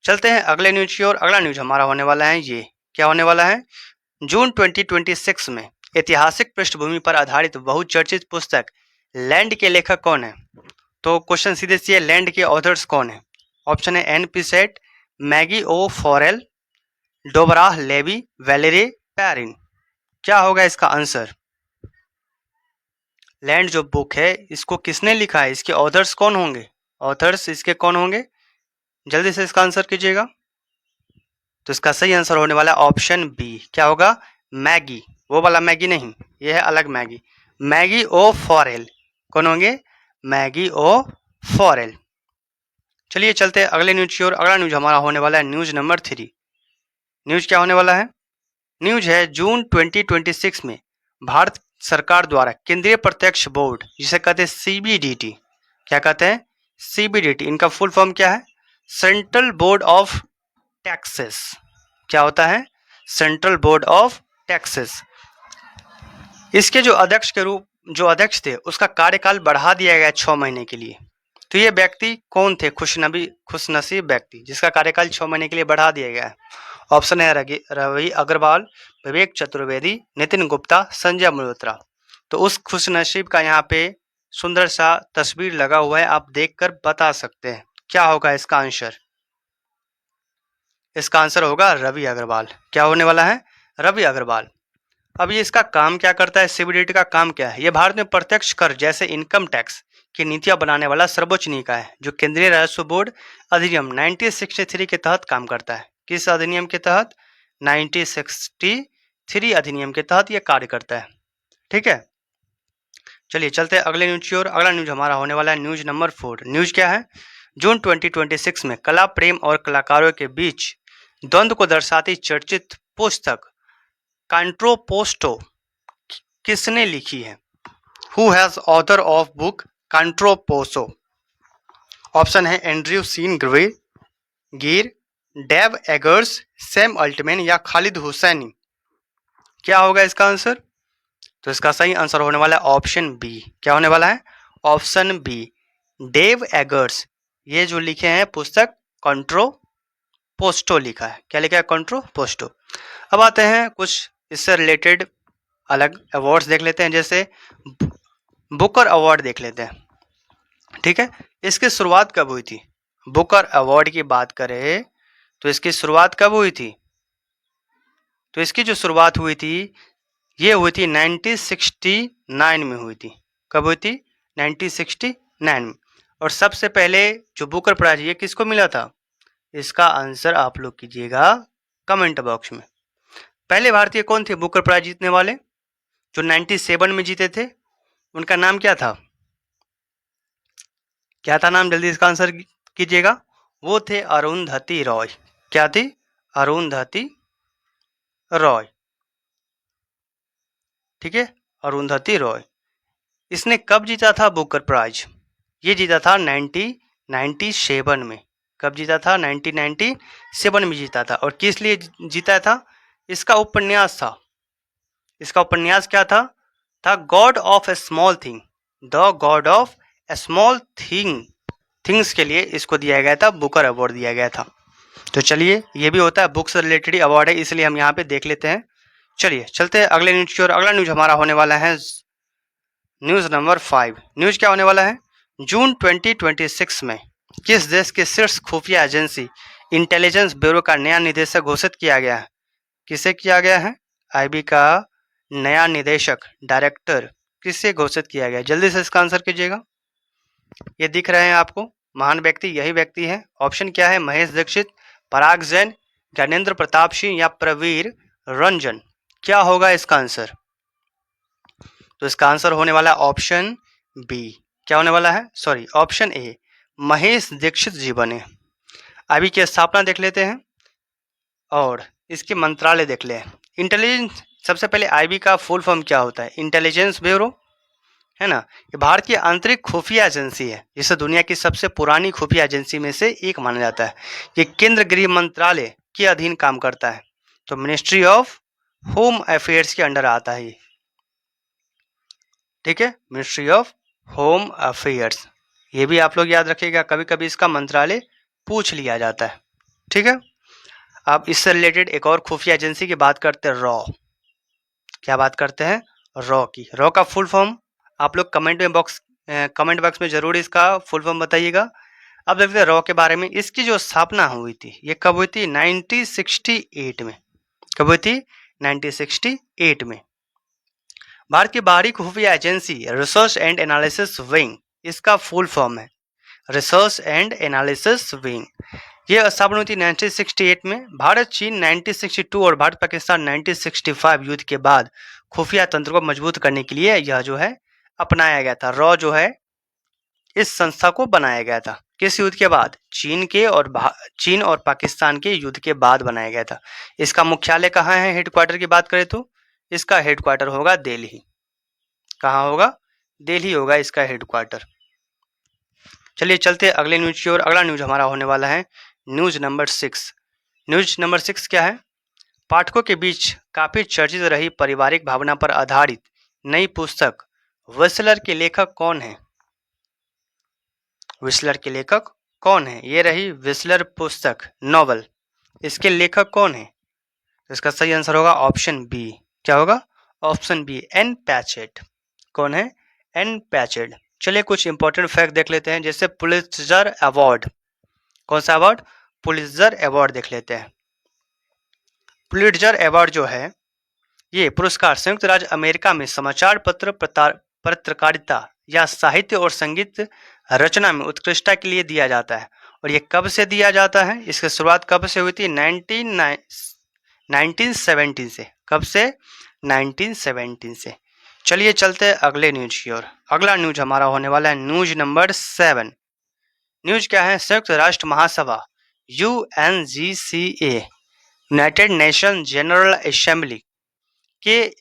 चलते हैं अगले न्यूज की ओर। अगला न्यूज हमारा होने वाला है, ये क्या होने वाला है? जून 2026 में ऐतिहासिक पृष्ठभूमि पर आधारित बहुचर्चित पुस्तक लैंड के लेखक कौन है? तो क्वेश्चन सीधे से, लैंड के ऑथर्स कौन है? ऑप्शन है एन.पी. सेट, मैगी ओ फॉरेल, डोबराह लेवी, वैलेरी पैरिन। क्या होगा इसका आंसर? लैंड जो बुक है इसको किसने लिखा है? इसके ऑथर्स कौन होंगे? ऑथर्स इसके कौन होंगे? जल्दी से इसका आंसर कीजिएगा। तो इसका सही आंसर होने वाला ऑप्शन बी। क्या होगा? मैगी, वो वाला मैगी नहीं, ये है अलग मैगी, मैगी ओ फॉरेल। कौन होंगे? मैगी ओ फॉरेल। चलिए चलते हैं अगले न्यूज की ओर। अगला न्यूज हमारा होने वाला है न्यूज नंबर 3। न्यूज क्या होने वाला है? न्यूज है जून 2026 में भारत सरकार द्वारा केंद्रीय प्रत्यक्ष बोर्ड, जिसे कहते हैं सीबीडीटी, क्या कहते हैं? सीबीडीटी, इनका फुल फॉर्म क्या है? Central board of taxes. क्या होता है? Central board of taxes. इसके जो अध्यक्ष थे उसका कार्यकाल बढ़ा दिया गया 6 महीने के लिए। तो ये व्यक्ति कौन थे? खुशनसीब व्यक्ति जिसका कार्यकाल 6 महीने के लिए बढ़ा दिया गया है। ऑप्शन है रवि अग्रवाल, विवेक चतुर्वेदी, नितिन गुप्ता, संजय मल्होत्रा। तो उस खुशनसीब का यहाँ पे सुंदर सा तस्वीर लगा हुआ है, आप देखकर बता सकते हैं क्या होगा इसका आंसर। इसका आंसर होगा रवि अग्रवाल। क्या होने वाला है? रवि अग्रवाल। अब ये इसका काम क्या करता है? सीबीडीटी का काम क्या है? ये भारत में प्रत्यक्ष कर जैसे इनकम टैक्स की नीतियां बनाने वाला सर्वोच्च निकाय है जो केंद्रीय राजस्व बोर्ड अधिनियम 1963 के तहत काम करता है। किस अधिनियम के तहत? 1963 अधिनियम के तहत यह कार्य करता है। ठीक है, चलिए चलते हैं अगले न्यूज की ओर। अगला न्यूज हमारा होने वाला है न्यूज नंबर 4। न्यूज क्या है? जून 2026 में कला प्रेम और कलाकारों के बीच द्वंद्व को दर्शाती चर्चित पुस्तक कॉन्ट्रोपोस्टो किसने लिखी है? Who has author of book Contrapposto? Option है Andrew Sean Greer, Dave Eggers, Sam Altman या खालिद हुसैनी। क्या होगा इसका आंसर? तो इसका सही आंसर होने वाला है ऑप्शन बी। क्या होने वाला है? Option B, Dave Eggers. ये जो लिखे हैं पुस्तक कॉन्ट्रोपोस्टो लिखा है। क्या लिखा है? कॉन्ट्रोपोस्टो। अब आते हैं कुछ इससे रिलेटेड अलग अवार्ड्स देख लेते हैं, जैसे बुकर अवार्ड देख लेते हैं। ठीक है, इसकी शुरुआत कब हुई थी? बुकर अवार्ड की बात करें तो इसकी शुरुआत कब हुई थी? तो इसकी जो शुरुआत हुई थी ये हुई थी 1969 में हुई थी। कब हुई थी? 1969 में। और सबसे पहले जो बुकर प्राइज ये किसको मिला था? इसका आंसर आप लोग कीजिएगा कमेंट बॉक्स में। पहले भारतीय कौन थे बुकर प्राइज जीतने वाले? जो 97 में जीते थे, उनका नाम क्या था? क्या था नाम? जल्दी इसका आंसर कीजिएगा। वो थे अरुंधति रॉय। क्या थी? अरुंधति रॉय। ठीक है, अरुंधति रॉय। इसने कब जीता था बुकर प्राइज? ये जीता था 1997 में। कब जीता था? 1997 में जीता था। और किस लिए जीता था? इसका उपन्यास था। इसका उपन्यास क्या था? God of A small thing, the God of A small things के लिए इसको दिया गया था, बुकर अवार्ड दिया गया था। तो चलिए, ये भी होता है बुक से रिलेटेड अवार्ड है, इसलिए हम यहाँ पे देख लेते हैं। चलिए चलते हैं अगले न्यूज की ओर। अगला न्यूज हमारा होने वाला है न्यूज नंबर 5। न्यूज क्या होने वाला है? जून 2026 में किस देश के शीर्ष खुफिया एजेंसी इंटेलिजेंस ब्यूरो का नया निदेशक घोषित किया गया है? किसे किया गया है? आईबी का नया निदेशक, डायरेक्टर किससे घोषित किया गया? जल्दी से इसका आंसर कीजिएगा। ये दिख रहे हैं आपको, महान व्यक्ति यही व्यक्ति है। ऑप्शन क्या है? महेश दीक्षित, पराग जैन, ज्ञानेंद्र प्रताप सिंह या प्रवीर रंजन। क्या होगा इसका आंसर? तो इसका आंसर होने वाला ऑप्शन बी। क्या होने वाला है? Sorry, option A, Mahesh Dixit ji बने। आईबी की स्थापना देख लेते हैं और इसके मंत्रालय देख लें। इंटेलिजेंस, सबसे पहले आईबी का फुल फॉर्म क्या होता है? इंटेलिजेंस ब्यूरो, है ना। ये भारत की आंतरिक खुफिया एजेंसी है, जिसे दुनिया की सबसे पुरानी खुफिया एजेंसी में से एक माना जाता है। ये केंद्र गृह मंत्रालय के अधीन काम करता है, तो मिनिस्ट्री ऑफ होम अफेयर्स के अंडर आता है ये, ठीक है, मिनिस्ट्री ऑफ होम अफेयर्स। ये भी आप लोग याद रखिएगा, कभी कभी इसका मंत्रालय पूछ लिया जाता है, ठीक है। अब इससे रिलेटेड एक और खुफिया एजेंसी की बात करते हैं, रॉ। क्या बात करते हैं? रॉ की। रॉ का फुल फॉर्म आप लोग कमेंट बॉक्स में जरूर इसका फुल फॉर्म बताइएगा। अब देखते हैं रॉ के बारे में। इसकी जो स्थापना हुई थी, ये कब हुई थी? 1968 में। कब हुई थी? 1968 में। भारत की बाहरी खुफिया agency research and analysis wing, इसका फुल फॉर्म है रिसर्च एंड एनालिसिस विंग। यह स्थापना हुई थी 1968 में। भारत चीन 1962 और भारत पाकिस्तान 1965 युद्ध के बाद खुफिया तंत्र को मजबूत करने के लिए यह जो है अपनाया गया था। रॉ जो है इस संस्था को बनाया गया था। किस युद्ध के बाद? चीन और पाकिस्तान के युद्ध के बाद बनाया गया था। इसका मुख्यालय कहाँ है? हेडक्वार्टर की बात करें तो इसका हेडक्वार्टर होगा दिल्ली। कहाँ होगा? दिल्ली होगा इसका हेडक्वार्टर। चलिए चलते हैं अगले न्यूज की ओर। अगला न्यूज हमारा होने वाला है न्यूज नंबर 6। न्यूज नंबर 6 क्या है? पाठकों के बीच काफी चर्चित रही पारिवारिक भावना पर आधारित नई पुस्तक व्हिसलर के लेखक कौन है? व्हिसलर के लेखक कौन है? ये रही व्हिसलर पुस्तक, नॉवल। इसके लेखक कौन है? इसका सही आंसर होगा ऑप्शन बी। क्या होगा? Option B, Ann Patchett. कौन है? Ann Patchett. चलिए कुछ इंपॉर्टेंट फैक्ट देख लेते हैं, जैसे पुलित्जर अवार्ड। कौन सा अवार्ड? पुलित्जर अवार्ड देख लेते हैं। पुलित्जर अवार्ड जो है, ये पुरस्कार संयुक्त राज्य अमेरिका में समाचार पत्र पत्रकारिता या साहित्य और संगीत रचना में उत्कृष्टता के लिए दिया जाता है। और ये कब से दिया जाता है? इसकी शुरुआत कब से हुई थी? 1917 से। कब से? 1917 से। चलिए चलते हैं अगले न्यूज की ओर। अगला न्यूज हमारा होने वाला है न्यूज नंबर 7। न्यूज क्या है? संयुक्त राष्ट्र महासभा UNGCA, United nation general assembly के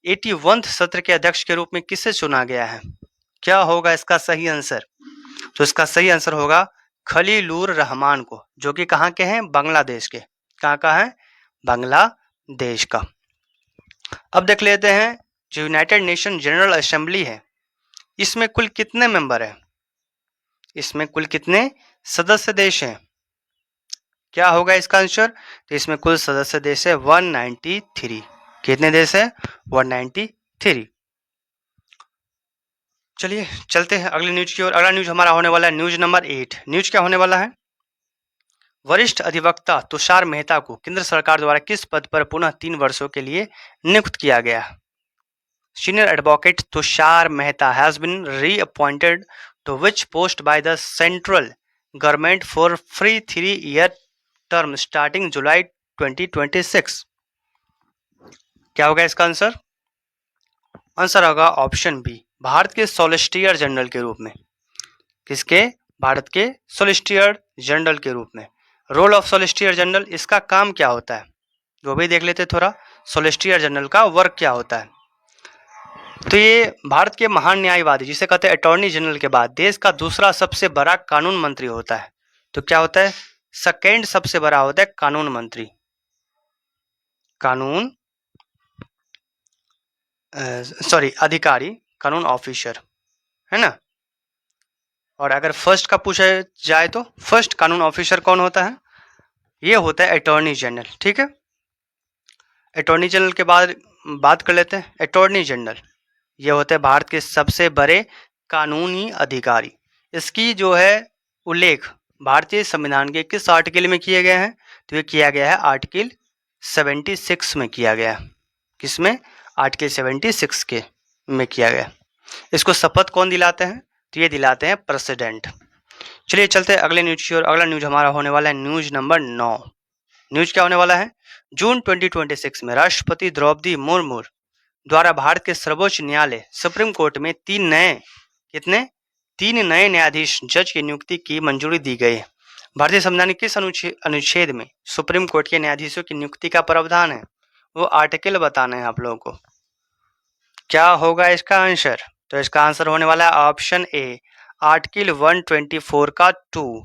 81वें सत्र के अध्यक्ष के रूप में किसे चुना गया है? क्या होगा इसका सही आंसर? तो इसका सही आंसर होगा खलीलुर रहमान को, जो कि कहाँ के हैं? बांग्लादेश के। कहाँ का है? बांग्लादेश का। अब देख लेते हैं जो यूनाइटेड नेशन जनरल असेंबली है, इसमें कुल कितने मेंबर हैं? इसमें कुल कितने सदस्य देश हैं? क्या होगा इसका आंसर? तो इसमें कुल सदस्य देश है 193। कितने देश है? 193। चलिए चलते हैं अगले न्यूज की ओर। अगला न्यूज हमारा होने वाला है न्यूज नंबर 8। न्यूज क्या होने वाला है? वरिष्ठ अधिवक्ता तुषार मेहता को केंद्र सरकार द्वारा किस पद पर पुनः 3 वर्षों के लिए नियुक्त किया गया? Senior advocate Tushar Mehta has been reappointed to which post by the central government for free 3-year term starting July 2026। क्या होगा इसका आंसर? आंसर होगा ऑप्शन बी, भारत के सॉलिसिटर जनरल के रूप में। किसके? भारत के सॉलिसिटर जनरल के रूप में। रोल ऑफ सॉलिसिटर जनरल, इसका काम क्या होता है वो भी देख लेते थोड़ा। सॉलिसिटर जनरल का वर्क क्या होता है? तो ये भारत के महान न्यायवादी, जिसे कहते हैं अटॉर्नी जनरल, के बाद देश का दूसरा सबसे बड़ा कानून मंत्री होता है। तो क्या होता है? सेकेंड सबसे बड़ा होता है कानून मंत्री, अधिकारी, कानून ऑफिसर, है ना। और अगर फर्स्ट का पूछा जाए तो फर्स्ट कानून ऑफिसर कौन होता है? ये होता है अटॉर्नी जनरल, ठीक है। अटॉर्नी जनरल के बाद बात कर लेते हैं अटॉर्नी जनरल। ये होते हैं भारत के सबसे बड़े कानूनी अधिकारी। इसकी जो है उल्लेख भारतीय संविधान के किस आर्टिकल में किए गए हैं? तो ये किया गया है आर्टिकल 76 में किया गया। किसमें? आर्टिकल 76 के में किया गया। इसको शपथ कौन दिलाते हैं? तो ये दिलाते हैं प्रेसिडेंट। चलिए चलते हैं अगले न्यूज की ओर। अगला न्यूज हमारा होने वाला है न्यूज नंबर 9। न्यूज क्या होने वाला है? जून 2026 में राष्ट्रपति द्रौपदी मुर्मू द्वारा भारत के सर्वोच्च न्यायालय सुप्रीम कोर्ट में तीन नए न्यायाधीश जज की नियुक्ति की मंजूरी दी गई है। भारतीय संविधान के किस अनुच्छेद में सुप्रीम कोर्ट के न्यायाधीशों की नियुक्ति का प्रावधान है? वो आर्टिकल बताना है आप लोगों को। क्या होगा इसका आंसर? तो इसका आंसर होने वाला है ऑप्शन ए, आर्टिकल 124 का 2।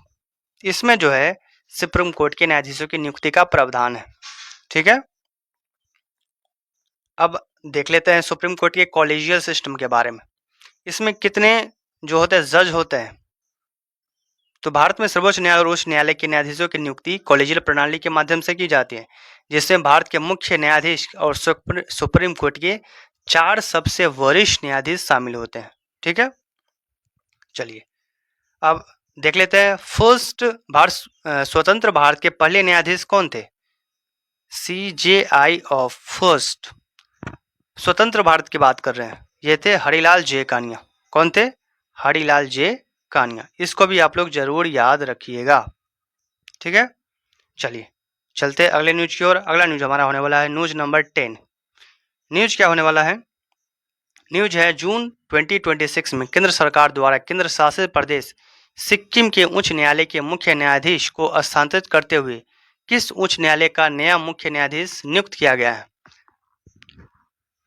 इसमें जो है सुप्रीम कोर्ट के न्यायाधीशों की नियुक्ति का प्रावधान है। ठीक है, अब देख लेते हैं सुप्रीम कोर्ट के कॉलेजियल सिस्टम के बारे में। इसमें कितने जो होते हैं जज होते हैं? तो भारत में सर्वोच्च न्यायालय और उच्च न्यायालय के न्यायाधीशों की नियुक्ति कॉलेजियल प्रणाली के माध्यम से की जाती है, जिसमें भारत के मुख्य न्यायाधीश और सुप्रीम कोर्ट के 4 सबसे वरिष्ठ न्यायाधीश शामिल होते हैं। ठीक है, चलिए अब देख लेते हैं फर्स्ट स्वतंत्र भारत के पहले न्यायाधीश कौन थे? CJI ऑफ फर्स्ट स्वतंत्र भारत की बात कर रहे हैं, ये थे हरिलाल जे कानिया। कौन थे? हरिलाल जे कानिया। इसको भी आप लोग जरूर याद रखिएगा। ठीक है, चलिए चलते अगले न्यूज की ओर। अगला न्यूज हमारा होने वाला है न्यूज नंबर 10। न्यूज क्या होने वाला है? न्यूज है जून 2026 में केंद्र सरकार द्वारा केंद्र शासित प्रदेश सिक्किम के उच्च न्यायालय के मुख्य न्यायाधीश को स्थानांतरित करते हुए किस उच्च न्यायालय का नया मुख्य न्यायाधीश नियुक्त किया गया है?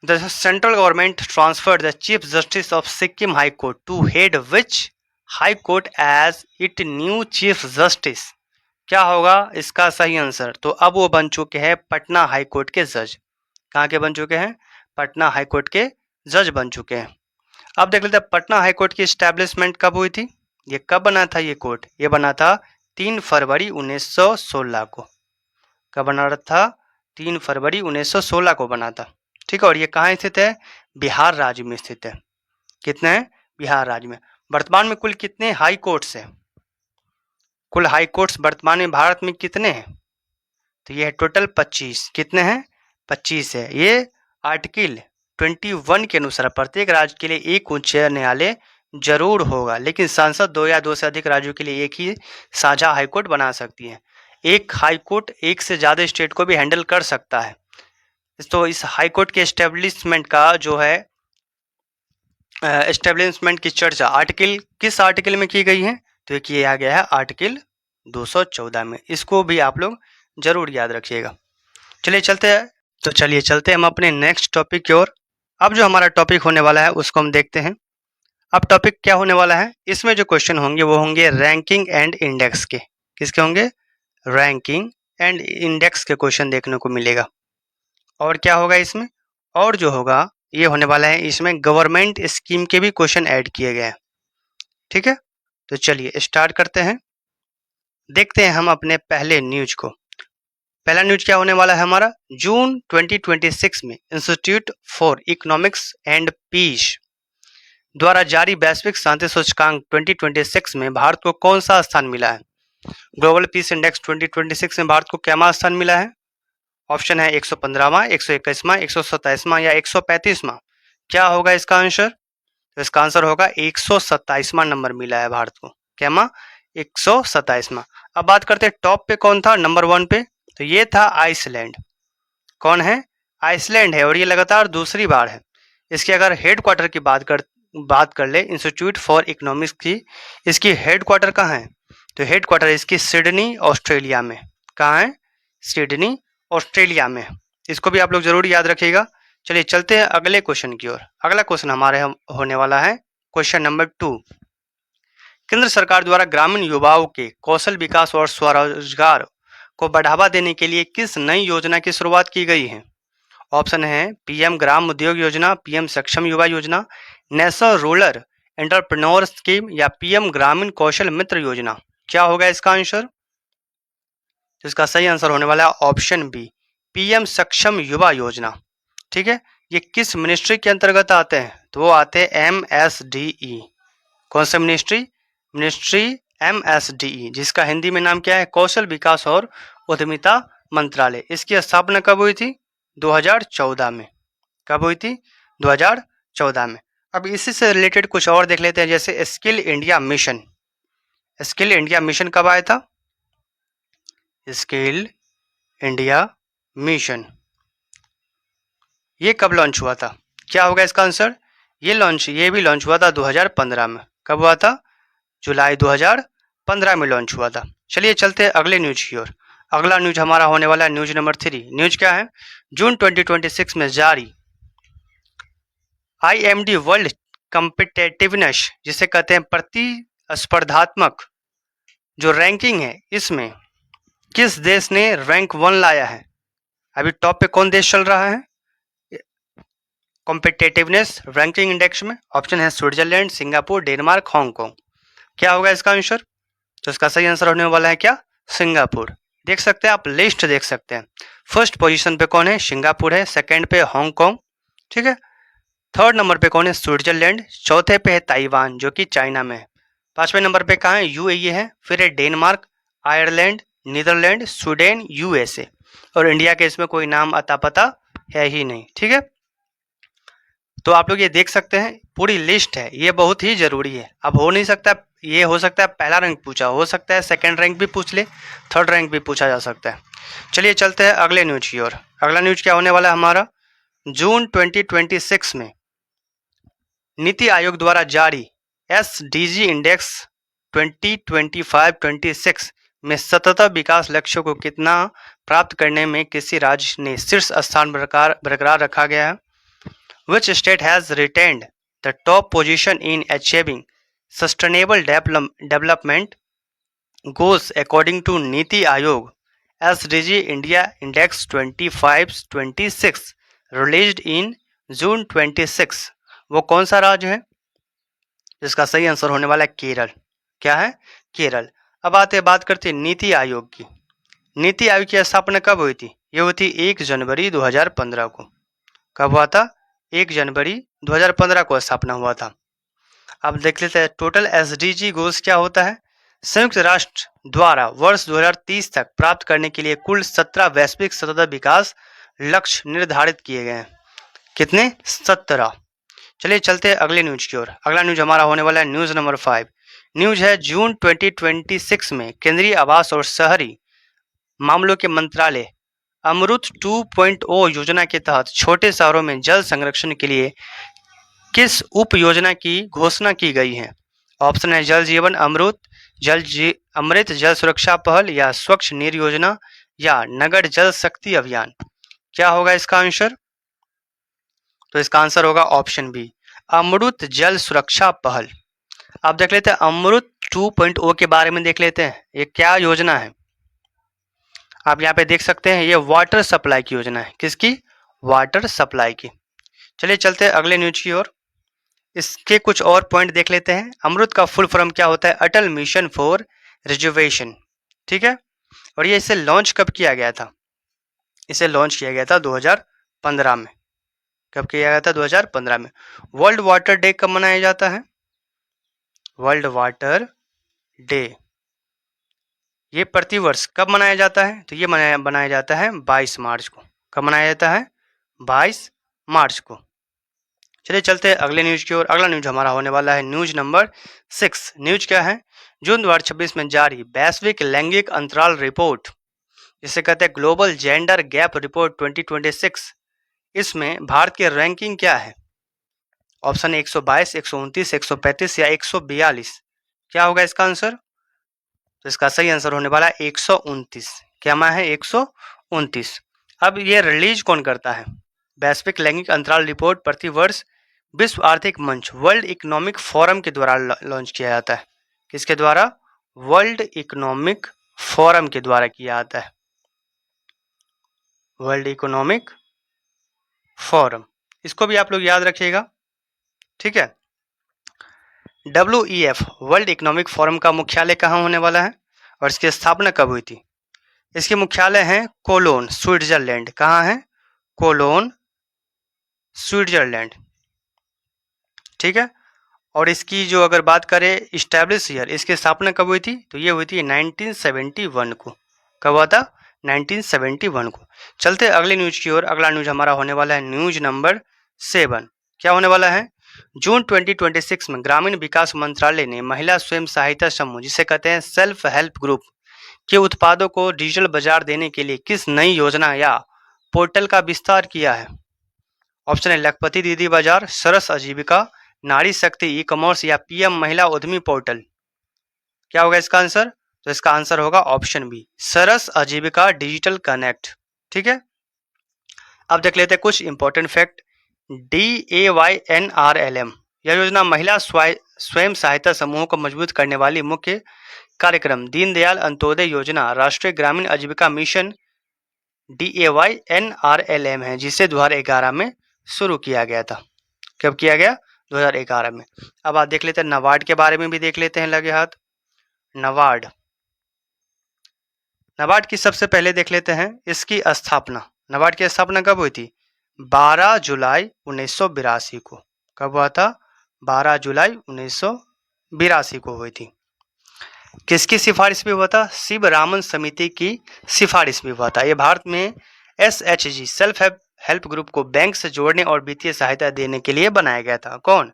The central government transferred the Chief Justice of Sikkim High Court to head which High Court as its new Chief Justice? क्या होगा इसका सही आंसर? तो अब वो बन चुके हैं पटना हाई कोर्ट के जज। कहाँ के बन चुके हैं? पटना हाई कोर्ट के जज बन चुके हैं। अब देख लेते हैं पटना हाई कोर्ट की स्टैब्लिशमेंट कब हुई थी? ये कब बना था ये कोर्ट? ये बना था 3 फरवरी 1916 को। कब बना था? 3 फरवरी 1916 को बना था। ठीक है, और ये कहाँ स्थित है? बिहार राज्य में स्थित है। कितने हैं? बिहार राज्य में। वर्तमान में कुल कितने हाई कोर्ट्स हैं? कुल हाई कोर्ट्स वर्तमान में भारत में कितने हैं? तो ये है टोटल 25। कितने हैं? 25 है। ये आर्टिकल 21 के अनुसार प्रत्येक राज्य के लिए एक उच्च न्यायालय जरूर होगा, लेकिन संसद 2 या 2 से अधिक राज्यों के लिए एक ही साझा हाईकोर्ट बना सकती है। एक हाईकोर्ट एक से ज्यादा स्टेट को भी हैंडल कर सकता है। तो इस हाईकोर्ट के एस्टेब्लिशमेंट का जो है एस्टेब्लिशमेंट की चर्चा किस आर्टिकल में की गई है? तो किया गया है आर्टिकल 214 में। इसको भी आप लोग जरूर याद रखिएगा। चलिए चलते हैं हम अपने नेक्स्ट टॉपिक की ओर। अब जो हमारा टॉपिक होने वाला है उसको हम देखते हैं। अब टॉपिक क्या होने वाला है? इसमें जो क्वेश्चन होंगे वो होंगे रैंकिंग एंड इंडेक्स के। किसके होंगे? रैंकिंग एंड इंडेक्स के क्वेश्चन देखने को मिलेगा। और क्या होगा इसमें? और जो होगा ये होने वाला है इसमें गवर्नमेंट स्कीम के भी क्वेश्चन ऐड किए गए हैं। ठीक है, तो चलिए स्टार्ट करते हैं। देखते हैं हम अपने पहले न्यूज को। पहला न्यूज क्या होने वाला है हमारा? जून 2026 में Institute for Economics and Peace द्वारा जारी वैश्विक शांति सूचकांक 2026 में भारत को कौन सा स्थान मिला है? ग्लोबल पीस इंडेक्स 2026 में भारत को क्या स्थान मिला है? ऑप्शन है 115वां, 121वां, 127वां या 135वां। क्या होगा इसका आंसर? तो इसका आंसर होगा 127वां नंबर मिला है भारत को। क्या? 127वां। अब बात करते हैं टॉप पे कौन था नंबर 1 पे? तो ये था आइसलैंड। कौन है? आइसलैंड है, और ये लगातार दूसरी बार है। इसके अगर हेडक्वार्टर की बात कर ले इंस्टीट्यूट फॉर इकोनॉमिक्स की, इसकी हेडक्वार्टर कहाँ है? तो हेडक्वार्टर इसकी सिडनी ऑस्ट्रेलिया में। कहाँ है? सिडनी ऑस्ट्रेलिया में। इसको भी आप लोग जरूर याद रखिएगा। चलिए चलते हैं अगले क्वेश्चन की ओर। अगला क्वेश्चन हमारे होने वाला है क्वेश्चन नंबर 2। केंद्र सरकार द्वारा ग्रामीण युवाओं के कौशल विकास और स्वरोजगार को बढ़ावा देने के लिए किस नई योजना की शुरुआत की गई है? ऑप्शन है पीएम ग्राम उद्योग योजना, पीएम सक्षम युवा योजना, नेशनल रूरल एंटरप्रेन्योर स्कीम या पीएम ग्रामीण कौशल मित्र योजना। क्या होगा इसका आंसर? तो इसका सही आंसर होने वाला है ऑप्शन बी, पीएम सक्षम युवा योजना। ठीक है, ये किस मिनिस्ट्री के अंतर्गत आते हैं? तो वो आते हैं MSDE। कौन सा मिनिस्ट्री? मिनिस्ट्री MSDE, जिसका हिंदी में नाम क्या है? कौशल विकास और उद्यमिता मंत्रालय। इसकी स्थापना कब हुई थी? 2014 में। कब हुई थी? 2014 में। अब इसी से रिलेटेड कुछ और देख लेते हैं, जैसे skill India mission. Skill India mission कब आया था? स्किल इंडिया मिशन ये कब लॉन्च हुआ था? क्या होगा इसका आंसर? ये भी लॉन्च हुआ था 2015 में। कब हुआ था? जुलाई 2015 में लॉन्च हुआ था। चलिए चलते हैं अगले न्यूज की ओर। अगला न्यूज हमारा होने वाला है न्यूज नंबर 3। न्यूज क्या है? जून 2026 में जारी IMD वर्ल्ड कॉम्पिटेटिवनेस, जिसे कहते हैं प्रतिस्पर्धात्मक जो रैंकिंग है, इसमें किस देश ने रैंक 1 लाया है? अभी टॉप पे कौन देश चल रहा है कॉम्पिटेटिवनेस रैंकिंग इंडेक्स में? ऑप्शन है स्विट्जरलैंड, सिंगापुर, डेनमार्क, हांगकांग। क्या होगा इसका आंसर? तो इसका सही आंसर होने वाला है क्या? सिंगापुर। देख सकते हैं आप, लिस्ट देख सकते हैं। फर्स्ट पोजीशन पे कौन है? सिंगापुर है। सेकंड पे हांगकांग, ठीक है। थर्ड नंबर पे कौन है? स्विट्जरलैंड। चौथे पे है ताइवान, जो कि चाइना में है। पांचवें नंबर पे कहाँ है? UAE है। फिर है Denmark, Ireland, Netherlands, Sweden, USA। और इंडिया के इसमें कोई नाम अता पता है ही नहीं, ठीक है। तो आप लोग ये देख सकते हैं, पूरी लिस्ट है, ये बहुत ही जरूरी है। अब हो नहीं सकता, ये हो सकता है पहला रैंक पूछा, हो सकता है सेकंड रैंक भी पूछ ले, थर्ड रैंक भी पूछा जा सकता है। चलिए चलते हैं अगले न्यूज की ओर। अगला न्यूज क्या होने वाला है हमारा? जून 2026 में नीति आयोग द्वारा जारी SDG इंडेक्स 2025-26 में सतत विकास लक्ष्यों को कितना प्राप्त करने में किसी राज्य ने शीर्ष स्थान बरकरार रखा गया है? Which state has retained the top position in achieving sustainable development goals according to Niti Aayog SDG India Index 25-26 released in June 26? वो कौन सा राज्य है? जिसका सही आंसर होने वाला है केरल। क्या है? केरल। अब बात करते हैं नीति आयोग की। नीति आयोग की स्थापना कब हुई थी? ये हुई थी 1 जनवरी 2015 को। कब हुआ था? 1 जनवरी 2015 को स्थापना हुआ था। अब देख लेते हैं टोटल SDG गोल्स क्या होता है। संयुक्त राष्ट्र द्वारा वर्ष 2030 तक प्राप्त करने के लिए कुल 17 वैश्विक सतत विकास लक्ष्य निर्धारित किए गए हैं। कितने? 17। चलिए चलते हैं अगले न्यूज की ओर। अगला न्यूज हमारा होने वाला है न्यूज नंबर 5। न्यूज है जून 2026 में केंद्रीय आवास और शहरी मामलों के मंत्रालय अमृत 2.0 योजना के तहत छोटे शहरों में जल संरक्षण के लिए किस उप योजना की घोषणा की गई है? ऑप्शन है जल जीवन अमृत, अमृत जल सुरक्षा पहल, या स्वच्छ नीर योजना, या नगर जल शक्ति अभियान। क्या होगा इसका आंसर? तो इसका आंसर होगा ऑप्शन बी, अमृत जल सुरक्षा पहल। आप देख लेते हैं अमृत 2.0 के बारे में देख लेते हैं, ये क्या योजना है। आप यहाँ पे देख सकते हैं, ये वाटर सप्लाई की योजना है। किसकी? वाटर सप्लाई की। चलिए चलते हैं अगले न्यूज की ओर। इसके कुछ और पॉइंट देख लेते हैं। अमृत का फुल फॉर्म क्या होता है? अटल मिशन फॉर रिजर्वेशन, ठीक है। और ये इसे लॉन्च कब किया गया था? इसे लॉन्च किया गया था 2015 में। कब किया गया था? 2015 में। वर्ल्ड वाटर डे कब मनाया जाता है? वर्ल्ड वाटर डे ये प्रतिवर्ष कब मनाया जाता है? तो ये मनाया जाता है 22 मार्च को। कब मनाया जाता है? 22 मार्च को। चलिए चलते हैं अगले न्यूज की ओर। अगला न्यूज हमारा होने वाला है न्यूज नंबर 6। न्यूज क्या है? जून 2026 में जारी वैश्विक लैंगिक अंतराल रिपोर्ट, जिसे कहते हैं ग्लोबल जेंडर गैप रिपोर्ट 2026, इसमें भारत की रैंकिंग क्या है? ऑप्शन 122, 129, 135 या 142। क्या होगा इसका आंसर? तो इसका सही आंसर होने वाला है 129। क्या मान है? 129। अब ये रिलीज कौन करता है? वैश्विक लैंगिक अंतराल रिपोर्ट प्रतिवर्ष विश्व आर्थिक मंच वर्ल्ड इकोनॉमिक फोरम के द्वारा लॉन्च किया जाता है। किसके द्वारा? वर्ल्ड इकोनॉमिक फोरम के द्वारा किया जाता है। वर्ल्ड इकोनॉमिक फोरम, इसको भी आप लोग याद रखिएगा, ठीक है। WEF वर्ल्ड इकोनॉमिक फोरम का मुख्यालय कहाँ होने वाला है और इसकी स्थापना कब हुई थी? इसके मुख्यालय है कोलोन, स्विट्जरलैंड। कहाँ है? कोलोन, स्विट्जरलैंड, ठीक है। और इसकी जो अगर बात करें इस्टेब्लिश ईयर, इसकी स्थापना कब हुई थी? तो ये हुई थी 1971 को। कब हुआ था? 1971 को। चलते अगले न्यूज की ओर। अगला न्यूज हमारा होने वाला है न्यूज नंबर 7। क्या होने वाला है? जून 2026 में ग्रामीण विकास मंत्रालय ने महिला स्वयं सहायता समूह, जिसे कहते हैं सेल्फ हेल्प ग्रुप, के उत्पादों को डिजिटल बाजार देने के लिए किस नई योजना या पोर्टल का विस्तार किया है? ऑप्शन है लखपति दीदी बाजार, सरस आजीविका, नारी शक्ति ई कॉमर्स या पीएम महिला उद्यमी पोर्टल। क्या होगा इसका आंसर? तो इसका आंसर होगा ऑप्शन बी, सरस आजीविका डिजिटल कनेक्ट। ठीक है, अब देख लेते हैं कुछ इंपॉर्टेंट फैक्ट। DAYNRLM यह योजना महिला स्वयं सहायता समूहों को मजबूत करने वाली मुख्य कार्यक्रम दीनदयाल अंत्योदय योजना राष्ट्रीय ग्रामीण आजीविका मिशन DAYNRLM है, जिसे 2011 में शुरू किया गया था। कब किया गया? 2011 में। अब आप देख लेते हैं नाबार्ड के बारे में भी देख लेते हैं लगे हाथ। नाबार्ड की सबसे पहले देख लेते हैं इसकी स्थापना। नाबार्ड की स्थापना कब हुई थी? 12 जुलाई 1982 को। कब हुआ था? 12 जुलाई 1982 को हुई थी। किसकी सिफारिश भी हुआ था? शिवरामन समिति की सिफारिश भी हुआ था। ये भारत में SHG सेल्फ हेल्प ग्रुप को बैंक से जोड़ने और वित्तीय सहायता देने के लिए बनाया गया था। कौन?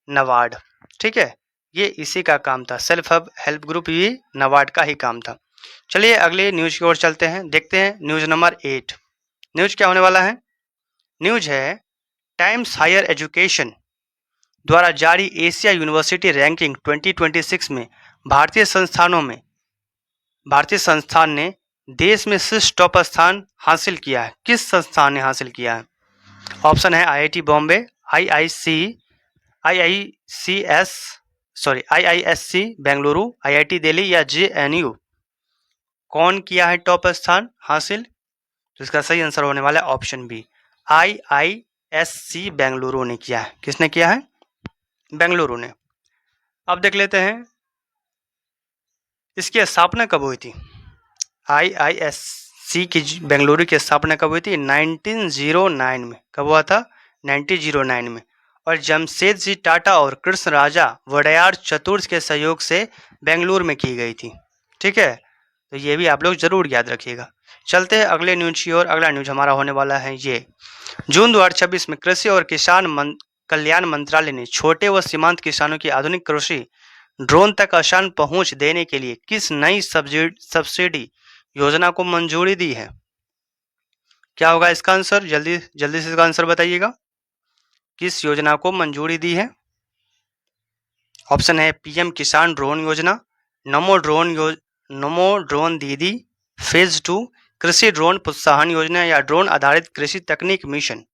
नाबार्ड। ठीक है, ये इसी का काम था। सेल्फ हेल्प ग्रुप ये नाबार्ड का ही काम था। चलिए अगले न्यूज की ओर चलते हैं, देखते हैं न्यूज नंबर 8। न्यूज क्या होने वाला है? न्यूज है टाइम्स हायर एजुकेशन द्वारा जारी एशिया यूनिवर्सिटी रैंकिंग 2026 में भारतीय संस्थान ने देश में शीर्ष टॉप स्थान हासिल किया है। किस संस्थान ने हासिल किया है? ऑप्शन है IIT Bombay, IISc Bengaluru, IIT Delhi या JNU। कौन किया है टॉप स्थान हासिल? तो इसका सही आंसर होने वाला है ऑप्शन बी, IISc बेंगलुरु ने किया है। किसने किया है? बेंगलुरु ने। अब देख लेते हैं इसकी स्थापना कब हुई थी। IISc की बेंगलुरु की स्थापना कब हुई थी? 1909 में। कब हुआ था? 1909 में। और जमशेदजी टाटा और कृष्ण राजा वड़यार चतुर्थ के सहयोग से बेंगलुरु में की गई थी। ठीक है, तो ये भी आप लोग जरूर याद रखिएगा। चलते हैं अगले न्यूज की ओर। अगला न्यूज हमारा होने वाला है ये, जून 2026 में कृषि और किसान कल्याण मंत्रालय ने छोटे व सीमांत किसानों की आधुनिक कृषि ड्रोन तक आसान पहुंच देने के लिए किस नई सब्सिडी योजना को मंजूरी दी है? क्या होगा इसका आंसर? जल्दी से इसका आंसर बताइएगा। किस योजना को मंजूरी दी है? ऑप्शन है PM किसान ड्रोन योजना, नमो ड्रोन दीदी, फेज 2, कृषि ड्रोन प्रोत्साहन योजना या ड्रोन आधारित कृषि तकनीक मिशन।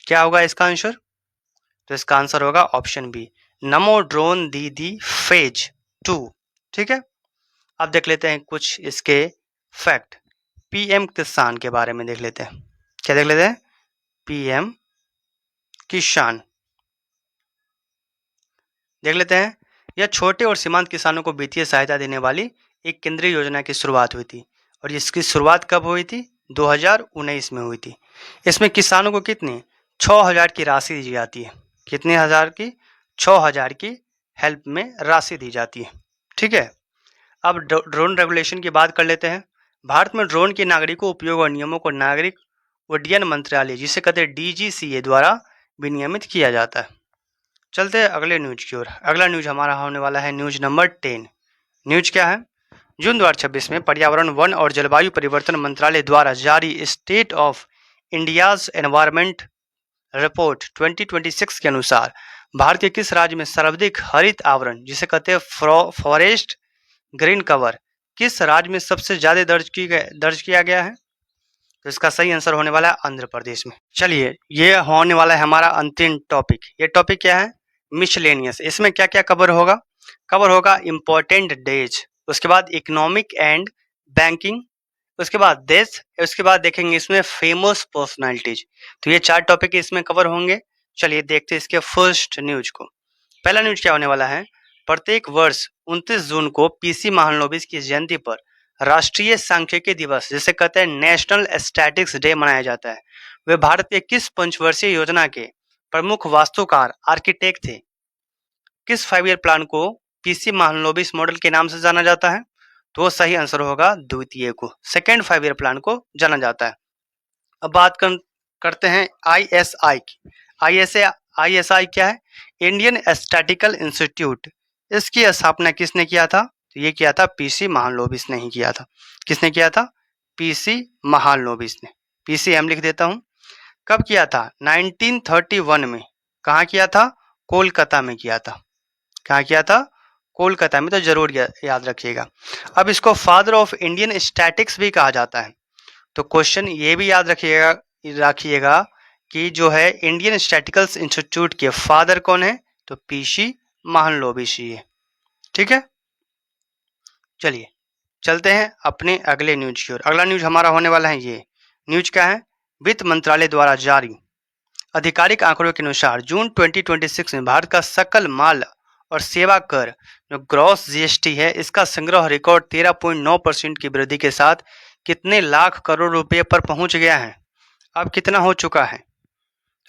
क्या होगा इसका आंसर? तो इसका आंसर होगा ऑप्शन बी, नमो ड्रोन दीदी फेज 2। ठीक है, अब देख लेते हैं कुछ इसके फैक्ट। PM किसान के बारे में देख लेते हैं। क्या देख लेते हैं? PM किसान देख लेते हैं। यह छोटे और सीमांत किसानों को वित्तीय सहायता देने वाली एक केंद्रीय योजना की शुरुआत हुई थी। और इसकी शुरुआत कब हुई थी? 2019 में हुई थी। इसमें किसानों को कितनी 6,000 की राशि दी जाती है। कितने हजार की? 6,000 की हेल्प में राशि दी जाती है। ठीक है, अब ड्रोन रेगुलेशन की बात कर लेते हैं। भारत में ड्रोन के नागरिकों उपयोग और नियमों को नागरिक उड्डयन मंत्रालय, जिसे कहते हैं DGCA, द्वारा विनियमित किया जाता है। चलते हैं अगले न्यूज की ओर। अगला न्यूज हमारा होने वाला है न्यूज नंबर 10। न्यूज क्या है? जून 2026 में पर्यावरण, वन और जलवायु परिवर्तन मंत्रालय द्वारा जारी state of India's environment report 2026 के अनुसार भारत के किस राज्य में सर्वाधिक हरित आवरण, जिसे कहते हैं फॉरेस्ट ग्रीन कवर, किस राज्य में सबसे ज्यादा दर्ज किया गया है? तो इसका सही आंसर होने वाला है आंध्र प्रदेश में। चलिए, ये होने वाला है हमारा अंतिम टॉपिक। ये टॉपिक क्या है? मिसलेनियस। इसमें क्या क्या कवर होगा? कवर होगा इंपॉर्टेंट डेज, उसके बाद इकोनॉमिक एंड बैंकिंग, उसके बाद देश, उसके बाद देखेंगे इसमें फेमस पर्सनालिटीज। तो ये 4 टॉपिक इसमें कवर होंगे। चलिए देखते हैं इसके फर्स्ट न्यूज को। पहला न्यूज क्या होने वाला है? प्रत्येक वर्ष 29 जून को PC महालनोबिस की जयंती पर राष्ट्रीय सांख्यिकी दिवस, जिसे कहते हैं नेशनल स्टैटिक्स डे, मनाया जाता है। वे भारत के किस पंचवर्षीय योजना के प्रमुख वास्तुकार आर्किटेक्ट थे? किस 5 ईयर प्लान को PC महालनोबिस मॉडल के नाम से जाना जाता है? तो सही आंसर होगा द्वितीय को, सेकेंड 5 ईयर प्लान को जाना जाता है। अब बात करते हैं ISI की। ISI क्या है? Indian statistical institute. इसकी स्थापना किसने किया था? तो ये किया था पीसी महालनोबिस ने ही किया था। किसने किया था? पीसी महालनोबिस ने। PCM लिख देता हूं। कब किया था? 1931 में। कहाँ किया था? कोलकाता में किया था। कहाँ किया था? कोलकाता में। तो जरूर याद रखिएगा। अब इसको फादर ऑफ इंडियन स्टैटिक्स भी कहा जाता है। तो क्वेश्चन ये भी याद रखिएगा कि जो है इंडियन स्टैटिकल्स इंस्टीट्यूट के फादर कौन है? तो पीसी महालनोबिस जी है। ठीक है, चलिए चलते हैं अपने अगले न्यूज की ओर। अगला न्यूज हमारा होने वाला है ये। न्यूज क्या है? वित्त मंत्रालय द्वारा जारी आधिकारिक आंकड़ों के अनुसार जून 2026 में भारत का सकल माल और सेवा कर जो ग्रॉस जीएसटी है, इसका संग्रह रिकॉर्ड 13.9% की वृद्धि के साथ कितने लाख करोड़ रुपए पर पहुंच गया है? अब कितना हो चुका है?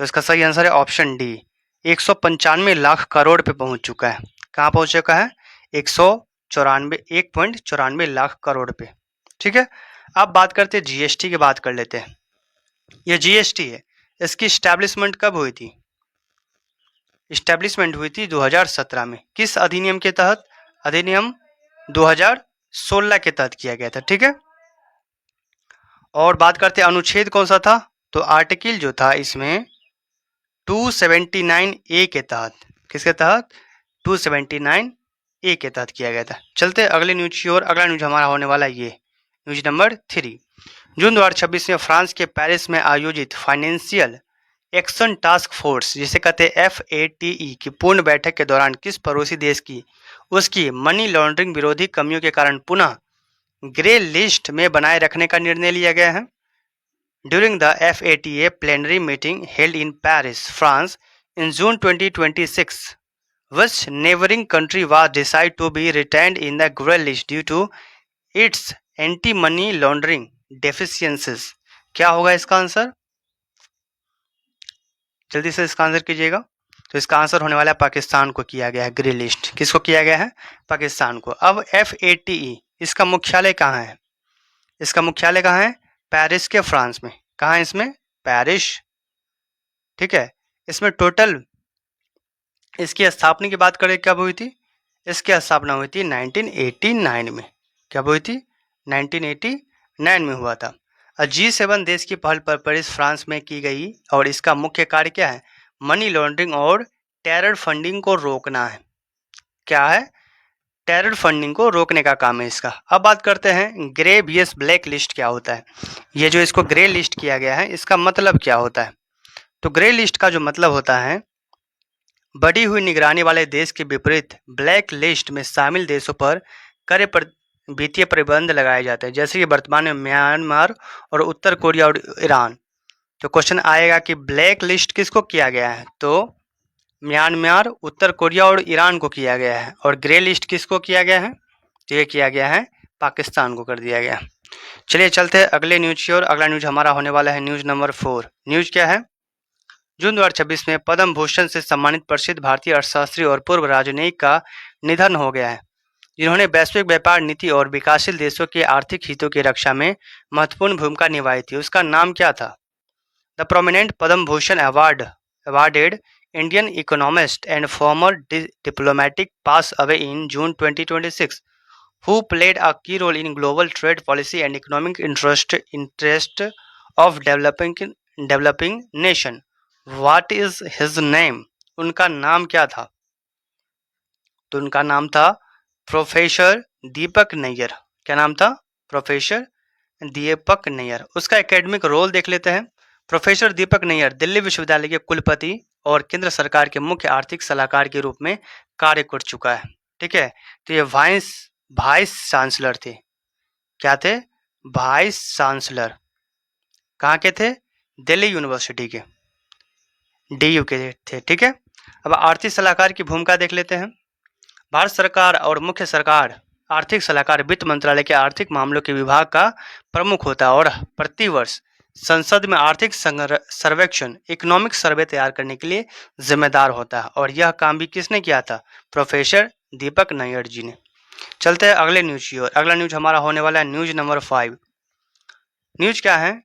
तो इसका सही आंसर है ऑप्शन डी, 195 लाख करोड़ पे पहुंच चुका है। कहाँ पहुंच चुका है? 1.94 लाख करोड़ पे। ठीक है, अब बात करते हैं जीएसटी की। बात कर लेते हैं। ये जीएसटी है, इसकी स्टैब्लिशमेंट कब हुई थी? स्टैब्लिशमेंट हुई थी 2017 में। किस अधिनियम के तहत? अधिनियम 2016 के तहत किया गया था। ठीक है, और बात करते हैं अनुच्छेद कौन सा था? तो आर्टिकल जो था इसमें 279A के तहत। किसके तहत? 279A के तहत किया गया था। चलते अगले न्यूज की ओर। अगला न्यूज हमारा होने वाला ये न्यूज नंबर 3। जून 2026 में फ्रांस के पेरिस में आयोजित फाइनेंशियल एक्शन टास्क फोर्स जिसे कहते हैं FATE की पूर्ण बैठक के दौरान किस पड़ोसी देश की उसकी मनी लॉन्ड्रिंग विरोधी कमियों के कारण पुनः ग्रे लिस्ट में बनाए रखने का निर्णय लिया गया है? During the FATA plenary meeting held in Paris, France in June 2026, which neighboring country was decided to be retained in the grey list due to its anti-money laundering deficiencies? क्या होगा इसका आंसर? जल्दी से इसका आंसर कीजिएगा। तो इसका answer होने वाला है पाकिस्तान को किया गया है ग्रे लिस्ट। किसको किया गया है? पाकिस्तान को। अब FATE इसका मुख्यालय कहाँ है? इसका मुख्यालय कहाँ है? पेरिस के फ्रांस में। कहाँ है इसमें? पेरिस। ठीक है, इसमें टोटल इसकी स्थापना की बात करें कब हुई थी? इसकी स्थापना हुई थी 1989 में। कब हुई थी? 1989 में हुआ था। G7 देश की पहल पर पेरिस फ्रांस में की गई और इसका मुख्य कार्य क्या है? मनी लॉन्ड्रिंग और टेरर फंडिंग को रोकना है। क्या है? टेरर फंडिंग को रोकने का काम है इसका। अब बात करते हैं ग्रे vs ब्लैक लिस्ट क्या होता है। ये जो इसको ग्रे लिस्ट किया गया है इसका मतलब क्या होता है? तो ग्रे लिस्ट का जो मतलब होता है बढ़ी हुई निगरानी वाले देश के विपरीत ब्लैक लिस्ट में शामिल देशों पर कड़े वित्तीय प्रतिबंध लगाए जाते हैं, जैसे कि वर्तमान में म्यांमार और उत्तर कोरिया और ईरान। तो क्वेश्चन आएगा कि ब्लैक लिस्ट किसको किया गया है? तो म्यांमार, उत्तर कोरिया और ईरान को किया गया है। और ग्रे लिस्ट किसको किया गया है? तो ये किया गया है पाकिस्तान को कर दिया गया। चलिए चलते हैं अगले न्यूज की ओर। अगला न्यूज हमारा होने वाला है न्यूज नंबर 4। न्यूज क्या है? जून 2026 में पद्म भूषण से सम्मानित प्रसिद्ध भारतीय अर्थशास्त्री और पूर्व राजनयिक का निधन हो गया है, जिन्होंने वैश्विक व्यापार नीति और विकासशील देशों के आर्थिक हितों की रक्षा में महत्वपूर्ण भूमिका निभाई थी। उसका नाम क्या था? The prominent Padma Bhushan awarded Indian economist and former diplomatic passed away in June 2026, who played a key role in global trade policy and economic interest of developing nation. What is his name? उनका नाम क्या था? तो उनका नाम था professor दीपक नैयर। क्या नाम था? प्रोफेसर दीपक नैयर। उसका एकेडमिक रोल देख लेते हैं। प्रोफेसर दीपक नैयर दिल्ली विश्वविद्यालय के कुलपति और केंद्र सरकार के मुख्य आर्थिक सलाहकार के रूप में कार्य कर चुका है। ठीक है, तो ये वाइस चांसलर थे। क्या थे? Vice chancellor. कहाँ के थे? दिल्ली यूनिवर्सिटी के, DU के थे। ठीक है, अब आर्थिक सलाहकार की भूमिका देख लेते हैं। भारत सरकार और मुख्य सरकार आर्थिक सलाहकार वित्त मंत्रालय के आर्थिक मामलों के विभाग का प्रमुख होता है और प्रतिवर्ष संसद में आर्थिक सर्वेक्षण इकोनॉमिक सर्वे तैयार करने के लिए जिम्मेदार होता है। और यह काम भी किसने किया था? प्रोफेसर दीपक नैयर जी ने। चलते हैं अगले न्यूज की ओर। अगला न्यूज हमारा होने वाला है न्यूज नंबर 5। न्यूज क्या है?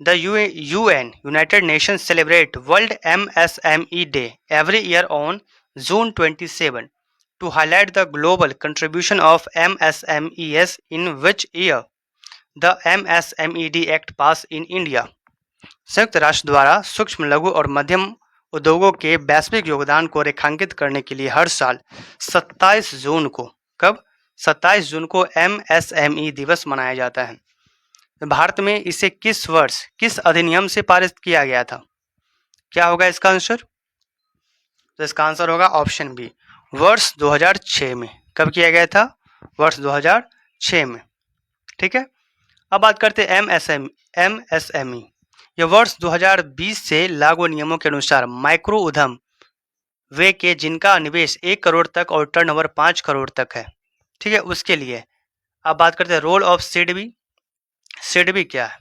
The UN United Nations celebrate World MSME Day every year on June 27 to highlight the global contribution of MSMEs in which year the MSMED Act passed in India. संयुक्त राष्ट्र द्वारा सूक्ष्म लघु और मध्यम उद्योगों के वैश्विक योगदान को रेखांकित करने के लिए हर साल 27 जून को कब 27 जून को MSME दिवस मनाया जाता है। भारत में इसे किस वर्ष किस अधिनियम से पारित किया गया था? क्या होगा इसका आंसर? तो इसका आंसर होगा ऑप्शन बी, वर्ष 2006 में। कब किया गया था? वर्ष 2006 में। ठीक है, अब बात करते हैं MSME। यह वर्ष 2020 से लागू नियमों के अनुसार माइक्रो उद्यम वे के जिनका निवेश 1 करोड़ तक और टर्नओवर 5 करोड़ तक है। ठीक है, उसके लिए अब बात करते हैं रोल ऑफ सिडबी। सिडबी क्या है?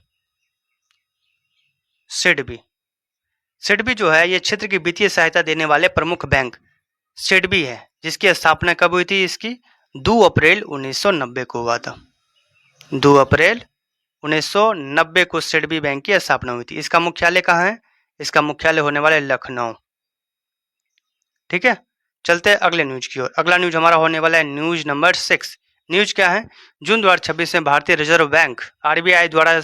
सिडबी जो है ये क्षेत्र की वित्तीय सहायता देने वाले प्रमुख बैंक सिडबी है, जिसकी स्थापना कब हुई थी? इसकी 2 अप्रैल 1990 को हुआ था। 2 अप्रैल 1990 को सिडबी बैंक की स्थापना हुई थी। इसका मुख्यालय कहाँ है? इसका मुख्यालय होने वाला है लखनऊ। ठीक है, चलते हैं अगले न्यूज की ओर। अगला न्यूज हमारा होने वाला है न्यूज नंबर 6। न्यूज क्या है? जून 2026 में भारतीय रिजर्व बैंक RBI द्वारा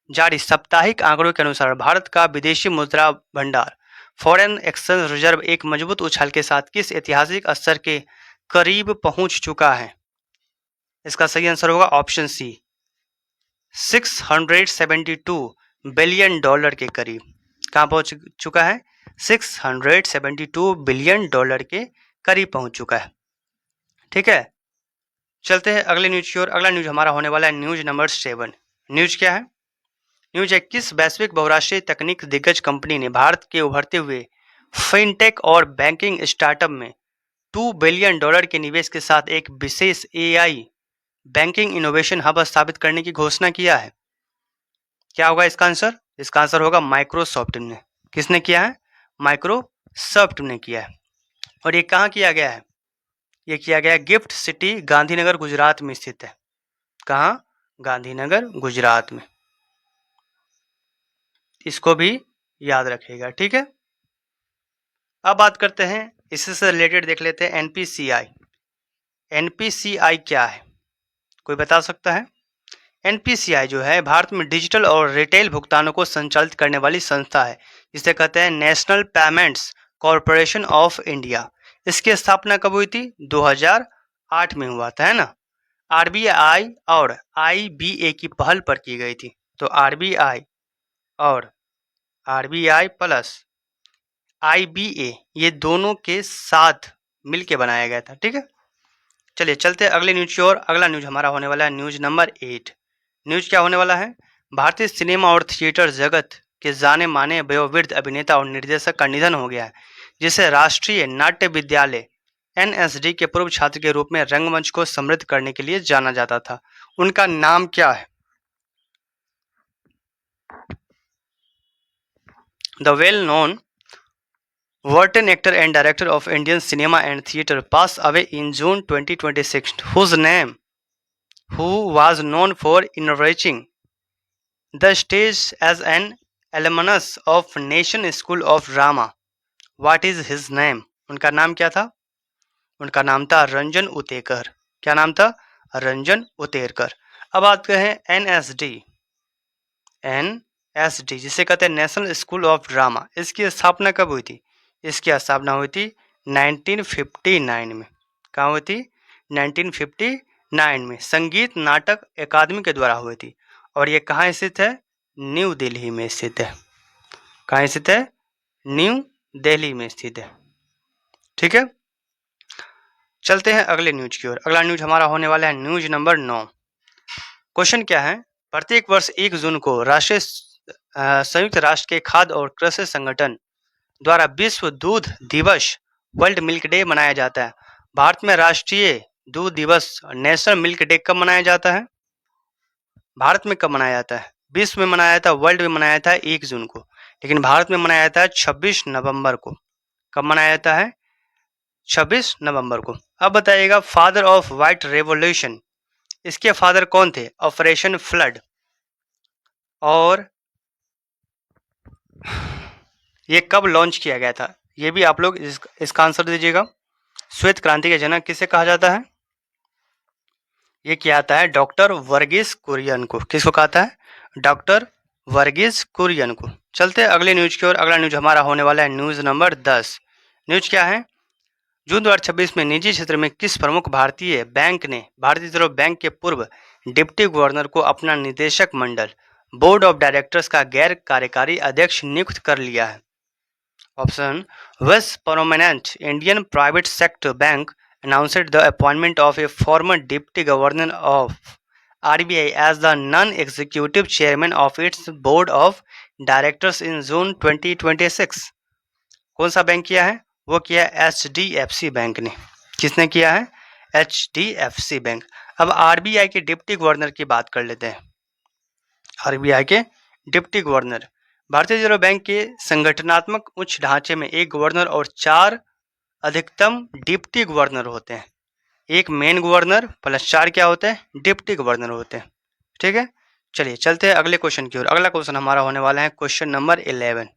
जारी साप्ताहिक आंकड़ों के अनुसार भारत का विदेशी मुद्रा भंडार फॉरेन एक्सचेंज रिजर्व एक मजबूत उछाल के साथ किस ऐतिहासिक स्तर के करीब पहुंच चुका है? इसका सही आंसर होगा ऑप्शन सी, $672 बिलियन के करीब। कहां पहुंच चुका है? $672 बिलियन के करीब पहुंच चुका है। ठीक है, चलते हैं अगले न्यूज की ओर। अगला न्यूज हमारा होने वाला है न्यूज नंबर 7। न्यूज क्या है? न्यूज है किस वैश्विक बहुराष्ट्रीय तकनीक दिग्गज कंपनी ने भारत के उभरते हुए फिनटेक और बैंकिंग स्टार्टअप में $2 बिलियन के निवेश के साथ एक विशेष AI बैंकिंग इनोवेशन हब स्थापित करने की घोषणा किया है? क्या होगा इसका आंसर? इसका आंसर होगा माइक्रोसॉफ्ट ने। किसने किया है? माइक्रोसॉफ्ट ने किया है। और ये कहाँ किया गया है? ये किया गया गिफ्ट सिटी गांधीनगर गुजरात में स्थित है। कहाँ? गांधीनगर गुजरात में। इसको भी याद रखिएगा। ठीक है, अब बात करते हैं इससे रिलेटेड देख लेते हैं NPCI। NPCI क्या है? कोई बता सकता है? NPCI जो है भारत में डिजिटल और रिटेल भुगतानों को संचालित करने वाली संस्था है, जिसे कहते हैं national payments corporation of India. इसकी स्थापना कब हुई थी? 2008 में हुआ था, है ना। RBI और IBA की पहल पर की गई थी। तो RBI प्लस IBA ये दोनों के साथ मिलके बनाया गया था। ठीक है, चलिए चलते हैं अगले न्यूज की ओर। अगला न्यूज हमारा होने वाला है न्यूज नंबर 8। न्यूज क्या होने वाला है? भारतीय सिनेमा और थिएटर जगत के जाने माने वयोवृद्ध अभिनेता और निर्देशक का निधन हो गया है, जिसे राष्ट्रीय नाट्य विद्यालय NSD के पूर्व छात्र के रूप में रंगमंच को समृद्ध करने के लिए जाना जाता था। उनका नाम क्या है? The well known Wharton actor and director of Indian cinema and theatre passed away in June 2026, who was known for enriching the stage as an alumnus of Nation School of Drama. What is his name? उनका नाम क्या था? उनका नाम था रंजन उतेकर। क्या नाम था? रंजन उतेकर। अब बात करें NSD जिसे कहते हैं नेशनल स्कूल ऑफ ड्रामा। इसकी स्थापना कब हुई थी? इसकी स्थापना हुई थी 1959 में। कहाँ हुई थी? 1959 में संगीत नाटक अकादमी के द्वारा हुई थी। और ये कहाँ स्थित है? न्यू दिल्ली में स्थित है। कहाँ स्थित है? न्यू दिल्ली में स्थित है। ठीक है, चलते हैं अगले न्यूज की ओर। अगला न्यूज हमारा होने वाला है न्यूज नंबर 9। क्वेश्चन क्या है? प्रत्येक वर्ष 1 जून को राष्ट्रीय संयुक्त राष्ट्र के खाद्य और कृषि संगठन द्वारा विश्व दूध दिवस वर्ल्ड मिल्क डे मनाया जाता है। भारत में राष्ट्रीय दूध दिवस नेशनल मिल्क डे कब मनाया जाता है? भारत में कब मनाया जाता है? विश्व में मनाया था, वर्ल्ड में मनाया था 1 जून को, लेकिन भारत में मनाया जाता है 26 नवंबर को। कब मनाया जाता है? 26 नवंबर को। अब बताइएगा फादर ऑफ व्हाइट रेवोल्यूशन, इसके फादर कौन थे? ऑपरेशन फ्लड और ये कब लॉन्च किया गया था, ये भी आप लोग इसका आंसर दीजिएगा। श्वेत क्रांति के जनक किसे कहा जाता है? ये क्या आता है? डॉक्टर वर्गीस कुरियन को। किसको कहता है? डॉक्टर वर्गीस कुरियन को। चलते हैं अगले न्यूज की ओर। अगला न्यूज हमारा होने वाला है न्यूज नंबर 10। न्यूज क्या है? जून 2026 में निजी क्षेत्र में किस प्रमुख भारतीय बैंक ने भारतीय रिजर्व बैंक के पूर्व डिप्टी गवर्नर को अपना निदेशक मंडल बोर्ड ऑफ डायरेक्टर्स का गैर कार्यकारी अध्यक्ष नियुक्त कर लिया है? Option west prominent Indian private sector bank announced the appointment of a former deputy governor of RBI as the non-executive chairman of its board of directors in June 2026। कौन सा बैंक किया है? वो किया है HDFC बैंक ने। किसने किया है? HDFC bank. अब RBI के डिप्टी गवर्नर की बात कर लेते हैं। RBI के डिप्टी गवर्नर, भारतीय रिजर्व बैंक के संगठनात्मक उच्च ढांचे में एक गवर्नर और 4 अधिकतम डिप्टी गवर्नर होते हैं। एक मेन गवर्नर प्लस 4 क्या होते हैं? डिप्टी गवर्नर होते हैं। ठीक है, चलिए चलते हैं अगले क्वेश्चन की ओर। अगला क्वेश्चन हमारा होने वाला है क्वेश्चन नंबर 11।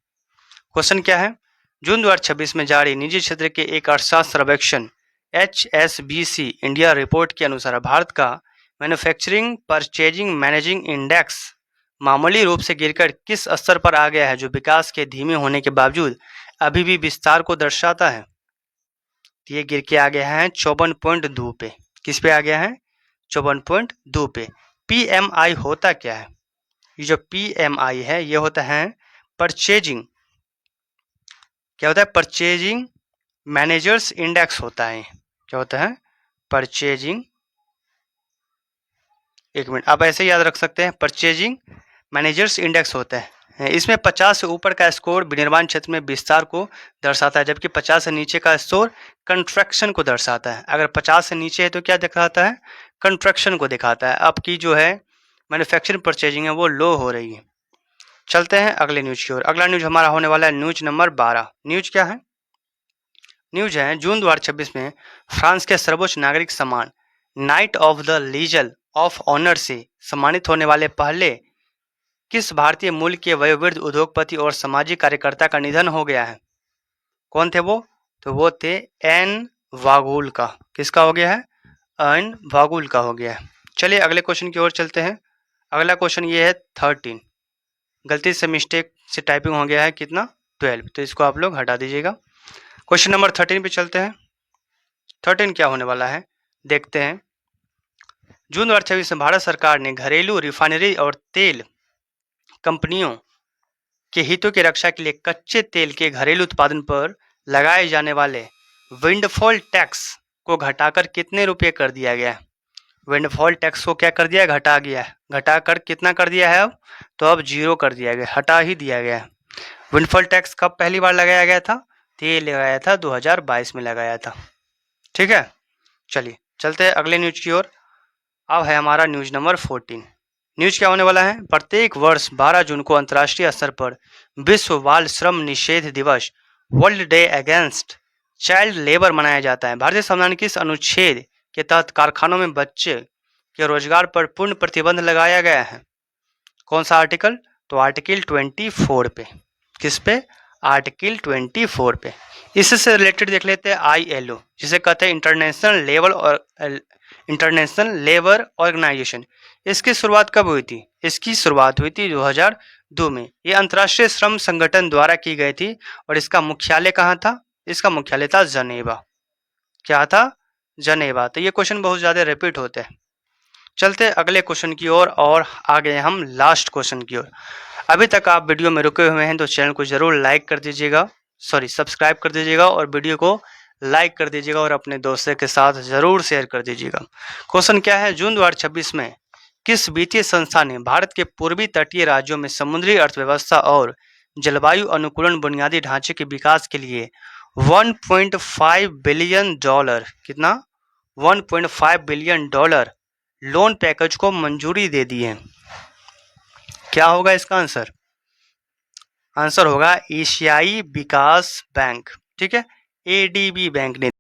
क्वेश्चन क्या है? जून 2026 में जारी निजी क्षेत्र के एक अर्थशास्त्र सर्वेक्षण HSBC इंडिया रिपोर्ट के अनुसार भारत का मैन्युफैक्चरिंग परचेजिंग मैनेजिंग इंडेक्स मामूली रूप से गिरकर किस स्तर पर आ गया है, जो विकास के धीमे होने के बावजूद अभी भी विस्तार को दर्शाता है? ये गिर के आ गया है 54.2 पे। किस पे आ गया है? 54.2 पे। PMI होता क्या है? ये जो PMI है ये होता है परचेजिंग, क्या होता है? परचेजिंग मैनेजर्स इंडेक्स होता है। क्या होता है? परचेजिंग, एक मिनट, आप ऐसे याद रख सकते हैं, परचेजिंग मैनेजर्स इंडेक्स होता है। इसमें 50 से ऊपर का स्कोर विनिर्माण क्षेत्र में विस्तार को दर्शाता है, जबकि 50 से नीचे का स्कोर कंट्रैक्शन को दर्शाता है। अगर 50 से नीचे है तो क्या दिखाता है? कंट्रैक्शन को दिखाता है। आपकी जो है मैन्युफैक्चरिंग परचेजिंग है वो लो हो रही है। चलते हैं अगले न्यूज की ओर। अगला न्यूज हमारा होने वाला है न्यूज नंबर 12। न्यूज क्या है? न्यूज है जून 2026 में फ्रांस के सर्वोच्च नागरिक सम्मान knight of the legion of honour से सम्मानित होने वाले पहले किस भारतीय मूल के वयोवृद्ध उद्योगपति और सामाजिक कार्यकर्ता का निधन हो गया है? कौन थे वो? तो वो थे एन वागुल का। किसका हो गया है? एन वागुल का हो गया है। चलिए अगले क्वेश्चन की ओर चलते हैं। अगला क्वेश्चन ये है 13। गलती से मिस्टेक से टाइपिंग हो गया है कितना? 12, तो इसको आप लोग हटा दीजिएगा। क्वेश्चन नंबर 13 पे चलते हैं। 13 क्या होने वाला है देखते हैं। जून 2026 में भारत सरकार ने घरेलू रिफाइनरी और तेल कंपनियों के हितों की रक्षा के लिए कच्चे तेल के घरेलू उत्पादन पर लगाए जाने वाले विंडफॉल टैक्स को घटाकर कितने रुपए कर दिया गया है? विंडफॉल टैक्स को क्या कर दिया है? घटा गया है। घटाकर कितना कर दिया है अब? तो अब 0 कर दिया गया, हटा ही दिया गया है। विंडफॉल टैक्स कब पहली बार लगाया गया था? तो ये लगाया था 2022 में लगाया था। ठीक है, चलिए चलते हैं अगले न्यूज की ओर। अब है हमारा न्यूज नंबर 14। न्यूज क्या होने वाला है? प्रत्येक वर्ष 12 जून को अंतर्राष्ट्रीय स्तर पर विश्व बाल श्रम निषेध दिवस world day against child labour मनाया जाता है। भारतीय संविधान किस अनुच्छेद के तहत कारखानों में बच्चे के रोजगार पर पूर्ण प्रतिबंध लगाया गया है? कौन सा आर्टिकल? तो आर्टिकल 24 पे। किस पे? आर्टिकल 24 पे। इससे रिलेटेड देख लेते हैं ILO, जिसे कहते हैं इंटरनेशनल लेबर ऑर्गेनाइजेशन। इसकी शुरुआत कब हुई थी? इसकी शुरुआत हुई थी 2002 में। ये अंतर्राष्ट्रीय श्रम संगठन द्वारा की गई थी और इसका मुख्यालय कहाँ था? इसका मुख्यालय था जनेवा। क्या था? जनेवा। तो ये क्वेश्चन बहुत ज्यादा रिपीट होते हैं। चलते अगले क्वेश्चन की ओर और आ गए हम लास्ट क्वेश्चन की ओर। अभी तक आप वीडियो में रुके हुए हैं तो चैनल को जरूर लाइक कर दीजिएगा, सब्सक्राइब कर दीजिएगा और वीडियो को लाइक कर दीजिएगा और अपने दोस्तों के साथ जरूर शेयर कर दीजिएगा। क्वेश्चन क्या है? जून 2026 में किस वित्तीय संस्था ने भारत के पूर्वी तटीय राज्यों में समुद्री अर्थव्यवस्था और जलवायु अनुकूलन बुनियादी ढांचे के विकास के लिए $1.5 बिलियन, कितना? $1.5 बिलियन लोन पैकेज को मंजूरी दे दी है? क्या होगा इसका आंसर? आंसर होगा एशियाई विकास बैंक। ठीक है, ADB बैंक ने